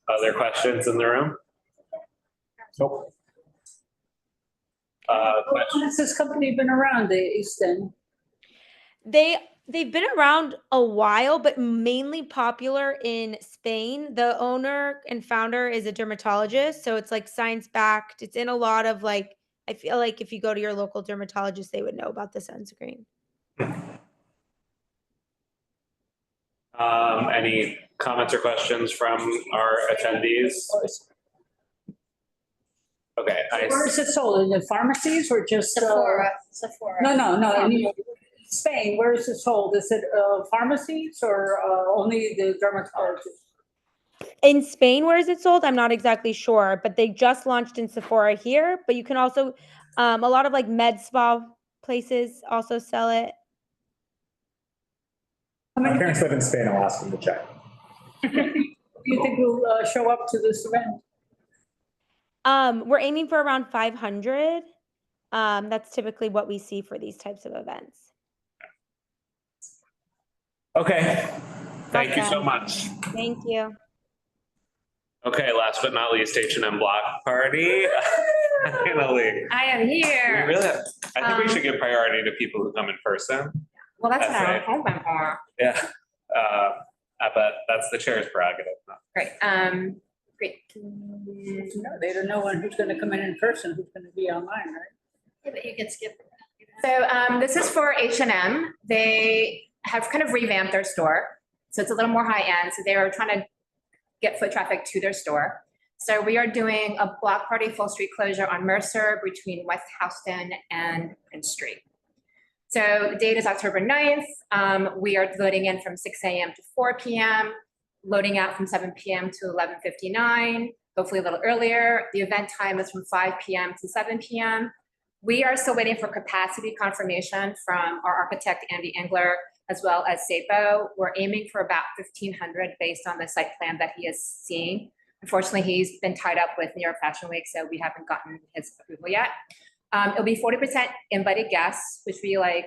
Other questions in the room? Nope. How long has this company been around, the East End? They've been around a while, but mainly popular in Spain. The owner and founder is a dermatologist, so it's like science-backed. It's in a lot of like, I feel like if you go to your local dermatologist, they would know about the sunscreen. Any comments or questions from our attendees? Okay. Where is it sold? In the pharmacies or just? Sephora. No. I mean, Spain, where is it sold? Is it pharmacies or only the dermatologists? In Spain, where is it sold? I'm not exactly sure, but they just launched in Sephora here. But you can also, a lot of like med spa places also sell it. My parents live in Spain. I'll ask them to check. Do you think we'll show up to this event? We're aiming for around 500. That's typically what we see for these types of events. Okay. Thank you so Awesome. much. Thank you. Okay, last but not least, H&M Block Party. Finally. I am here. We really have I think we should give priority to people who come in person. Well, that's what That's I'm hoping for. Yeah, but that's the chair's prerogative. Great, great. No, they don't know who's gonna come in person, who's gonna be online, right? Yeah, but you can skip. So this is for H&M. They have kind of revamped their store. So it's a little more high end. So they are trying to get foot traffic to their store. So we are doing a block party full street closure on Mercer between West Houston and Prince Street. So the date is October 9th. We are loading in from 6 a.m. to 4 p.m., loading out from 7 p.m. to 11:59, hopefully a little earlier. The event time is from 5 p.m. to 7 p.m. We are still waiting for capacity confirmation from our architect, Andy Engler, as well as CB2. We're aiming for about 1,500 based on the site plan that he is seeing. Unfortunately, he's been tied up with New York Fashion Week, so we haven't gotten his approval yet. It'll be 40% invited guests, which we like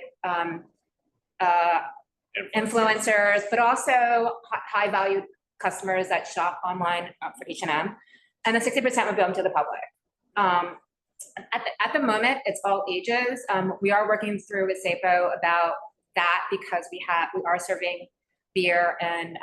influencers, but also high value customers that shop online for H&M. And then 60% will be open to the public. At the moment, it's all ages. We are working through with CB2 about that because we are serving beer and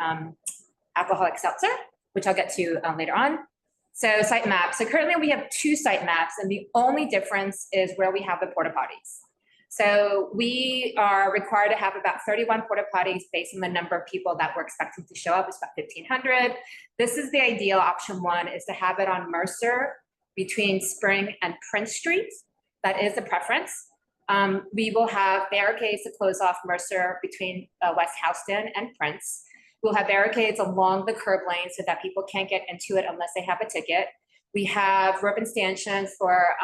alcoholic seltzer, which I'll get to later on. So site maps. So currently we have 2 site maps, and the only difference is where we have the porta potties. So we are required to have about 31 porta potties based on the number of people that we're expecting to show up. It's about 1,500. This is the ideal option 1, is to have it on Mercer between Spring and Prince Street. That is the preference. We will have barricades to close off Mercer between West Houston and Prince. We'll have barricades along the curb lane so that people can't get into it unless they have a ticket. We have ribbon stanchions for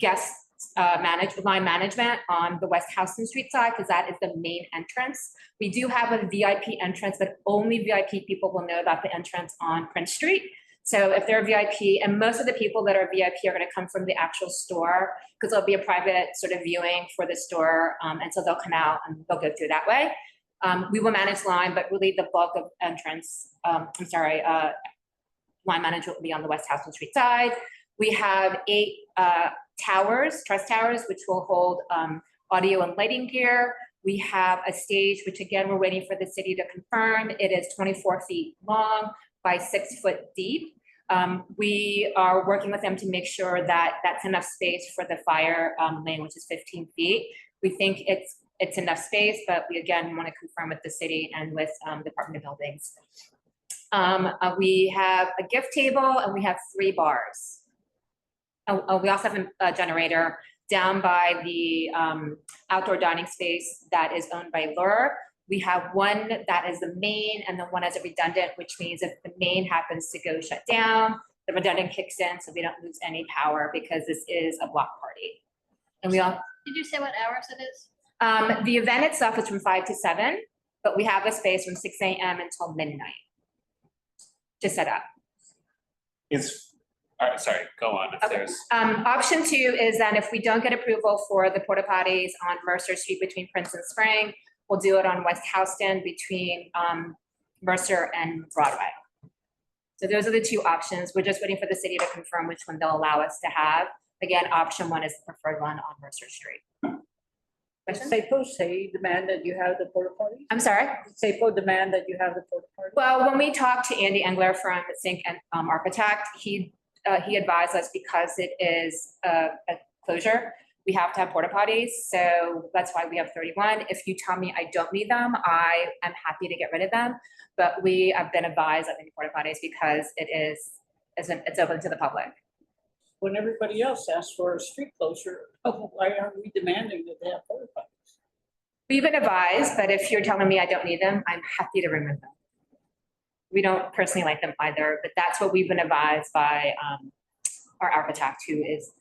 guest line management on the West Houston Street side, because that is the main entrance. We do have a VIP entrance, but only VIP people will know about the entrance on Prince Street. So if they're VIP, and most of the people that are VIP are going to come from the actual store, because there'll be a private sort of viewing for the store, and so they'll come out and they'll go through that way. We will manage line, but really the bulk of entrance, line management will be on the West Houston Street side. We have 8 towers, truss towers, which will hold audio and lighting gear. We have a stage, which again, we're waiting for the city to confirm. It is 24 feet long by 6 foot deep. We are working with them to make sure that that's enough space for the fire lane, which is 15 feet. We think it's enough space, but we again want to confirm with the city and with Department of Buildings. We have a gift table and we have 3 bars. We also have a generator down by the outdoor dining space that is owned by Lure. We have one that is the main and then one as a redundant, which means if the main happens to go shut down, the redundant kicks in so we don't lose any power because this is a block party. And we all. Did you say what hours it is? The event itself is from 5 to 7, but we have a space from 6 a.m. until midnight to set up. All right, sorry, go on if there's. Option 2 is then if we don't get approval for the porta potties on Mercer Street between Prince and Spring, we'll do it on West Houston between Mercer and Broadway. So those are the 2 options. We're just waiting for the city to confirm which one they'll allow us to have. Again, option 1 is the preferred one on Mercer Street. Say demand that you have the porta potties? I'm sorry? CB2 demand that you have the porta potties? Well, when we talked to Andy Engler from Sync and Architect, he advised us because it is a closure, we have to have porta potties. So that's why we have 31. If you tell me I don't need them, I am happy to get rid of them. But we have been advised of any porta potties because it's open to the public. When everybody else asks for a street closure, why aren't we demanding that they have porta potties? We've been advised, but if you're telling me I don't need them, I'm happy to remove them. We don't personally like them either, but that's what we've been advised by our architect who is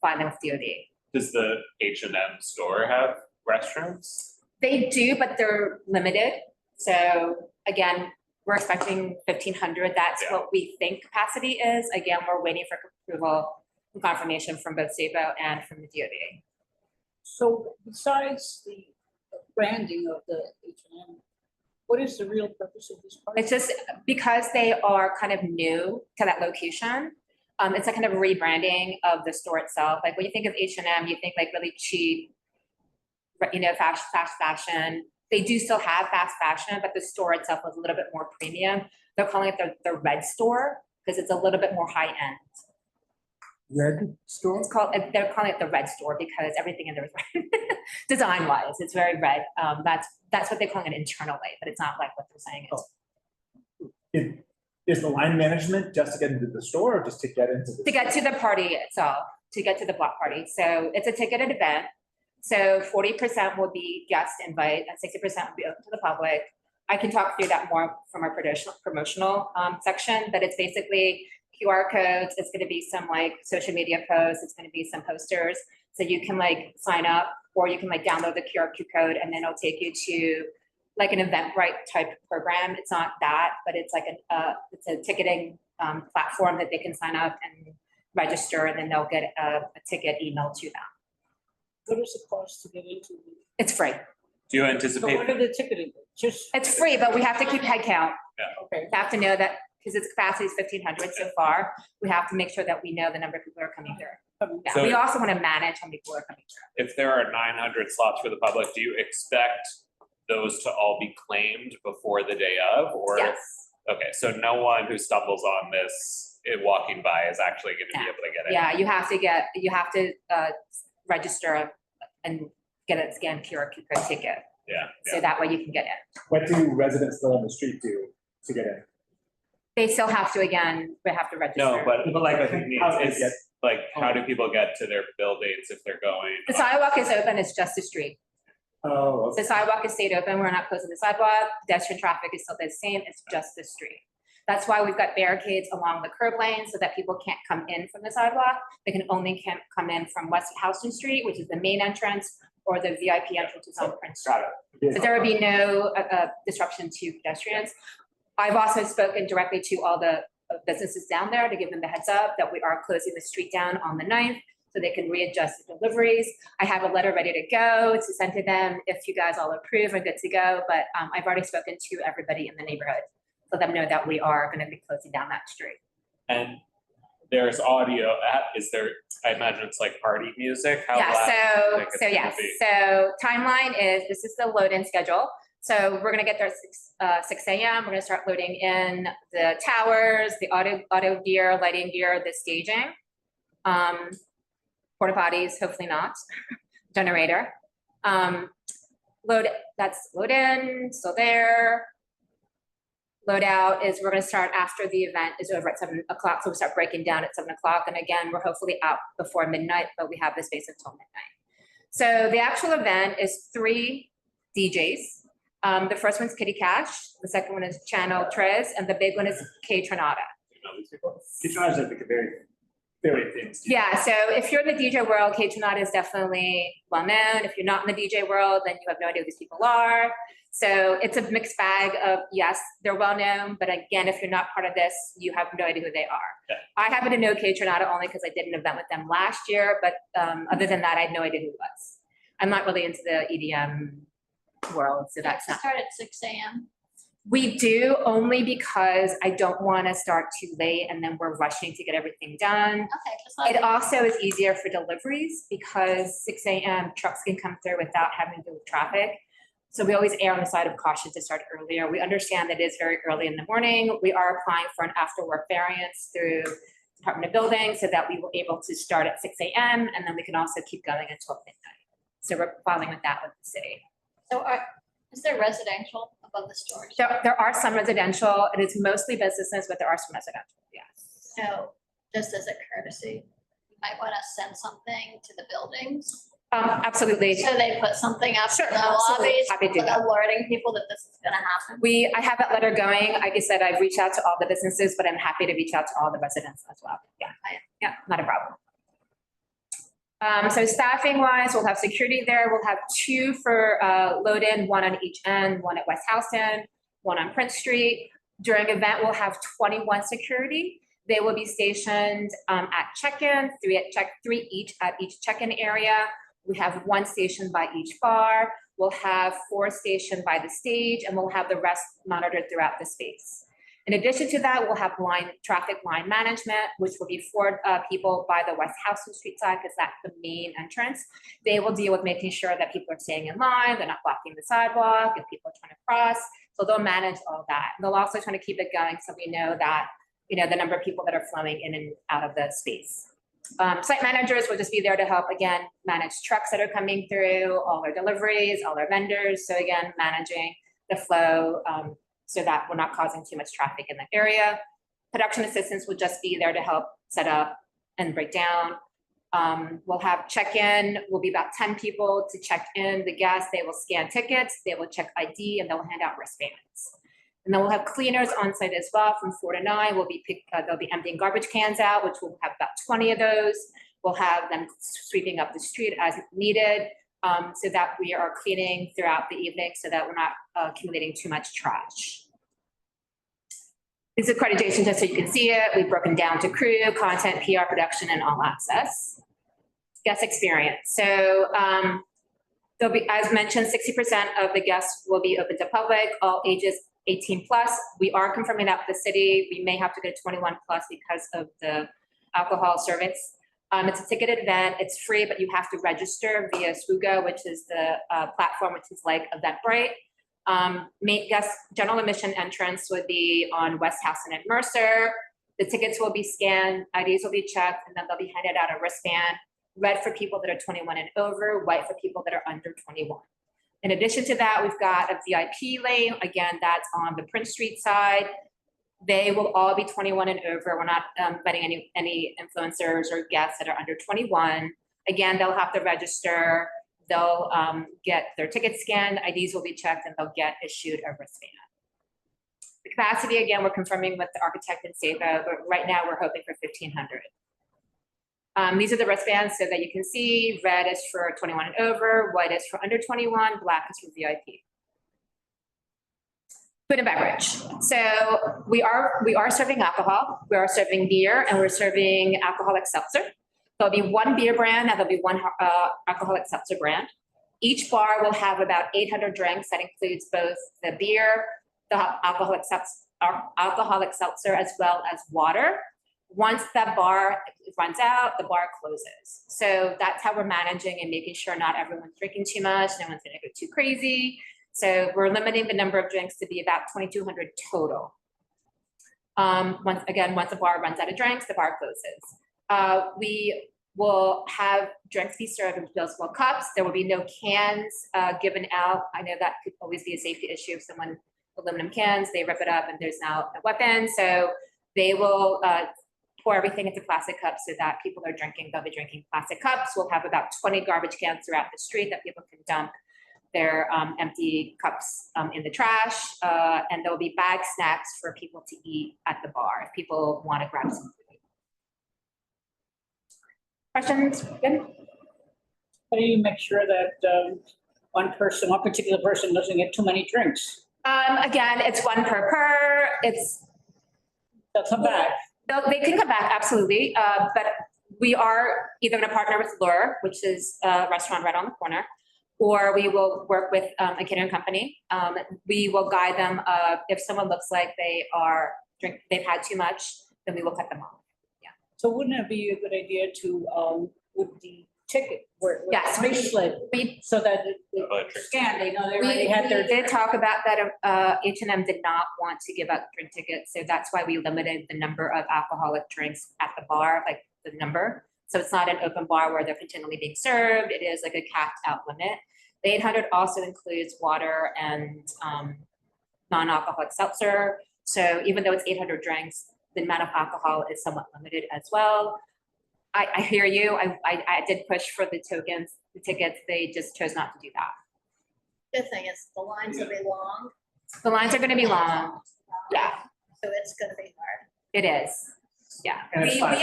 filing with DOD. Does the H&M store have restrooms? They do, but they're limited. So again, we're expecting 1,500. That's what we think capacity is. Again, we're waiting for approval and confirmation from both CB2 and from the DOD. So besides the branding of the H&M, what is the real purpose of this party? It's just because they are kind of new to that location. It's a kind of rebranding of the store itself. Like when you think of H&M, you think like really cheap, fast fashion. They do still have fast fashion, but the store itself was a little bit more premium. They're calling it the red store because it's a little bit more high end. Red store? They're calling it the red store because everything in there is red. Design wise, it's very red. That's what they're calling it internally, but it's not like what they're saying. Is the line management just to get into the store or just to get into the? To get to the party itself, to get to the block party. So it's a ticketed event. So 40% will be guest invite and 60% will be open to the public. I can talk through that more from our promotional section, but it's basically QR codes. It's going to be some like social media posts. It's going to be some posters. So you can like sign up or you can like download the QR code and then it'll take you to like an Eventbrite type program. It's not that, but it's like it's a ticketing platform that they can sign up and register and then they'll get a ticket emailed to them. What is the cost to get into? It's free. Do you So anticipate? what are the ticketing? Just. It's free, but we have to keep head count. Yeah. Okay. We have to know that because its capacity is 1,500 so far. We have to make sure that we know the number of people who are coming through. Yeah, So- we also want to manage how many people are coming through. If there are 900 slots for the public, do you expect those to all be claimed before the day of, or? Yes. Okay, so no one who stumbles on this walking by is actually going to be able to get it. Yeah, you have to register and get a scanned QR code ticket. Yeah. So that way you can get in. What do residents still on the street do to get in? They still have to, again, they have to register. No, but like I think How do they get- it's like, how do people get to their buildings if they're going? The sidewalk is open, it's just the street. Oh, okay. The sidewalk is stayed open, we're not closing the sidewalk, pedestrian traffic is still the same, it's just the street. That's why we've got barricades along the curb lane so that people can't come in from the sidewalk. They can only come in from West Houston Street, which is the main entrance, or the VIP entrance is on Prince Street. So there would be no disruption to pedestrians. I've also spoken directly to all the businesses down there to give them the heads up that we are closing the street down on the 9th so they can readjust the deliveries. I have a letter ready to go to send to them if you guys all approve and good to go, but I've already spoken to everybody in the neighborhood. Let them know that we are going to be closing down that street. And there's audio. Is there? I imagine it's like party music. How loud do you think it's gonna yes. be? So timeline is this is the load-in schedule. So we're going to get there at 6 a.m. We're going to start loading in the towers, the audio gear, lighting gear, the staging, porta potties, hopefully not, generator. Load in, still there. Load out is we're going to start after the event is over at 7 o'clock. So we'll start breaking down at 7 o'clock. And again, we're hopefully out before midnight, but we have the space until midnight. So the actual event is 3 DJs. The first one's Kitty Cash. The second one is Channel Trez. And the big one is K Tronada. Kitchener's like a very famous. Yeah, so if you're in the DJ world, K Tronada is definitely well known. If you're not in the DJ world, then you have no idea who these people are. So it's a mixed bag of, yes, they're well known, but again, if you're not part of this, you have no idea who they are. Yeah. I happen to know K Tronada only because I did an event with them last year, but other than that, I had no idea who it was. I'm not really into the EDM world, so that's not. Start at 6 a.m. We do only because I don't want to start too late and then we're rushing to get everything done. Okay. It also is easier for deliveries because 6 a.m. trucks can come through without having to deal with traffic. So we always err on the side of caution to start earlier. We understand that it is very early in the morning. We are applying for an after work variance through Department of Building so that we will able to start at 6 a.m. and then we can also keep going until midnight. So we're filing with that with the city. So is there residential above the stores? There are some residential. It is mostly businesses, but there are some residential, yes. So just as a courtesy, you might want to send something to the buildings. Absolutely. So they put something up Sure, in the absolutely. lobbies, Happy to do that. alerting people that this is going to happen. I have that letter going. Like I said, I've reached out to all the businesses, but I'm happy to reach out to all the residents as well. Yeah, not a problem. So staffing wise, we'll have security there. We'll have 2 for load in, 1 on each end, 1 at West Houston, 1 on Prince Street. During event, we'll have 21 security. They will be stationed at check-in, 3 each at each check-in area. We have 1 station by each bar. We'll have 4 stationed by the stage, and we'll have the rest monitored throughout the space. In addition to that, we'll have traffic line management, which will be for people by the West Houston Street side, because that's the main entrance. They will deal with making sure that people are staying in line, they're not blocking the sidewalk, and people are trying to cross. So they'll manage all that. And they'll also try to keep it going so we know that, you know, the number of people that are flowing in and out of the space. Site managers will just be there to help, again, manage trucks that are coming through, all our deliveries, all our vendors. So again, managing the flow so that we're not causing too much traffic in the area. Production assistants will just be there to help set up and break down. We'll have check-in, will be about 10 people to check in the guests. They will scan tickets, they will check ID, and they'll hand out wristbands. And then we'll have cleaners on site as well from 4 to 9. They'll be emptying garbage cans out, which we'll have about 20 of those. We'll have them sweeping up the street as needed, so that we are cleaning throughout the evening so that we're not accumulating too much trash. This is accreditation just so you can see it. We've broken down to crew, content, PR, production, and all access. Guest experience. So there'll be, as mentioned, 60% of the guests will be open to public, all ages 18 plus. We are confirming that with the city. We may have to go to 21 plus because of the alcohol service. It's a ticketed event. It's free, but you have to register via Swoogo, which is the platform, which is like Eventbrite. Main guest general admission entrance would be on West Houston and Mercer. The tickets will be scanned, IDs will be checked, and then they'll be handed out a wristband, red for people that are 21 and over, white for people that are under 21. In addition to that, we've got a VIP lane. Again, that's on the Prince Street side. They will all be 21 and over. We're not letting any influencers or guests that are under 21. Again, they'll have to register. They'll get their tickets scanned, IDs will be checked, and they'll get issued a wristband. The capacity, again, we're confirming with the architect and SAFA, but right now we're hoping for 1,500. These are the wristbands so that you can see. Red is for 21 and over, white is for under 21, black is for VIP. Food and beverage. So we are serving alcohol, we are serving beer, and we're serving alcoholic seltzer. There'll be one beer brand and there'll be one alcoholic seltzer brand. Each bar will have about 800 drinks. That includes both the beer, the alcoholic seltzer, as well as water. Once that bar runs out, the bar closes. So that's how we're managing and making sure not everyone's drinking too much, no one's gonna go too crazy. So we're limiting the number of drinks to be about 2,200 total. Once the bar runs out of drinks, the bar closes. We will have drinks be served in disposable cups. There will be no cans given out. I know that could always be a safety issue if someone aluminum cans, they rip it up and there's now a weapon. So they will pour everything into plastic cups so that people are drinking, they'll be drinking plastic cups. We'll have about 20 garbage cans throughout the street that people can dump their empty cups in the trash. And there'll be bag snacks for people to eat at the bar if people want to grab some food. Questions? Good? How do you make sure that one particular person doesn't get too many drinks? Again, it's one per. They'll come back. They can come back, absolutely. But we are either going to partner with Lure, which is a restaurant right on the corner, or we will work with a catering company. We will guide them. If someone looks like they've had too much, then we will cut them off. So wouldn't it be a good idea to, with the ticket, where Yes, bracelet, so that they scan, they know they already had their. We did talk about that. H&M did not want to give out drink tickets, so that's why we limited the number of alcoholic drinks at the bar, like the number. So it's not an open bar where they're continually being served. It is like a capped out limit. The 800 also includes water and non-alcoholic seltzer. So even though it's 800 drinks, the amount of alcohol is somewhat limited as well. I hear you. I did push for the tokens, the tickets. They just chose not to do that. Good thing is the lines will be long. The lines are going to be long. Yeah. So it's going to be hard. It is. Yeah. And it's fine,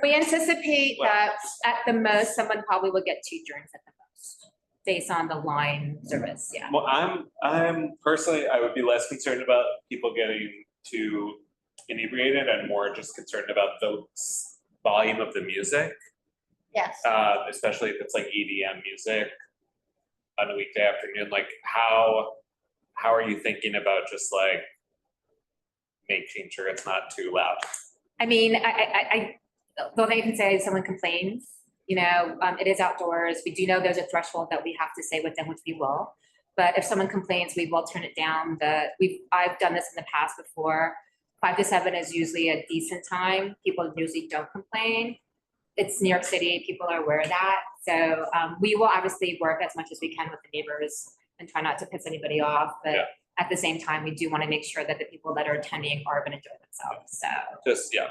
We anticipate that at the most, someone probably will get 2 drinks at the most, based on the line service. Yeah. Well, I'm personally, I would be less concerned about people getting too inebriated and more just concerned about the volume of the music. Yes. Especially if it's like EDM music on a weekday afternoon. Like how are you thinking about just like making sure it's not too loud? I mean, the only thing I can say is someone complains, it is outdoors. We do know there's a threshold that we have to stay within, which we will. But if someone complains, we will turn it down. I've done this in the past before. 5 to 7 is usually a decent time. People usually don't complain. It's New York City, people are aware of that. So we will obviously work as much as we can with the neighbors and try not to piss anybody off. But at the same time, we do want to make sure that the people that are attending are going to enjoy themselves. So Just, yeah.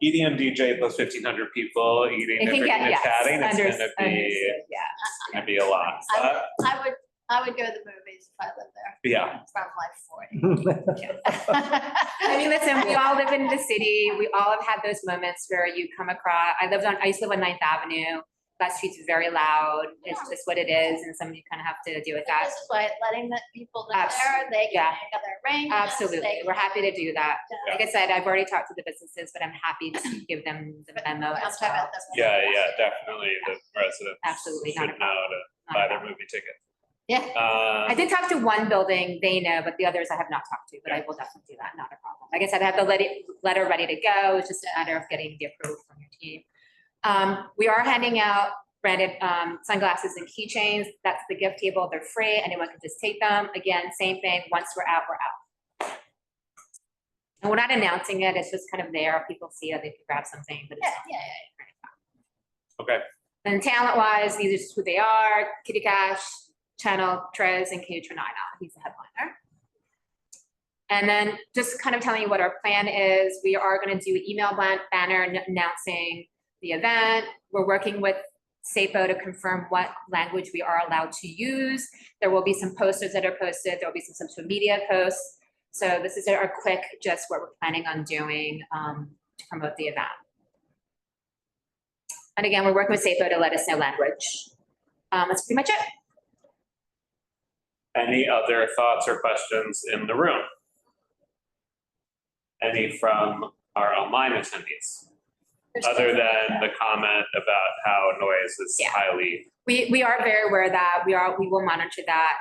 EDM DJ plus 1,500 people eating, It can drinking, get, and yes, chatting, it's understood, gonna be a lot. I would go to the movies if I lived there. Yeah. From like 40. I mean, listen, we all live in the city. We all have had those moments where you come across, I used to live on 9th Avenue. That street's very loud. It's just what it is. And some you kind of have to deal with that. This is why letting the people live there, they can make other arrangements. Absolutely. We're happy to do that. Like I said, I've already talked to the businesses, but I'm happy to give them the memo as well. Yeah, definitely the residents Absolutely, should know to buy their movie ticket. Yeah. I did talk to one building, they know, but the others I have not talked to, but I will definitely do that, not a problem. Like I said, I have the letter ready to go. It's just a matter of getting the approval from your team. We are handing out branded sunglasses and keychains. That's the gift table. They're free. Anyone can just take them. Again, same thing. Once we're out, we're out. And we're not announcing it. It's just kind of there. People see it. They can grab something. But Okay. then talent-wise, these are just who they are. Kitty Cash, Channel, Trez, and K. Trinina. He's the headliner. And then just kind of telling you what our plan is. We are going to do an email banner announcing the event. We're working with SAPO to confirm what language we are allowed to use. There will be some posters that are posted. There will be some social media posts. So this is our quick, just what we're planning on doing to promote the event. And again, we're working with SAPO to let us know language. That's pretty much it. Any other thoughts or questions in the room? Any from our online attendees? Other than the comment about how noise is highly. We are very aware of that. We will monitor that.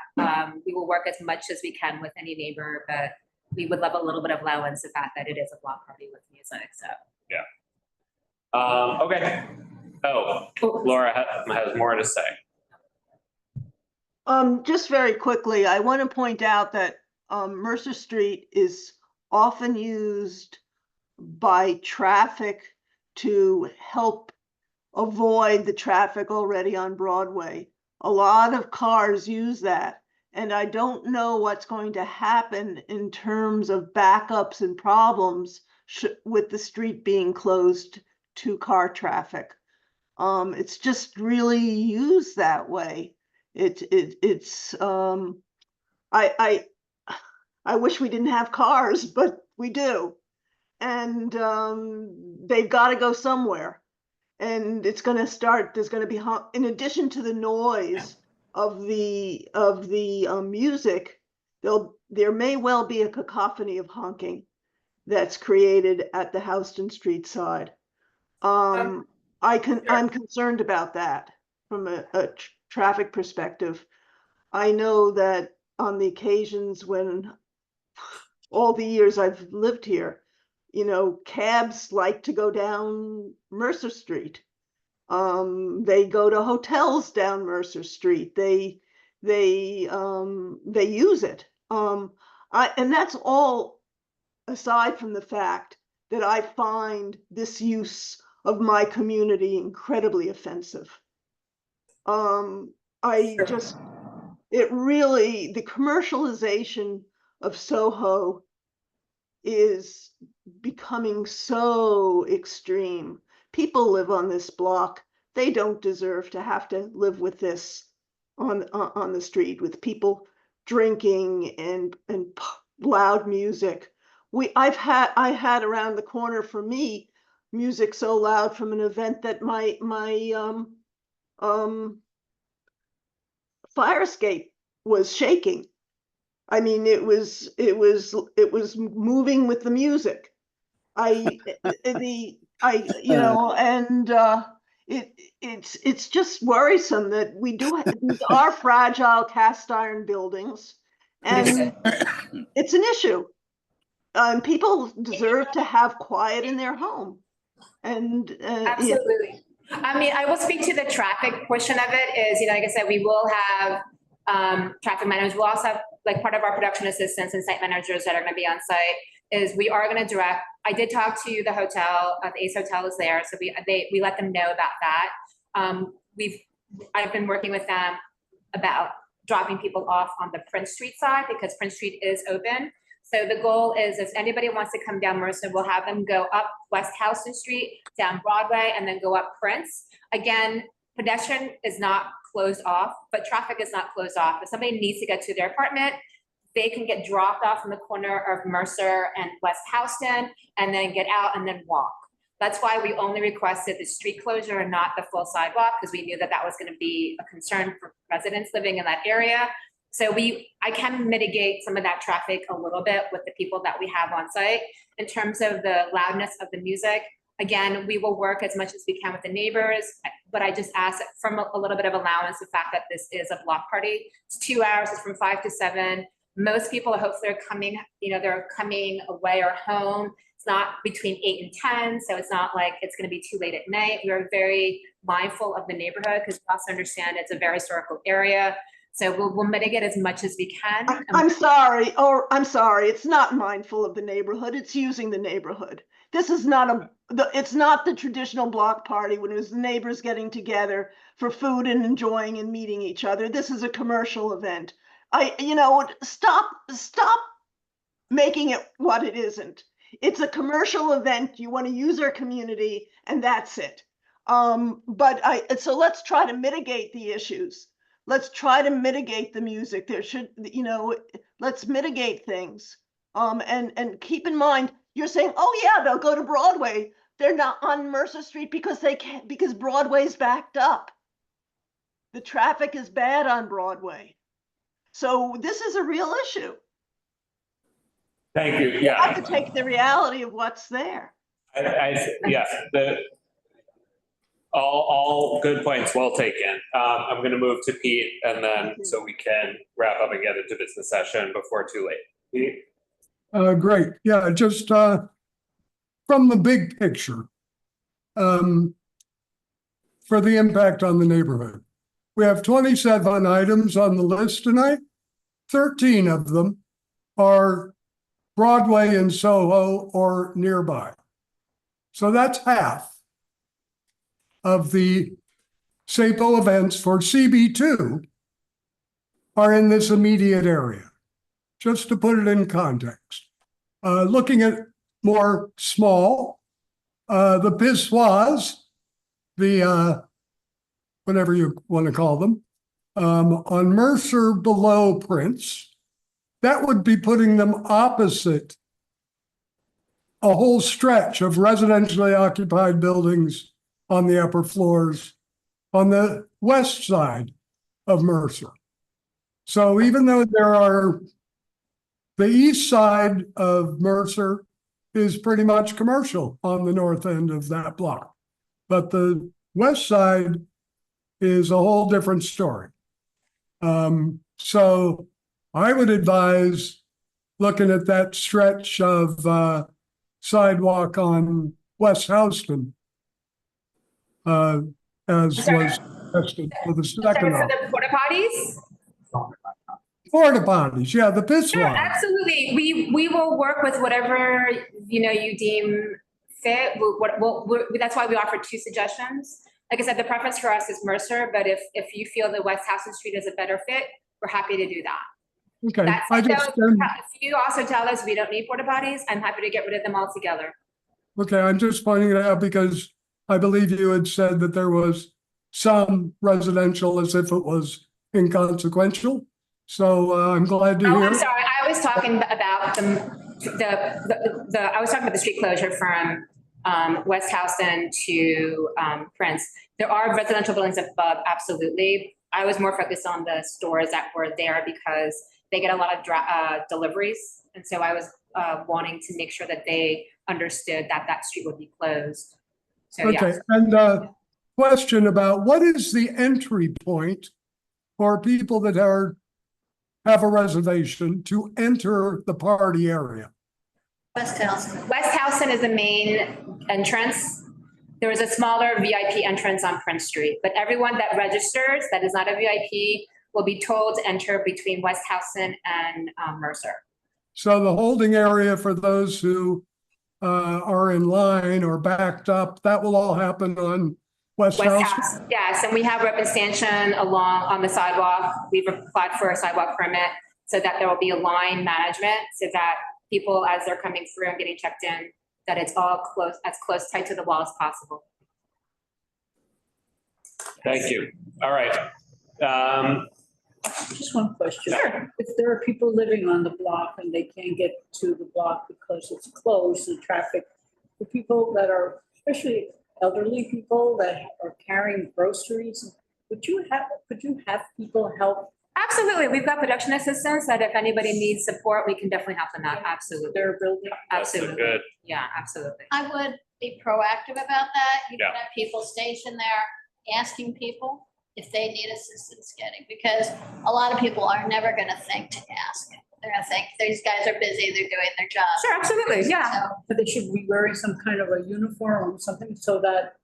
We will work as much as we can with any neighbor, but we would love a little bit of allowance the fact that it is a block party with music, so. Yeah. Okay. Oh, Laura has more to say. Just very quickly, I want to point out that Mercer Street is often used by traffic to help avoid the traffic already on Broadway. A lot of cars use that, and I don't know what's going to happen in terms of backups and problems with the street being closed to car traffic. It's just really used that way. I wish we didn't have cars, but we do. And they've got to go somewhere. And it's going to start, there's going to be, in addition to the noise of the music, there may well be a cacophony of honking that's created at the Houston Street side. I'm concerned about that from a traffic perspective. I know that on the occasions when all the years I've lived here, cabs like to go down Mercer Street. They go to hotels down Mercer Street. They use it. And that's all aside from the fact that I find this use of my community incredibly offensive. The commercialization of Soho is becoming so extreme. People live on this block. They don't deserve to have to live with this on the street, with people drinking and loud music. I had around the corner for me music so loud from an event that my fire escape was shaking. I mean, it was moving with the music. It's just worrisome that these are fragile cast iron buildings, and it's an issue. people deserve to have quiet in their home. And yeah. Absolutely. I mean, I will speak to the traffic portion of it is, like I said, we will have traffic managers. We'll also have, like, part of our production assistants and site managers that are going to be on site is we are going to direct. I did talk to the hotel, the Ace Hotel is there. So we let them know about that. I've been working with them about dropping people off on the Prince Street side because Prince Street is open. So the goal is if anybody wants to come down Mercer, we'll have them go up West Houston Street, down Broadway, and then go up Prince. Again, pedestrian is not closed off, but traffic is not closed off. If somebody needs to get to their apartment, they can get dropped off in the corner of Mercer and West Houston and then get out and then walk. That's why we only requested the street closure and not the full sidewalk, because we knew that that was going to be a concern for residents living in that area. So I can mitigate some of that traffic a little bit with the people that we have on site. In terms of the loudness of the music, again, we will work as much as we can with the neighbors, but I just ask from a little bit of allowance, the fact that this is a block party. It's 2 hours, it's from 5 to 7. Most people, hopefully, are coming, they're coming away or home. It's not between 8 and 10, so it's not like it's going to be too late at night. We are very mindful of the neighborhood because we also understand it's a very historical area. So we'll mitigate as much as we can. I'm sorry. It's not mindful of the neighborhood. It's using the neighborhood. This is not it's not the traditional block party when it was the neighbors getting together for food and enjoying and meeting each other. This is a commercial event. Stop making it what it isn't. It's a commercial event. You want to use our community and that's it. So let's try to mitigate the issues. Let's try to mitigate the music. Let's mitigate things. And keep in mind, you're saying, oh yeah, they'll go to Broadway. They're not on Mercer Street because they can't, because Broadway's backed up. The traffic is bad on Broadway. So this is a real issue. Thank you. Yeah. You have to take the reality of what's there. All good points, well taken. I'm going to move to Pete, and then so we can wrap up and get into business session before too late. Pete? Great. Yeah, just from the big picture, for the impact on the neighborhood. We have 27 items on the list tonight. 13 of them are Broadway and Soho or nearby. So that's half of the SAPO events for CB2 are in this immediate area, just to put it in context. Looking at more small, the Pissoirs, the whatever you want to call them, on Mercer below Prince, that would be putting them opposite a whole stretch of residentially occupied buildings on the upper floors on the west side of Mercer. So even though the east side of Mercer is pretty much commercial on the north end of that block, but the west side is a whole different story. So I would advise looking at that stretch of sidewalk on West Houston as was tested for the second For the porta potties? Porta potties, yeah, the Pissoirs. Sure, absolutely. We will work with whatever you deem fit. That's why we offer 2 suggestions. Like I said, the preference for us is Mercer, but if you feel that West Houston Street is a better fit, we're happy to do that. Okay. If you also tell us we don't need porta potties, I'm happy to get rid of them altogether. Okay, I'm just pointing it out because I believe you had said that there was some residential as if it was inconsequential. So I'm glad to hear. I'm sorry. I was talking about I was talking about the street closure from West Houston to Prince. There are residential buildings above, absolutely. I was more focused on the stores that were there because they get a lot of deliveries. And so I was wanting to make sure that they understood that that street would be closed. So, okay, yes. and question about what is the entry point for people that have a reservation to enter the party area? West Houston. West Houston is the main entrance. There is a smaller VIP entrance on Prince Street, but everyone that registers that is not a VIP will be told to enter between West Houston and Mercer. So the holding area for those who are in line or backed up, that will all happen on West House? Yes, and we have rope and stanchion along on the sidewalk. We've applied for a sidewalk permit so that there will be a line management so that people, as they're coming through and getting checked in, that it's all close, as close, tight to the wall as possible. Thank you. All right. Just one question. Sure. If there are people living on the block and they can't get to the block because it's closed, the traffic, the people that are, especially elderly people that are carrying groceries, could you have people help? Absolutely. We've got production assistants that if anybody needs support, we can definitely help them out. Absolutely. Their building. Absolutely. Good. Yeah, absolutely. I would be proactive about that. You Yeah. can have people stationed there asking people if they need assistance getting, because a lot of people are never gonna think to ask. They're gonna think, these guys are busy, they're doing their job. Sure, absolutely, yeah. So, But they should be wearing some kind of a uniform or something so that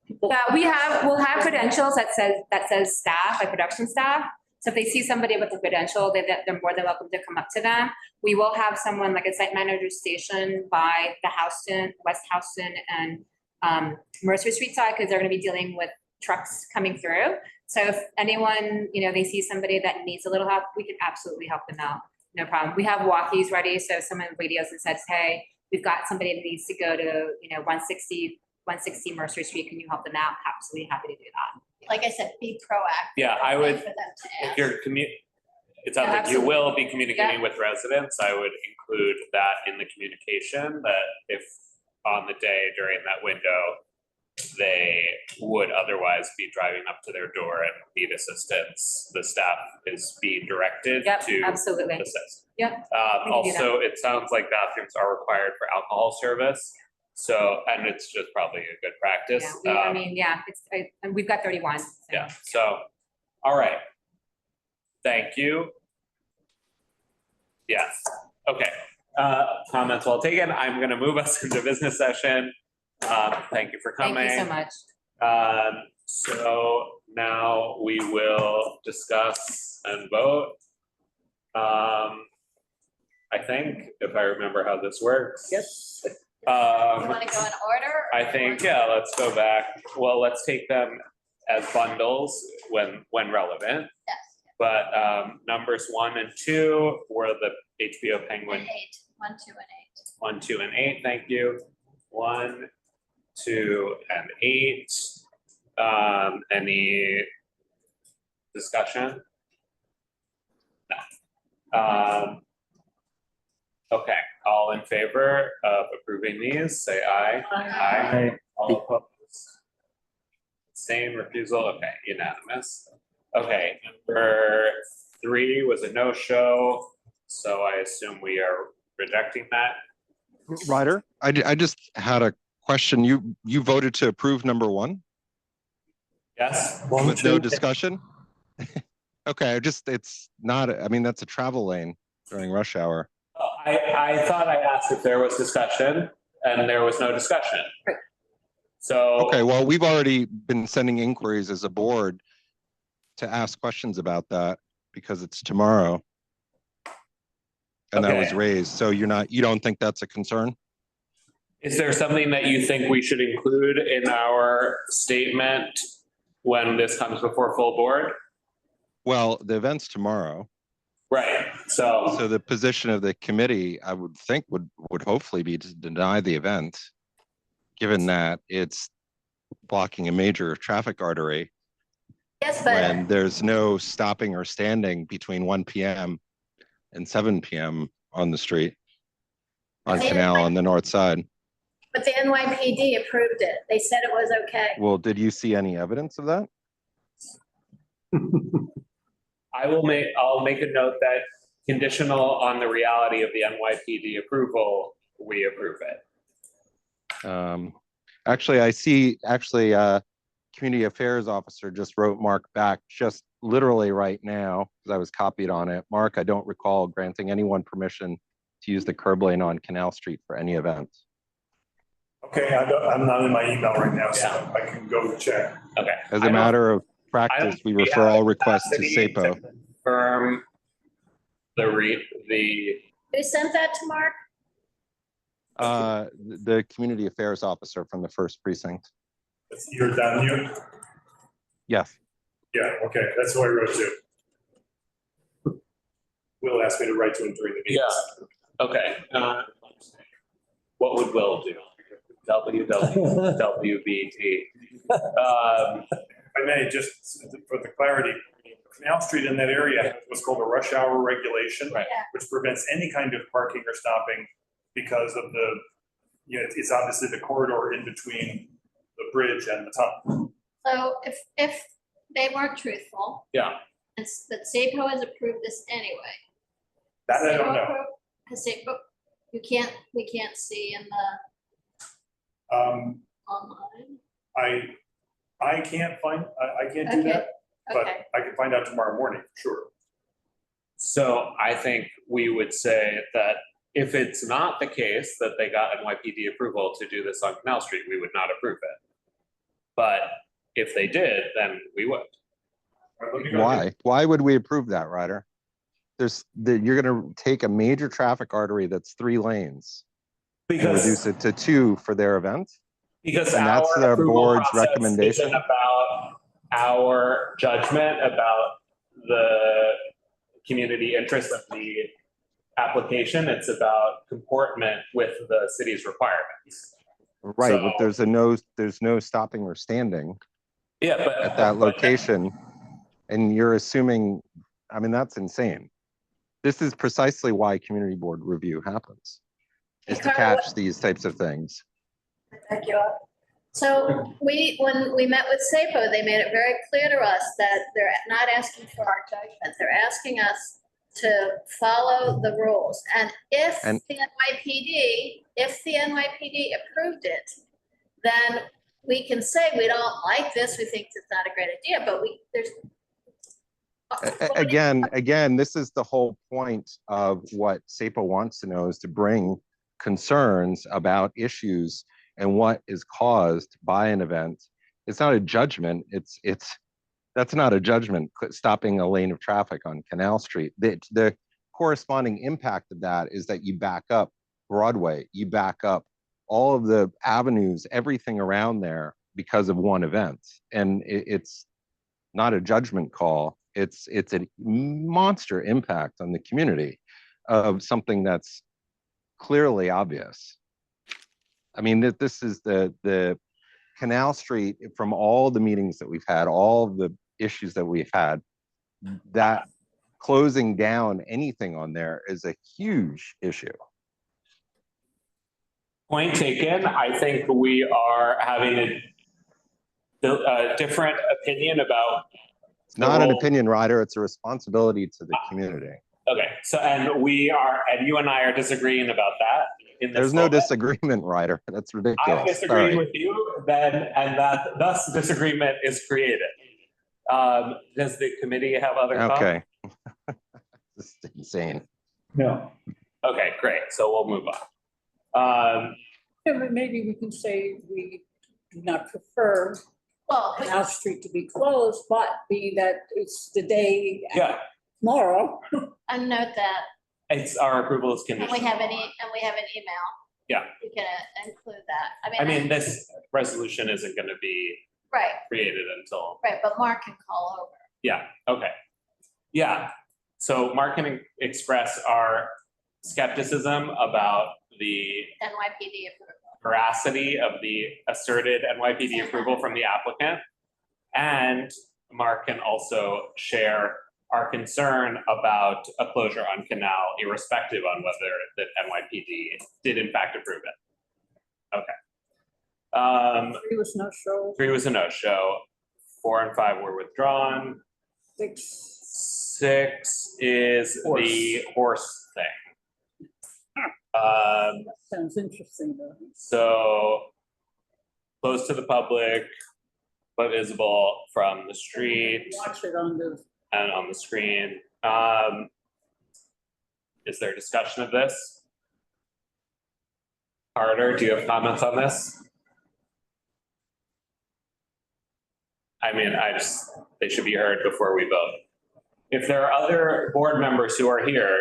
people. Yeah, we'll have credentials that says staff, like production staff. So if they see somebody with a credential, they're more than welcome to come up to them. We will have someone like a site manager stationed by the Houston, West Houston and Mercer Street side, because they're gonna be dealing with trucks coming through. So if anyone, they see somebody that needs a little help, we can absolutely help them out. No problem. We have walkies ready. So if someone radios and says, hey, we've got somebody that needs to go to, 160 Mercer Street. Can you help them out? Absolutely happy to do that. like I said, be proactive. Yeah, I Wait would, for them to if ask. you're it sounds like you will be communicating with residents. I would include that in the communication, that if on the day during that window, they would otherwise be driving up to their door and need assistance, the staff is being directed Yep, to absolutely. assist. Yep. we can do Also, that. it sounds like bathrooms are required for alcohol service. So, and it's just probably a good practice. And we've got 31. So. Yeah, so, all right. Thank you. Yes, okay. Comments well taken. I'm gonna move us into business session. Thank you for coming. Thank you so much. So now we will discuss and vote. I think, if I remember how this works. Yes. You want to go in order? I think, yeah, let's go back. Well, let's take them as bundles when relevant. Yes. But numbers 1 and 2 were the HBO Penguin. And 8, 1, 2, and 8. 1, 2, and 8, thank you. 1, 2, and 8. Any discussion? No. Okay, all in favor of approving these, say aye. Aye. All opposed? Same refusal, okay, unanimous. Okay, number 3 was a no-show, so I assume we are rejecting that. Ryder, I just had a question. You voted to approve number 1? Yes. With no discussion? Okay, it's not, I mean, that's a travel lane during rush hour. I thought I asked if there was discussion, and there was no discussion. So. Okay, well, we've already been sending inquiries as a board to ask questions about that because it's tomorrow. And that was Okay. raised. So you don't think that's a concern? Is there something that you think we should include in our statement when this comes before full board? Well, the event's tomorrow. Right, so the position of the committee, I would think would hopefully be to deny the event, given that it's blocking a major traffic artery. Yes, but When there's no stopping or standing between 1 p.m. and 7 p.m. on the street, on Yeah, Canal on the north side. But the NYPD approved it. They said it was okay. Well, did you see any evidence of that? I'll make a note that conditional on the reality of the NYPD approval, we approve it. Actually, I see, community affairs officer just wrote Mark back just literally right now, because I was copied on it. Mark, I don't recall granting anyone permission to use the curb lane on Canal Street for any event. Okay, I'm not in my email right now, so I can go check. Okay. As a matter of practice, we refer all requests to SAPO. Confirm the Who sent that to Mark? The community affairs officer from the 1st precinct. You're down here? Yes. Yeah, okay, that's who I wrote to. Will asked me to write to him during the meeting. Yeah, okay. What would Will do? WWWBT. If I may, just for the clarity, Canal Street in that area has what's called a rush hour regulation, right, which prevents any kind of parking or stopping because of the, it's obviously the corridor in between the bridge and the tunnel. So if they weren't truthful, yeah, and that SAPO has approved this anyway. That I don't know. Because we can't see in the online. I can't do that, but I can find out tomorrow morning for sure. So I think we would say that if it's not the case that they got NYPD approval to do this on Canal Street, we would not approve it. But if they did, then we would. Why? Why would we approve that, Ryder? You're going to take a major traffic artery that's 3 lanes and reduce it to 2 for their event? Because and that's the board's recommendation about our judgment about the community interest of the application. It's about comportment with the city's requirements. Right, but there's no stopping or standing. Yeah, but at that location, and you're assuming, I mean, that's insane. This is precisely why community board review happens, is to catch these types of things. Thank you. So when we met with SAPO, they made it very clear to us that they're not asking for our judgment. They're asking us to follow the rules. And if the NYPD approved it, then we can say we don't like this. We think it's not a great idea, but Again, this is the whole point of what SAPO wants to know, is to bring concerns about issues and what is caused by an event. It's not a judgment. That's not a judgment, stopping a lane of traffic on Canal Street. The corresponding impact of that is that you back up Broadway, you back up all of the avenues, everything around there because of one event. And it's not a judgment call. It's a monster impact on the community of something that's clearly obvious. I mean, this is the Canal Street, from all the meetings that we've had, all the issues that we've had, that closing down anything on there is a huge issue. Point taken. I think we are having a different opinion about. It's not an opinion, Ryder. It's a responsibility to the community. Okay, so and you and I are disagreeing about that. There's no disagreement, Ryder. That's ridiculous. I disagree with you, then, and that thus disagreement is created. Does the committee have other thoughts? Okay. This is insane. No. Okay, great. So we'll move on. Yeah, but maybe we can say we do not prefer Canal Street to be closed, but being that it's the day tomorrow. And note that. It's our approval is conditional. And we have an email. Yeah. We can include that. I mean, this resolution isn't going to be created until. Right, but Mark can call over. Yeah, okay. Yeah, so Mark can express our skepticism about the NYPD approval. Veracity of the asserted NYPD approval from the applicant. And Mark can also share our concern about a closure on Canal, irrespective on whether the NYPD did in fact approve it. Okay. 3 was no show. 3 was a no show. 4 and 5 were withdrawn. 6 is the horse thing. Sounds interesting though. So close to the public, but visible from the street. Watch it on the screen. Is there discussion of this? Carter, do you have comments on this? I mean, they should be heard before we vote. If there are other board members who are here,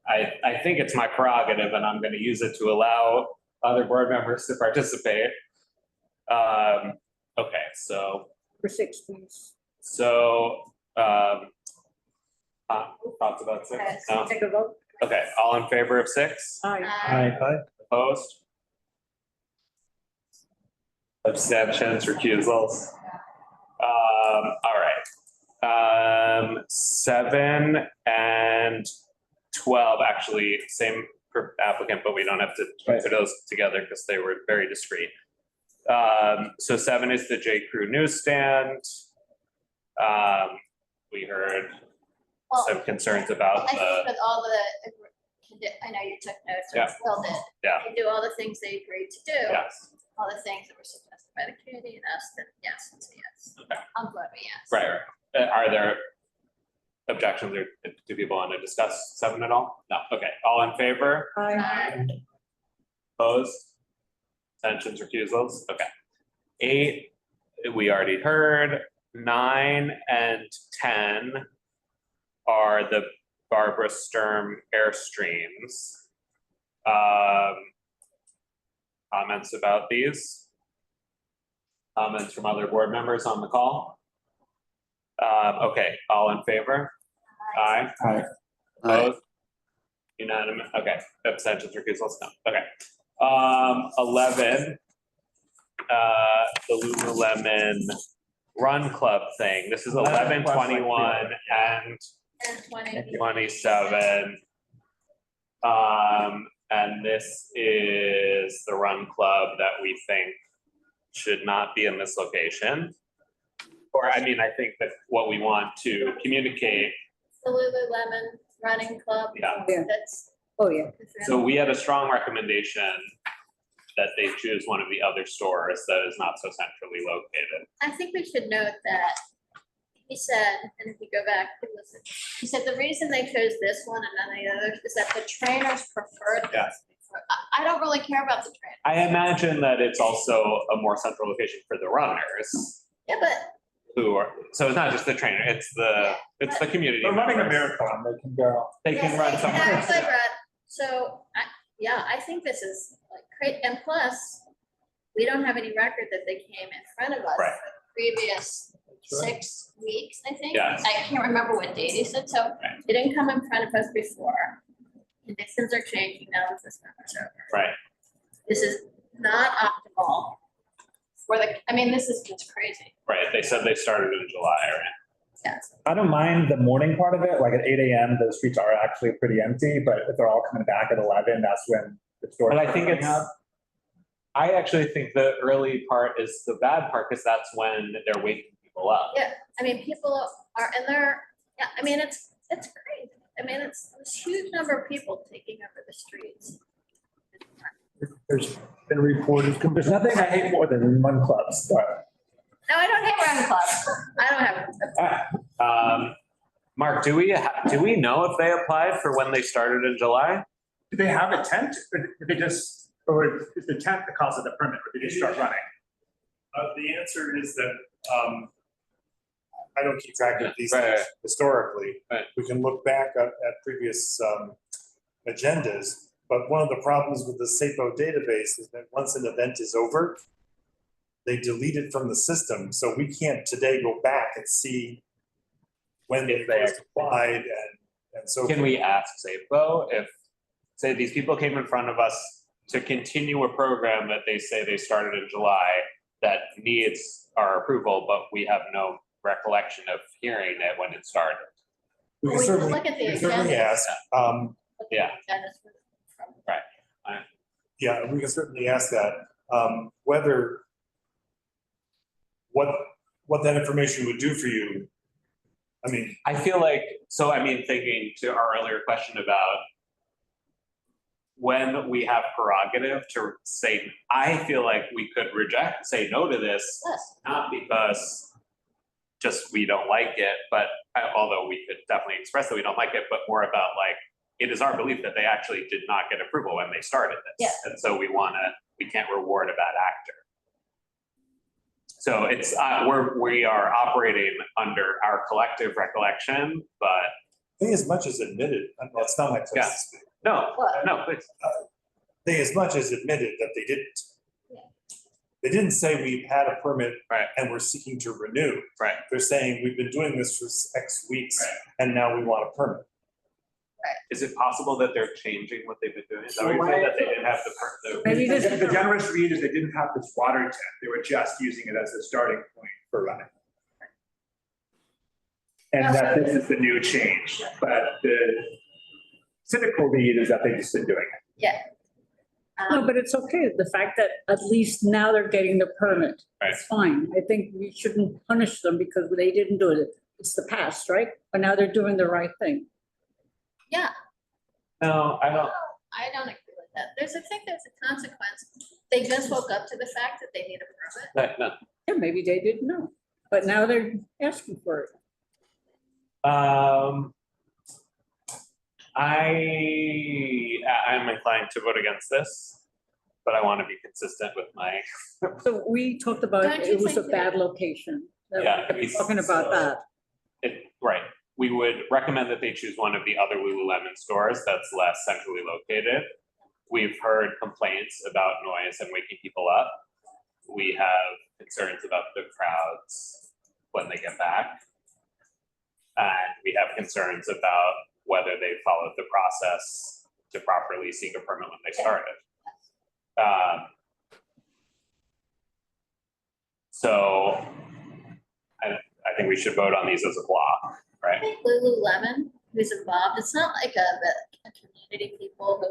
I think it's my prerogative and I'm going to use it to allow other board members to participate. Okay, so. For 6, please. So, thoughts about 6? No? Take a vote. Okay, all in favor of 6? Aye. Opposed? Abstentions, recusals. All right. 7 and 12, actually, same applicant, but we don't have to consider those together because they were very discreet. So 7 is the J. Crew newsstand. We heard some concerns about I think with all the, I know you took notes, Yeah. or Phil did. Yeah. They do all the things they agreed to do. Yes. All the things that were suggested by the community and us, then yes, it's a yes. Okay. I'm voting yes. Right. Are there objections or do people want to discuss 7 at all? No. Okay. All in favor? Aye. Opposed? Abstentions, recusals? Okay. 8, we already heard. 9 and 10 are the Barbara Sturm Airstreams. Comments about these? Comments from other board members on the call? Okay, all in favor? Aye. Aye. Opposed? Unanimous, okay, abstentions, recusals, no, okay. 11, the Lululemon Run Club thing, this is 11, 21, and 27. And this is the Run Club that we think should not be in this location. Or, I mean, I think that what we want to communicate. The Lululemon Running Club. Yeah. That's. Oh, yeah. So we had a strong recommendation that they choose one of the other stores that is not so centrally located. I think we should note that he said, and if you go back and listen, he said the reason they chose this one and none of the others is that the trainers preferred this. Yes. I don't really care about the trainers. I imagine that it's also a more central location for the runners Yeah, but who are, so it's not just the trainer, it's the community. They're running a members. marathon, they can go. They can run yes, somewhere. actually read. So, I think this is like great. And plus, we don't have any record that they came in front of us Right. for the previous 6 weeks, I think. Yes. I can't remember what date he said. So they didn't come in front of us before. Conditions are changing now that this number's over. Right. This is not optimal for this is just crazy. Right, they said they started in July, right? Yes. I don't mind the morning part of it, like at 8 AM, the streets are actually pretty empty, but if they're all coming back at 11, that's when the stores. But I think I actually think the early part is the bad part because that's when they're waking people up. Yeah, people are, and they're, it's crazy. It's this huge number of people taking over the streets. There's been reported, there's nothing I hate more than run clubs, but. No, I don't hate run clubs. I don't have. Mark, do we know if they applied for when they started in July? Do they have a tent or did they just, or is the tent the cause of the permit or did they start running? The answer is that, I don't keep track of these Right. things historically. Right. We can look back at previous agendas, but one of the problems with the SAPO database is that once an event is over, they delete it from the system, so we can't today go back and see when they applied and so. Can we ask SAPO if, say, these people came in front of us to continue a program that they say they started in July that needs our approval, but we have no recollection of hearing it when it started? We can We can certainly, look at the we can certainly agenda. ask, Yeah. Right. yeah, we can certainly ask that, whether what that information would do for you. I feel like, thinking to our earlier question about when we have prerogative to say, I feel like we could say no to this, Yes. not because just we don't like it, but although we could definitely express that we don't like it, but more about like, it is our belief that they actually did not get approval when they started this. Yeah. And so we can't reward a bad actor. So it's, we are operating under our collective recollection, but. They as much as admitted, well, it's not my place to speak. No, no, please. They as much as admitted that they didn't. They didn't say we've had a permit and we're seeking to renew. Right. They're saying we've been doing this for X weeks and now we want a permit. Is it possible that they're changing what they've been doing? Is that what you're saying, that they didn't have The generous read is they didn't have this water tank. They were just using it as a starting point for running. And that this is the new change, but the cynical read is that they've just been doing it. Yeah. No, but it's okay. The fact that at least now they're getting the permit, it's fine. I think we shouldn't punish them because they didn't do it. It's the past, right? But now they're doing the right thing. Yeah. No, I don't. I don't agree with that. I think there's a consequence. They just woke up to the fact that they need a permit. No. Yeah, maybe they didn't know, but now they're asking for it. I'm inclined to vote against this, but I want to be consistent with my. So we talked about it was a bad location. Yeah, We're talking about that. Right. We would recommend that they choose one of the other Lululemon stores that's less centrally located. We've heard complaints about noise and waking people up. We have concerns about the crowds when they get back. And we have concerns about whether they followed the process to properly seek a permit when they started. So I think we should vote on these as a block, I right? think Lululemon, who's involved, it's not like a community people who,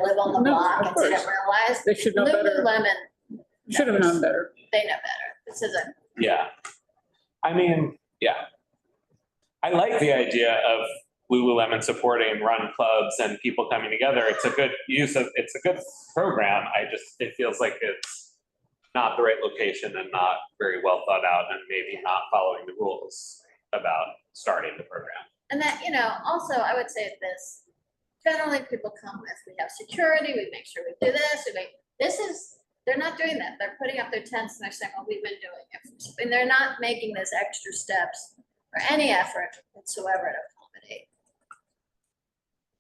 live on the block and didn't realize. They should know better. Lululemon. Should have known better. They know better. This isn't. Yeah. I mean, yeah. I like the idea of Lululemon supporting run clubs and people coming together. It's a good it's a good program. It feels like it's not the right location and not very well thought out and maybe not following the rules about starting the program. And that, also I would say this, generally people come with, we have security, we make sure we do this, they're not doing that. They're putting up their tents and they're saying, well, we've been doing it. And they're not making this extra steps or any effort whatsoever to accommodate.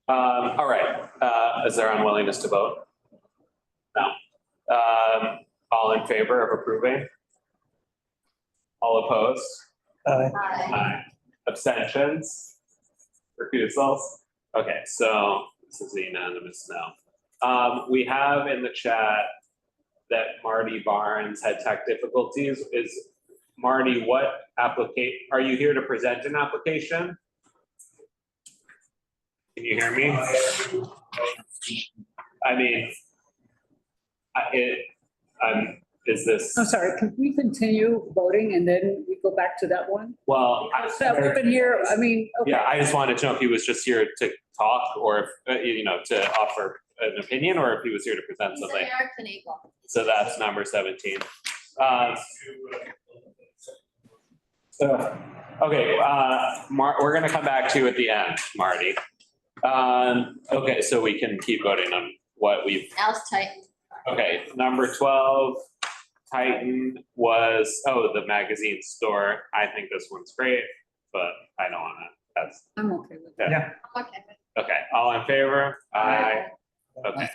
All right, is there unwillingness to vote? No. All in favor of approving? All opposed? Aye. Abstentions? Recusals? Okay, so this is a unanimous no. We have in the chat that Marty Barnes had tech difficulties. Is Marty, what are you here to present an application? Can you hear me? I mean, is this? I'm sorry, can we continue voting and then we go back to that one? Well, That we've been here, I mean, okay. yeah, I just wanted to know if he was just here to talk or if, to offer an opinion or if he was here to present He's something. American Eagle. So that's number 17. Okay, we're gonna come back to you at the end, Marty. Okay, so we can keep voting on what we've. Alice Titan. Okay, number 12, Titan was, the magazine store. I think this one's great, but I don't wanna, I'm okay with that. yeah. I'm okay with Okay, all in favor? Aye. Okay.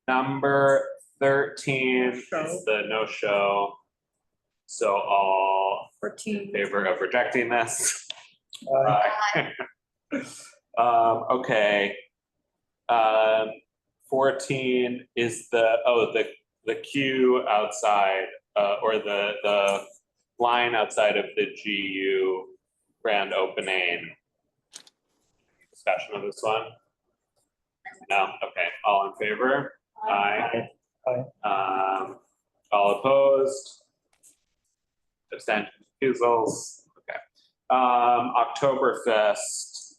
Number 13 is the no-show. So all 14 in favor of rejecting this? Aye. Okay. 14 is the queue outside, or the line outside of the GU grand opening. Discussion of this one? No, okay, all in favor? Aye. All opposed? Abstentions, recusals, okay. Oktoberfest,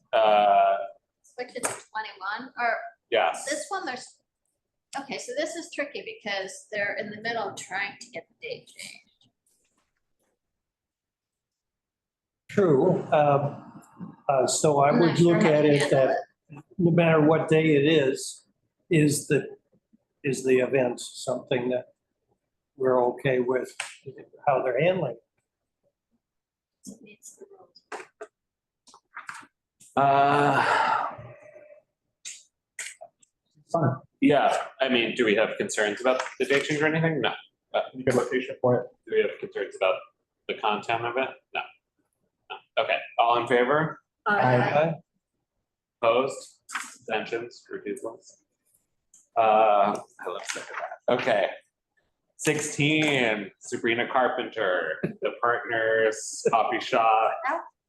Switch it to 21, or yes. this one, okay, so this is tricky because they're in the middle of trying to get the date changed. True. So I I'm not would sure look how to at it handle that no matter what day it is the event something that we're okay with how they're handling? Yeah, I mean, do we have concerns about the date change or anything? No. Good location for it. Do we have concerns about the content of it? No. No. Okay, all in favor? Aye. Opposed? Abstentions? Recusals? I love second that. Okay. 16, Sabrina Carpenter, the Partners Coffee Shop.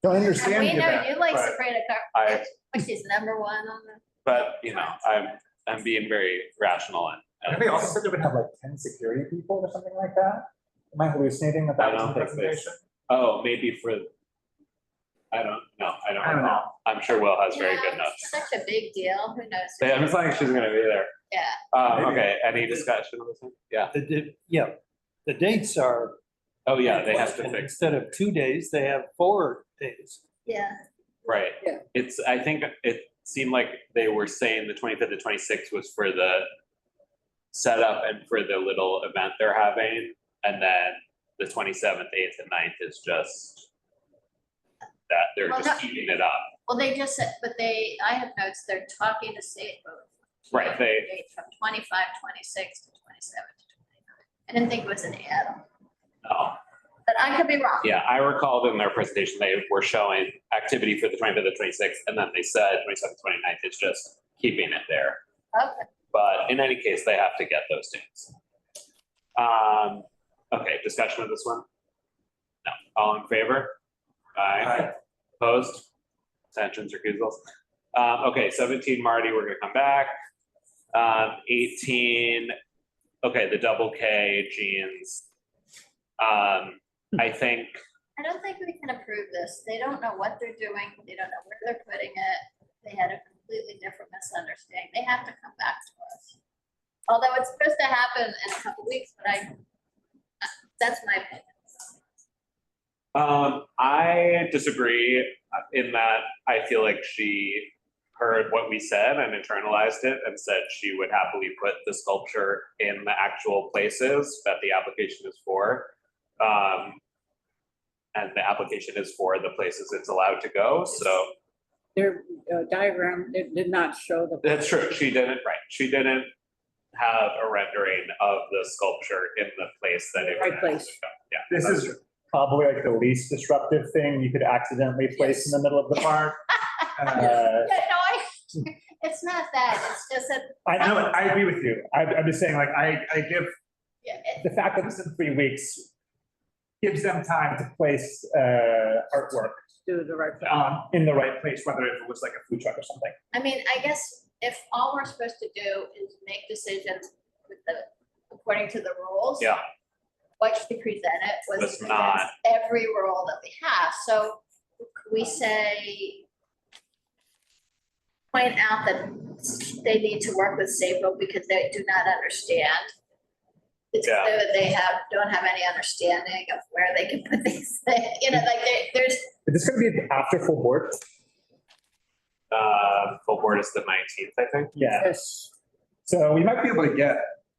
Don't And understand we the know event, you like but Sabrina I- Carpenter, but she's number one on the. But, you know, I'm being very rational and. I think they also said they would have like 10 security people or something like that. Am I hallucinating that I that was don't the think they, presentation? oh, maybe for, I don't know. I don't know. I'm sure Will has very good Yeah, notes. it's Such a big deal, who knows? Yeah, I'm saying she's gonna be there. Yeah. Okay, any discussion on this one? Yeah. Yeah, the dates are. Oh, yeah, they have to fix, Instead of 2 days, they have 4 days. Yeah. right. Yeah. It's, I think it seemed like they were saying the 25th to 26th was for the setup and for the little event they're having. And then the 27th, 8th and 9th is just that they're Well, just no- keeping it up. Well, they just said, but I have notes, they're talking to state both. Right, they, From 25, 26 to 27 to 29. I didn't think it was an add-on, no. but I could be wrong. Yeah, I recalled in their presentation, they were showing activity for the 25th to 26th, and then they said 27th, 29th, it's just keeping it there. Okay. But in any case, they have to get those dates. Okay, discussion of this one? No, all in favor? Aye. Opposed? Abstentions, recusals? Okay, 17, Marty, we're gonna come back. 18, okay, the double K jeans. I think, I don't think we can approve this. They don't know what they're doing. They don't know where they're putting it. They had a completely different misunderstanding. They have to come back to us. Although it's supposed to happen in a couple weeks, but that's my opinion. I disagree in that I feel like she heard what we said and internalized it and said she would happily put the sculpture in the actual places that the application is for. And the application is for the places it's allowed to go, so. Their diagram did not show the. That's true, she didn't, right, she didn't have a rendering of the sculpture in the place that it would Right place. actually go. Yeah. This that's is true. probably like the least disruptive thing you could accidentally place in the middle of the park. Yeah, no, it's not that. It's just that. I know, I agree with you. I'm just saying, like, I give, Yeah, the fact that it's in 3 weeks gives them time to place artwork Do the right. in the right place, whether it was like a food truck or something. I mean, I guess if all we're supposed to do is make decisions with according to the rules. Yeah, What she presented was That's not- against every rule that we have. So we say, point out that they need to work with SAPO because they do not understand. It's Yeah. clear that they don't have any understanding of where they can put these things, you know, like there's. Is this gonna be after full board? full board is the 19th, I think. Yeah. Yes. So we might be able to get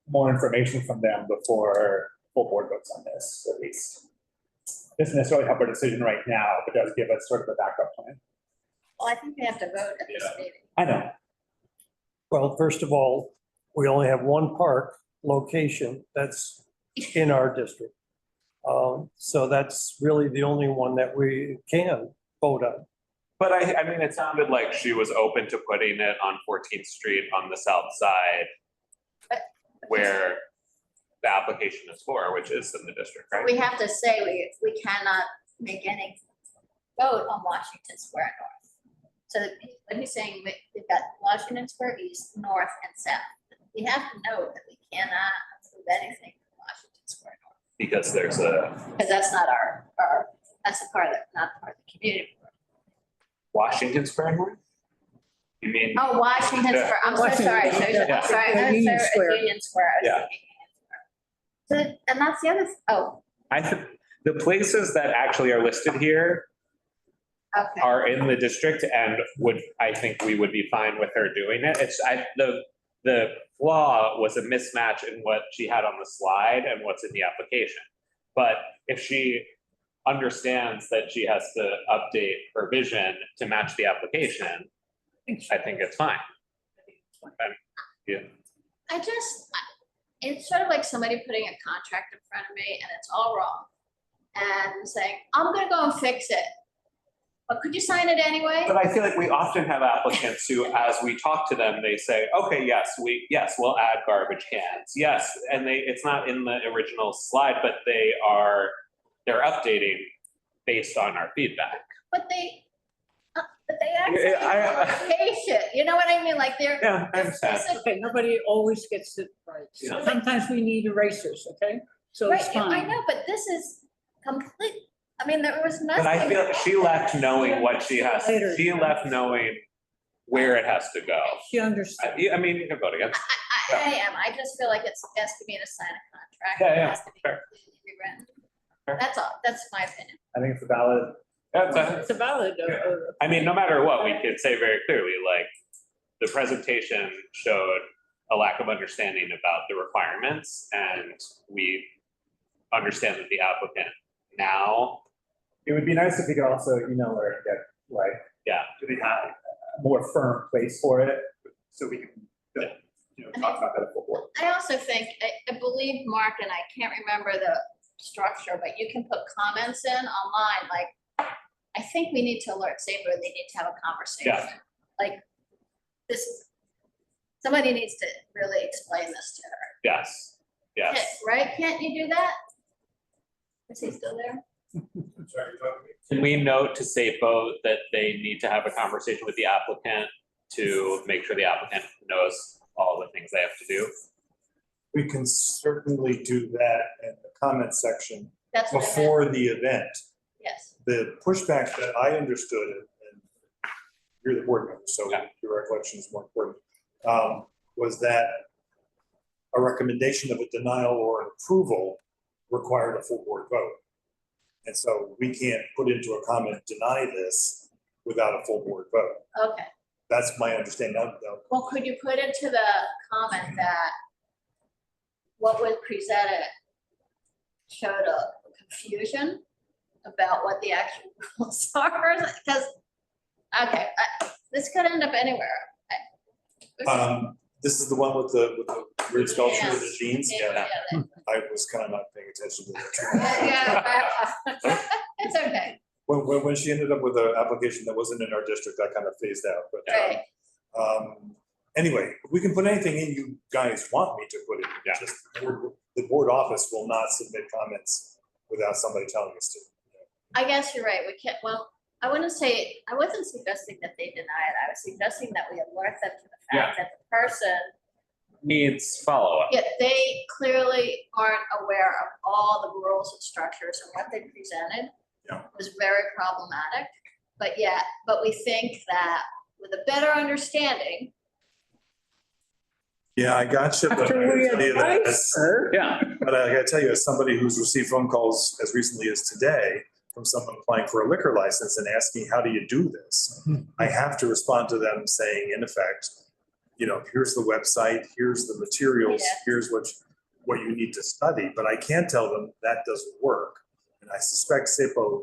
more information from them before full board votes on this, at least. Doesn't necessarily help our decision right now, but does give us sort of a backup plan. Well, I think we have to vote at this meeting. I know. Well, first of all, we only have one park location that's in our district. So that's really the only one that we can vote on. But I mean, it sounded like she was open to putting it on 14th Street on the south side where the application is for, which is in the district, right? We have to say we cannot make any vote on Washington Square North. So what he's saying, we've got Washington Square East, North, and South. We have to note that we cannot approve anything from Washington Square North. Because there's a Because that's not that's a part of, not part of the community. Washington Square North? You mean? Oh, Washington Yeah. Square, I'm so Washington, sorry, yeah. I'm sorry, Yeah, I'm Union sorry, Square. Union Square. I was Yeah. thinking Union Square. So, and that's the other, oh, I think the places that actually are listed here Okay. are in the district and I think we would be fine with her doing it. The flaw was a mismatch in what she had on the slide and what's in the application. But if she understands that she has to update her vision to match the application, I think it's fine. Yeah. It's sort of like somebody putting a contract in front of me and it's all wrong. And saying, I'm gonna go and fix it. But could you sign it anyway? But I feel like we often have applicants who, as we talk to them, they say, okay, yes, we'll add garbage cans. Yes, and it's not in the original slide, but they're updating based on our feedback. But they actually have a location, you know what I mean? Like they're. Yeah, I understand. Okay, nobody always gets it right. Yeah. Sometimes we need erasers, okay? So it's Right, fine. I know, but this is complete, I mean, there was nothing. But I feel like she left knowing what she has, Later. she left knowing where it has to go. She understood. I mean, you can vote against. I just feel like it's asking me to sign a contract. Yeah, It yeah, has to be fair. completely rewritten. That's all, that's my opinion. I think it's a valid. It's a valid. I mean, no matter what, we could say very clearly, like, the presentation showed a lack of understanding about the requirements, and we understand that the applicant now. It would be nice if we could also email her and get like, yeah, really have a more firm place for it, so we can, talk about that at full board. I also think, I believe Mark, and I can't remember the structure, but you can put comments in online, like, I think we need to alert Saber, they need to have a conversation. Yeah. Like, somebody needs to really explain this to her. Yes, yes. Right, can't you do that? Is he still there? Can we note to SAPO that they need to have a conversation with the applicant to make sure the applicant knows all the things they have to do? We can certainly do that in the comment section That's what I meant. before the event. Yes. The pushback that I understood, and you're the board member, so your recollection is more important, was that a recommendation of a denial or an approval required a full board vote. And so we can't put into a comment, deny this without a full board vote. Okay, That's my understanding. Now, well, could you put into the comment that what was presented showed a confusion about what the actual rules are? Because, okay, this could end up anywhere. this is the one with the weird sculpture of the Yes. jeans. Yeah, yeah, I was kind of not paying attention to that. Yeah, it's okay. When she ended up with an application that wasn't in our district, I kind of phased out, but. Right. Anyway, we can put anything in you guys want me to put in. Yeah. Just the board office will not submit comments without somebody telling us to. I guess you're right. We can't, well, I wasn't suggesting that they deny it. I was suggesting that we alert them to the fact that the person, Needs follow-up. yeah, they clearly aren't aware of all the rules and structures, and what they presented was very problematic. But we think that with a better understanding. Yeah, I got you. But After we advise her. Yeah. But I gotta tell you, as somebody who's received phone calls as recently as today from someone applying for a liquor license and asking, how do you do this? I have to respond to them saying, in effect, here's the website, here's the materials, here's what you need to study, but I can't tell them that doesn't work. And I suspect SAPO,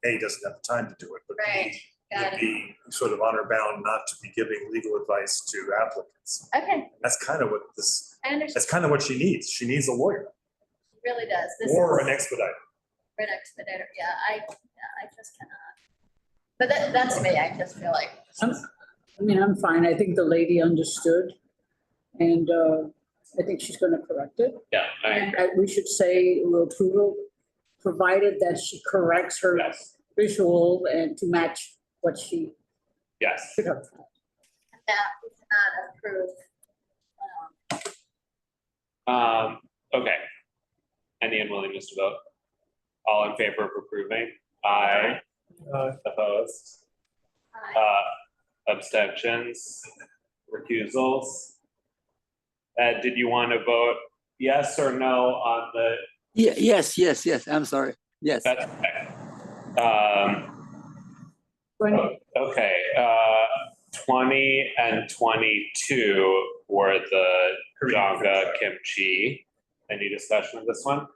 A, doesn't have the time to do it, but Right. B, would be sort of honor bound not to be giving legal advice to applicants. Okay, That's kind of what this, I understand. that's kind of what she needs. She needs a lawyer It really does. This or is- an expediter. An expediter, I just cannot. But that's me, I just feel like. I'm fine. I think the lady understood. And I think she's gonna correct it. Yeah, I And agree. we should say we'll approve, provided that she corrects her visual and to match what she Yes. should have. That we cannot approve. Okay. Any unwillingness to vote? All in favor of approving? Aye. Opposed? Abstentions? Recusals? Ed, did you want to vote yes or no on the? Yes, I'm sorry. Yes. That's okay. Okay, 20 and 22 were the Janga kimchi. Any discussion of this one?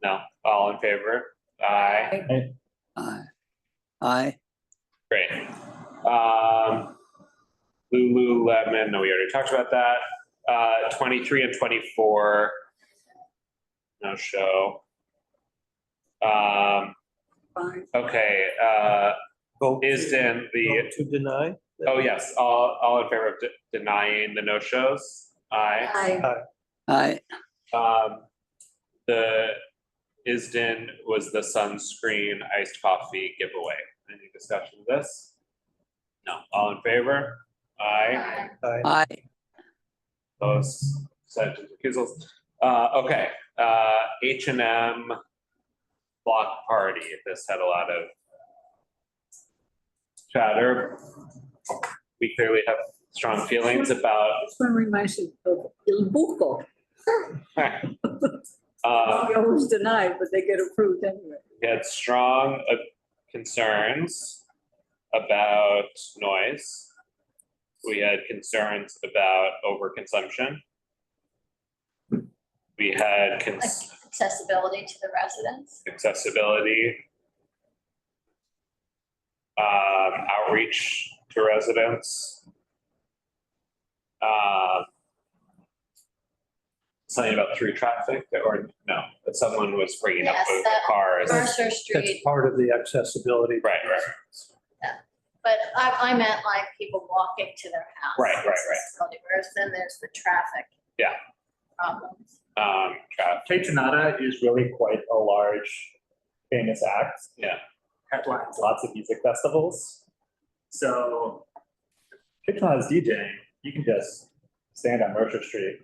No, all in favor? Aye. Aye. Great. Lululemon, no, we already talked about that. 23 and 24, no show. Okay, Isden, the. To deny? Oh, yes, all in favor of denying the no-shows? Aye. Aye. The Isden was the sunscreen iced coffee giveaway. Any discussion of this? No, all in favor? Aye. Aye. Those abstentions, recusals. Okay, H&M block party. This had a lot of chatter. We clearly have strong feelings about. This one reminds me of Il Buco. They always denied, but they get approved anyway. We had strong concerns about noise. We had concerns about overconsumption. We had Accessibility to the residents. accessibility, outreach to residents. Something about through traffic, or no, that someone was bringing up Yes, with that cars. Mercer That's Street, part of the accessibility. Right. but I meant like people walking to their house. Right. Accessibility, whereas then there's the traffic Yeah. problems. Kate Tanada is really quite a large, famous act. Yeah. Headlines lots of music festivals. So Kate Tanada's DJing, you can just stand on Mercer Street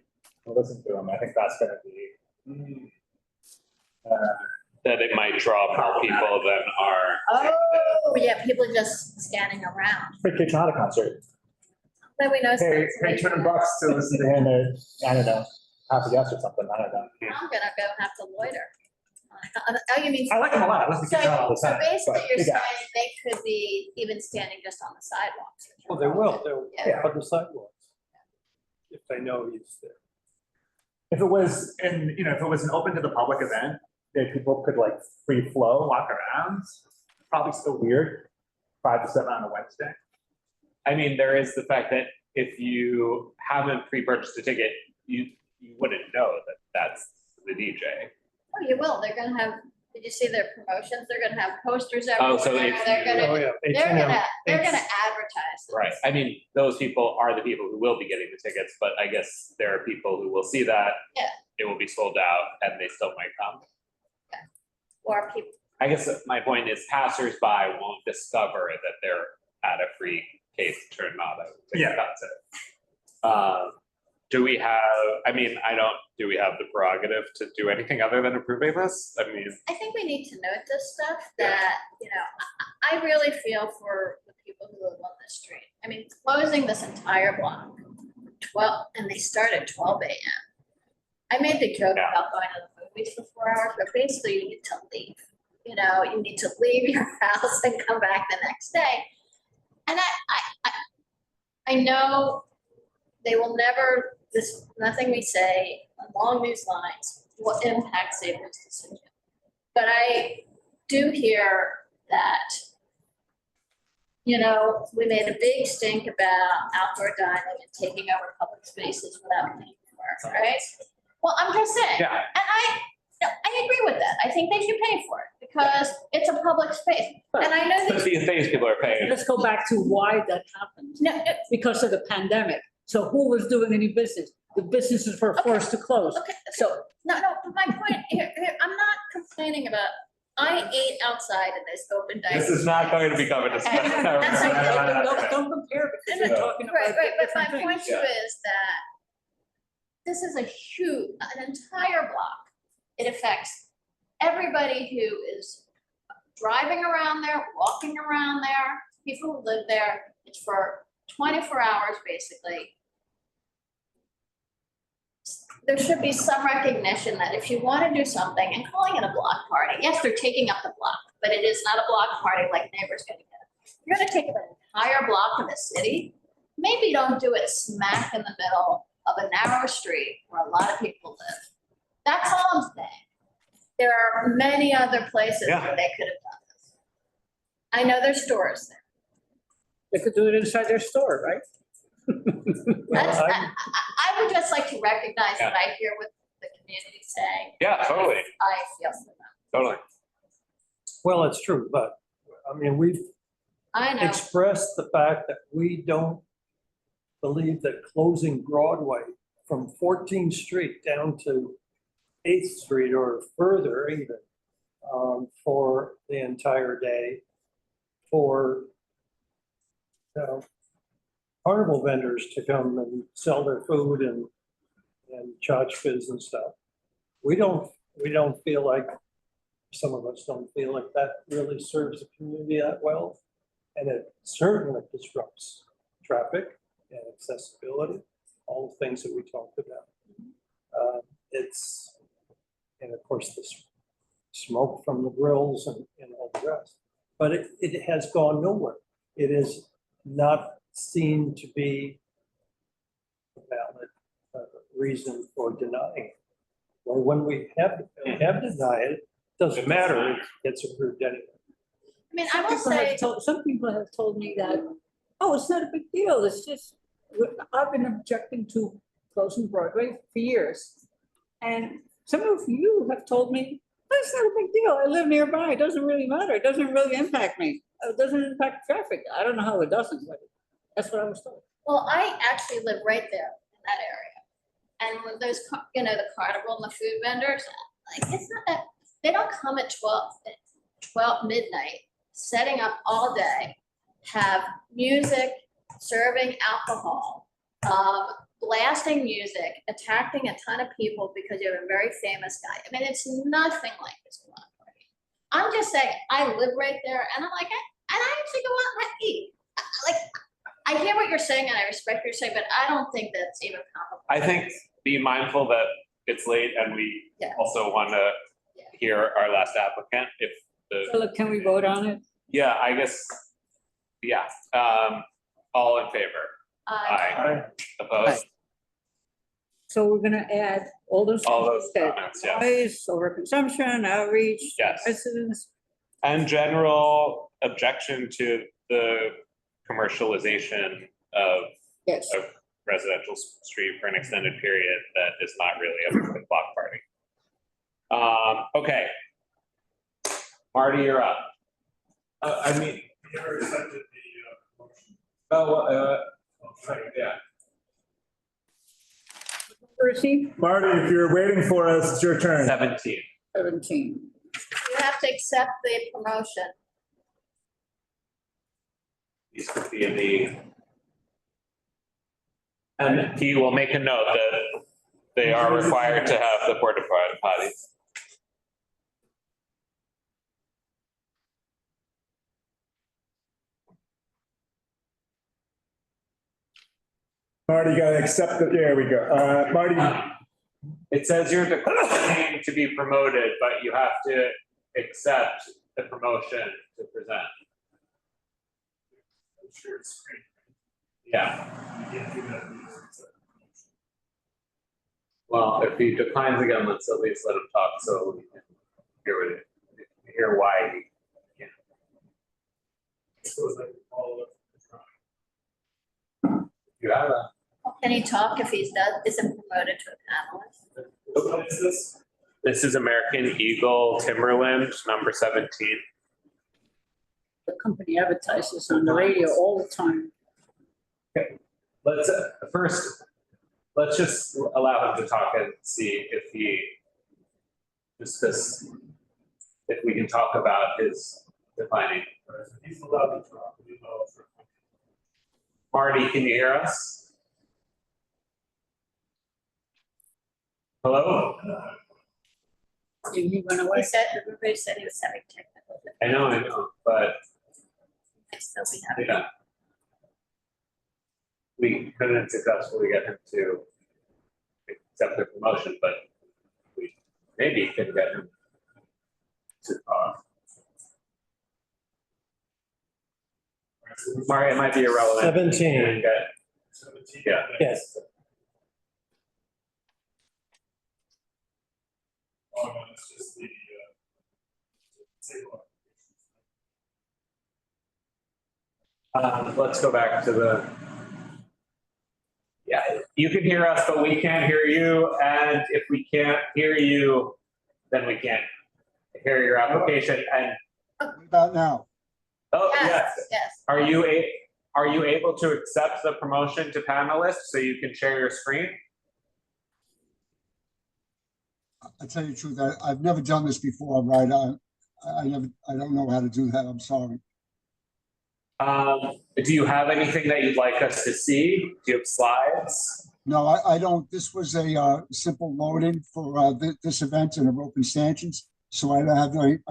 and listen to him. I think that's gonna be. That it might draw more people than are. Oh, yeah, people just standing around. For Kate Tanada concert. But we know. Pay $200 to listen to him at, I don't know, half a guest or something, I don't know. I'm gonna go have to loiter. Oh, you mean? I like him a lot. I listen to Kate Tanada all the So time. basically, but you're big saying act. they could be even standing just on the sidewalks. Well, they will. They'll Yeah. on the sidewalks. If they know he's there. If it was if it was an open to the public event, that people could like free flow, walk around, probably still weird, 5 to 7 on a Wednesday. I mean, there is the fact that if you haven't pre-purchased a ticket, you wouldn't know that that's the DJ. Oh, you will. They're gonna have, did you see their promotions? They're gonna have posters Oh, everywhere. so if They're you- gonna, Oh, yeah. they're gonna advertise. them. Right, I mean, those people are the people who will be getting the tickets, but I guess there are people who will see that. Yeah. It will be sold out and they still might come. Or people, I guess my point is passersby won't discover that they're at a free Kate Tanada ticket concert. Do we have, do we have the prerogative to do anything other than approving this? I mean, I think we need to note this stuff that, I really feel for the people who live on this street. I mean, closing this entire block, and they start at 12 a.m. I made the joke about going to the movies for 4 hours, but basically you need to leave. You need to leave your house and come back the next day. And I know they will never, nothing we say along these lines will impact Saber's decision. But I do hear that, we made a big stink about outdoor dining and taking over public spaces without paying for it, right? Well, I'm just saying. Yeah. And I agree with that. I think they should pay for it because it's a public space. And I know but these days people are paying. Let's go back to why that happened. No, because of the pandemic. So who was doing any business? The businesses were forced to close. Okay. So No, but my point here, I'm not complaining about, I ate outside in this open dining. This is not going to be covered as. don't compare because you're talking about Right, but my different point things. to you is that this is an entire block. It affects everybody who is driving around there, walking around there, people who live there. It's for 24 hours, basically. There should be some recognition that if you want to do something and calling it a block party, yes, they're taking up the block, but it is not a block party like neighbors getting together. you're gonna take an entire block of the city, maybe don't do it smack in the middle of a narrow street where a lot of people live. That's all I'm saying. There are many other places Yeah. where they could have done this. I know there's stores there. They could do it inside their store, right? I would just like to recognize that I hear what the community saying. Yeah, totally. I feel for them. Totally. Well, it's true, but I mean, we've I know. expressed the fact that we don't believe that closing Broadway from 14th Street down to 8th Street or further even for the entire day for carnival vendors to come and sell their food and tchotchkes and stuff. We don't feel like, some of us don't feel like that really serves the community that well. And it certainly disrupts traffic and accessibility, all the things that we talked about. And of course, the smoke from the grills and all the rest. But it has gone nowhere. It is not seen to be a valid reason for denying it. Or when we have denied it, doesn't matter, it gets approved anyway. I mean, I will say. Some people have told me that, oh, it's not a big deal, it's just, I've been objecting to closing Broadway for years. And some of you have told me, oh, it's not a big deal, I live nearby, it doesn't really matter, it doesn't really impact me. It doesn't impact traffic. I don't know how it doesn't, but that's what I was told. Well, I actually live right there in that area. And with those, the carnival and the food vendors, like, it's not that, they don't come at 12 midnight, setting up all day, have music, serving alcohol, blasting music, attacking a ton of people because you're a very famous guy. I mean, it's nothing like this block party. I'm just saying, I live right there, and I'm like, and I actually go out and eat. Like, I hear what you're saying, and I respect what you're saying, but I don't think that's even comparable. I think be mindful that it's late, and we also want to hear our last applicant. If So look, can we vote on it? yeah, I guess, yeah. All in favor? Aye. Opposed? So we're gonna add all those. Comments, yeah. Noise, overconsumption, outreach. Yes. Residents. And general objection to the commercialization of a residential street for an extended period that is not really a public block party. Okay. Marty, you're up. I mean. You never accepted the motion. Yeah. Where is he? Marty, if you're waiting for us, it's your turn. 17. 17. You have to accept the promotion. These could be in the. And he will make a note that they are required to have the porta potties. Marty, you gotta accept it. There we go. Marty. It says you're declining to be promoted, but you have to accept the promotion to present. Yeah. Well, if he declines again, let's at least let him talk so we can hear why he can't. You have a. Can he talk if he's isn't promoted to a panelist? What is this? This is American Eagle Timberland, number 17. The company advertises on the radio all the time. Okay, let's first, let's just allow him to talk and see if he, discuss, if we can talk about his declining. He's allowed to talk. Marty, can you hear us? Hello? He went away. Everybody said he was having technical difficulties. I know, but Still be having. yeah. We couldn't successfully get him to accept the promotion, but we maybe could get him to Mark, it might be irrelevant. 17. Yeah. Yes. Oh, no, it's just the, Let's go back to the. Yeah, you can hear us, but we can't hear you. And if we can't hear you, then we can't hear your application. And What about now? oh, Yes, yes. yes. Are you able to accept the promotion to panelist so you can share your screen? I tell you the truth, I've never done this before, right? I don't know how to do that. I'm sorry. Do you have anything that you'd like us to see? Do you have slides? No, I don't. This was a simple load-in for this event in a open stanchions. So I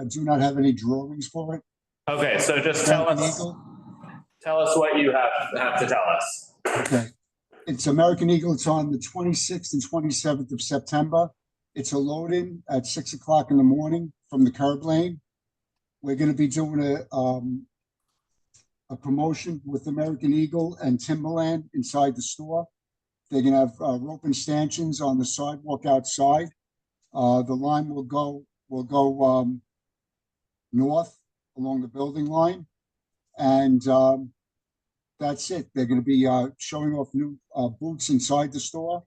do not have any drawings for it. Okay, so just tell us what you have to tell us. Okay. It's American Eagle. It's on the 26th and 27th of September. It's a load-in at 6 o'clock in the morning from the curb lane. We're going to be doing a promotion with American Eagle and Timberland inside the store. They're going to have rope and stanchions on the sidewalk outside. The line will go north along the building line, and that's it. They're going to be showing off new boots inside the store.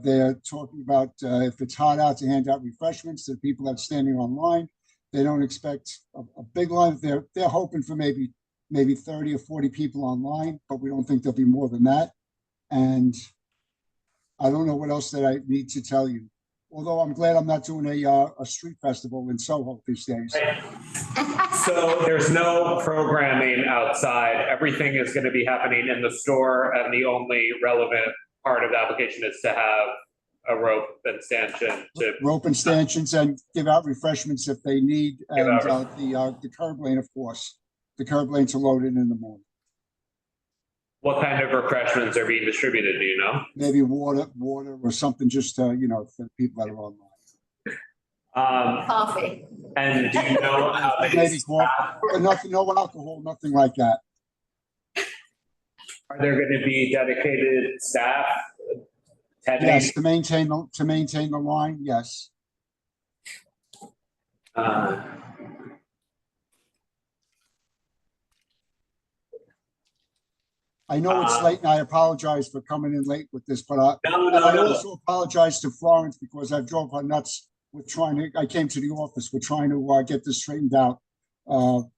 They're talking about if it's hot out, to hand out refreshments to the people that are standing online. They don't expect a big line. They're hoping for maybe 30 or 40 people online, but we don't think there'll be more than that. And I don't know what else that I need to tell you. Although I'm glad I'm not doing a street festival in Soho these days. So there's no programming outside. Everything is going to be happening in the store, and the only relevant part of the application is to have a rope and stanchion to rope and stanchions and give out refreshments if they need, and the curb lane, of course. The curb lane to load in the morning. What kind of refreshments are being distributed? Do you know? Maybe water or something, just for people that are online. Coffee. And do you know how maybe coffee, but nothing, no alcohol, nothing like that. Are there going to be dedicated staff? Yes, to maintain the line. Yes. I know it's late, and I apologize for coming in late with this, but I also apologize to Florence because I drove her nuts with I came to the office. We're trying to get this straightened out to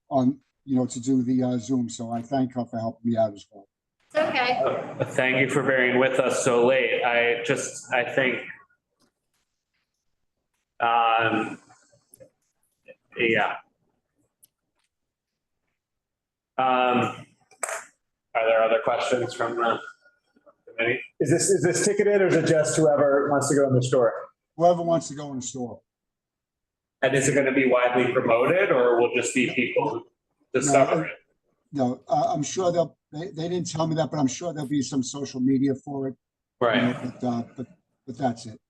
do the Zoom. So I thank her for helping me out as well. It's okay. Thank you for bearing with us so late. I think, yeah. Are there other questions from the committee? Is this ticketed, or is it just whoever wants to go in the store? Whoever wants to go in the store. And is it going to be widely promoted, or will just be people who discover it? No, I'm sure they didn't tell me that, but I'm sure there'll be some social media for it. Right. But that's it.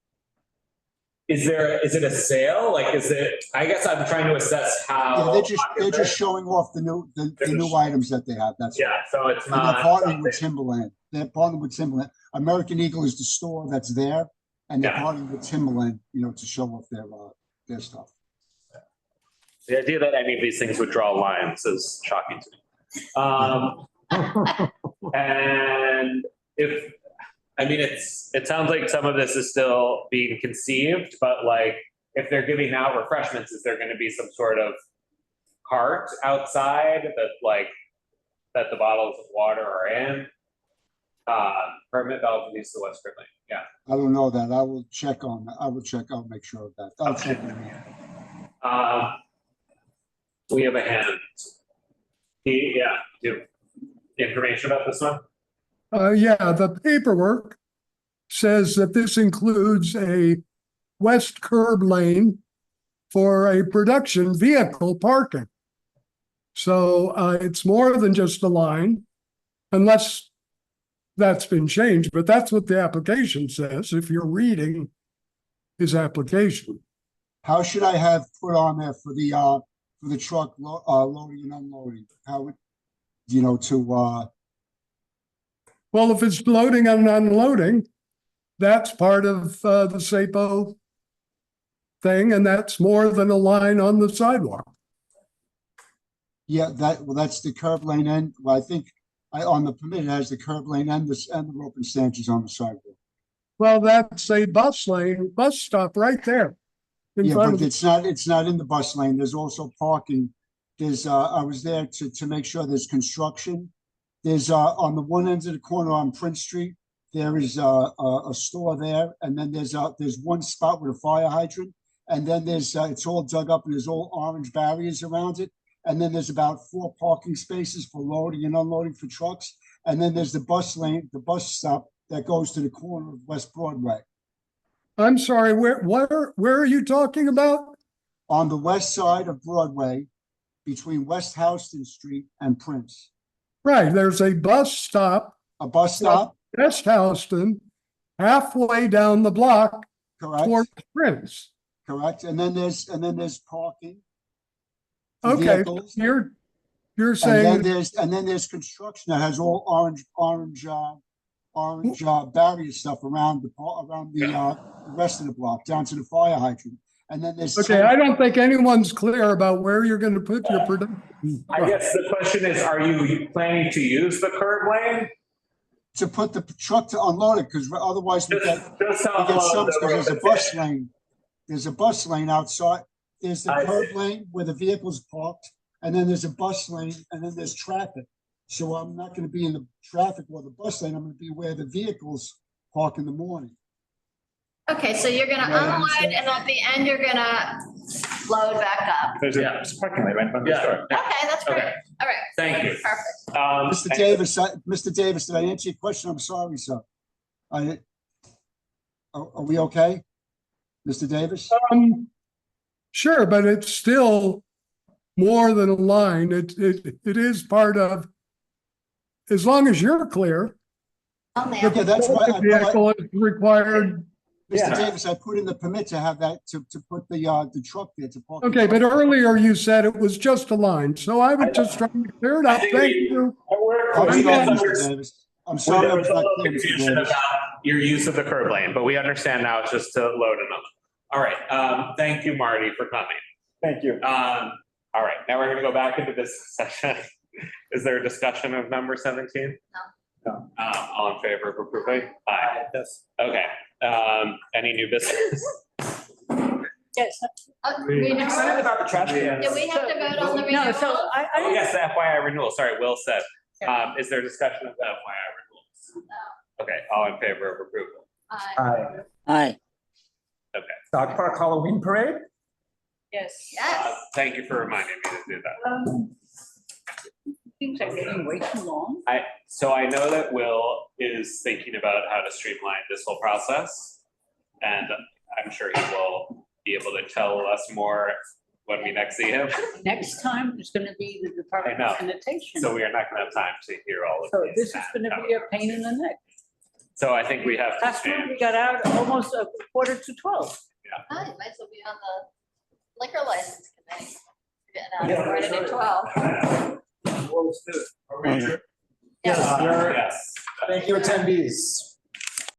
Is it a sale? Like, is it? I guess I'm trying to assess how. Yeah, they're just showing off the new items that they have. That's so it's and not. They're partnering with Timberland. They're partnering with Timberland. American Eagle is the store that's there, and they're partnering with Timberland, to show off their stuff. The idea that any of these things would draw lines is shocking to me. And it sounds like some of this is still being conceived, but like, if they're giving out refreshments, is there going to be some sort of cart outside that the bottles of water are in? Permit valve use the West Lane. Yeah. I don't know that. I will check on that. I'll make sure of that. I'll check on that. We have a hand. Yeah, do information about this one? Yeah, the paperwork says that this includes a west curb lane for a production vehicle parking. So it's more than just a line, unless that's been changed, but that's what the application says, if you're reading his application. How should I have put on there for the truck loading and unloading? you know, to, Well, if it's loading and unloading, that's part of the SAPO thing, and that's more than a line on the sidewalk. yeah, that's the curb lane end. Well, I think on the permit, it has the curb lane and the rope and stanchions on the sidewalk. Well, that's a bus lane, bus stop right there. Yeah, but it's not in the bus lane. There's also parking. There's, I was there to make sure there's construction. There's, on the one end of the corner on Prince Street, there is a store there. And then there's one spot with a fire hydrant. And then there's, it's all dug up and there's all orange barriers around it. And then there's about 4 parking spaces for loading and unloading for trucks. And then there's the bus lane, the bus stop that goes to the corner of West Broadway. I'm sorry, where are you talking about? On the west side of Broadway, between West Houston Street and Prince. Right, there's a bus stop. A bus stop? West Houston, halfway down the block. Correct. Towards Prince. Correct, and then there's parking. Okay, vehicles. you're saying. And then there's construction that has all orange barrier stuff around the rest of the block down to the fire hydrant. And then there's Okay, I don't think anyone's clear about where you're going to put your production. I guess the question is, are you planning to use the curb lane? To put the truck to unload it, because otherwise we get some, because there's a bus lane. There's a bus lane outside. There's the curb lane where the vehicle's parked, and then there's a bus lane, and then there's traffic. So I'm not going to be in the traffic or the bus lane. I'm going to be where the vehicles park in the morning. Okay, so you're gonna unload and at the end, you're gonna load back up. There's a parking lot right in front of the store. Okay, that's great. All right. Thank you. Perfect. Mr. Davis, did I answer your question? I'm sorry, sir. Are we okay? Mr. Davis? Sure, but it's still more than a line. It is part of, as long as you're clear. Okay, that's why the vehicle is required. Mr. Davis, I put in the permit to have that, to put the truck there to park. Okay, but earlier you said it was just a line, so I was just trying to clear it up. Thank you. I'm sorry, There was a little confusion about your use of the curb lane, but we understand now it's just to load another. All right, thank you, Marty, for coming. Thank you. All right, now we're gonna go back into this session. Is there a discussion of number 17? No. All in favor of approving? Aye. Yes. Okay, any new business? Yes. We excited about the trash cans. Do we have to vote on the renewal? No, so Oh, yes, the FYI renewal, sorry, Will said. Is there discussion of the FYI renewals? No. Okay, all in favor of approval? Aye. Aye. Okay. Dog Park Halloween Parade? Yes. Yes. Thank you for reminding me to do that. Things are getting way too long. So I know that Will is thinking about how to streamline this whole process. And I'm sure he will be able to tell us more when we next see him. Next time, it's gonna be the Department of Sanitation. So we are not gonna have time to hear all of So these. this is gonna be a pain in the neck. So I think we have to Last week stand. we got out almost a 11:45. Oh, you might as well be on the liquor license committee. Getting out right at 12. Well, let's do it. Are we sure? Yes. Yes. Thank you, attendees.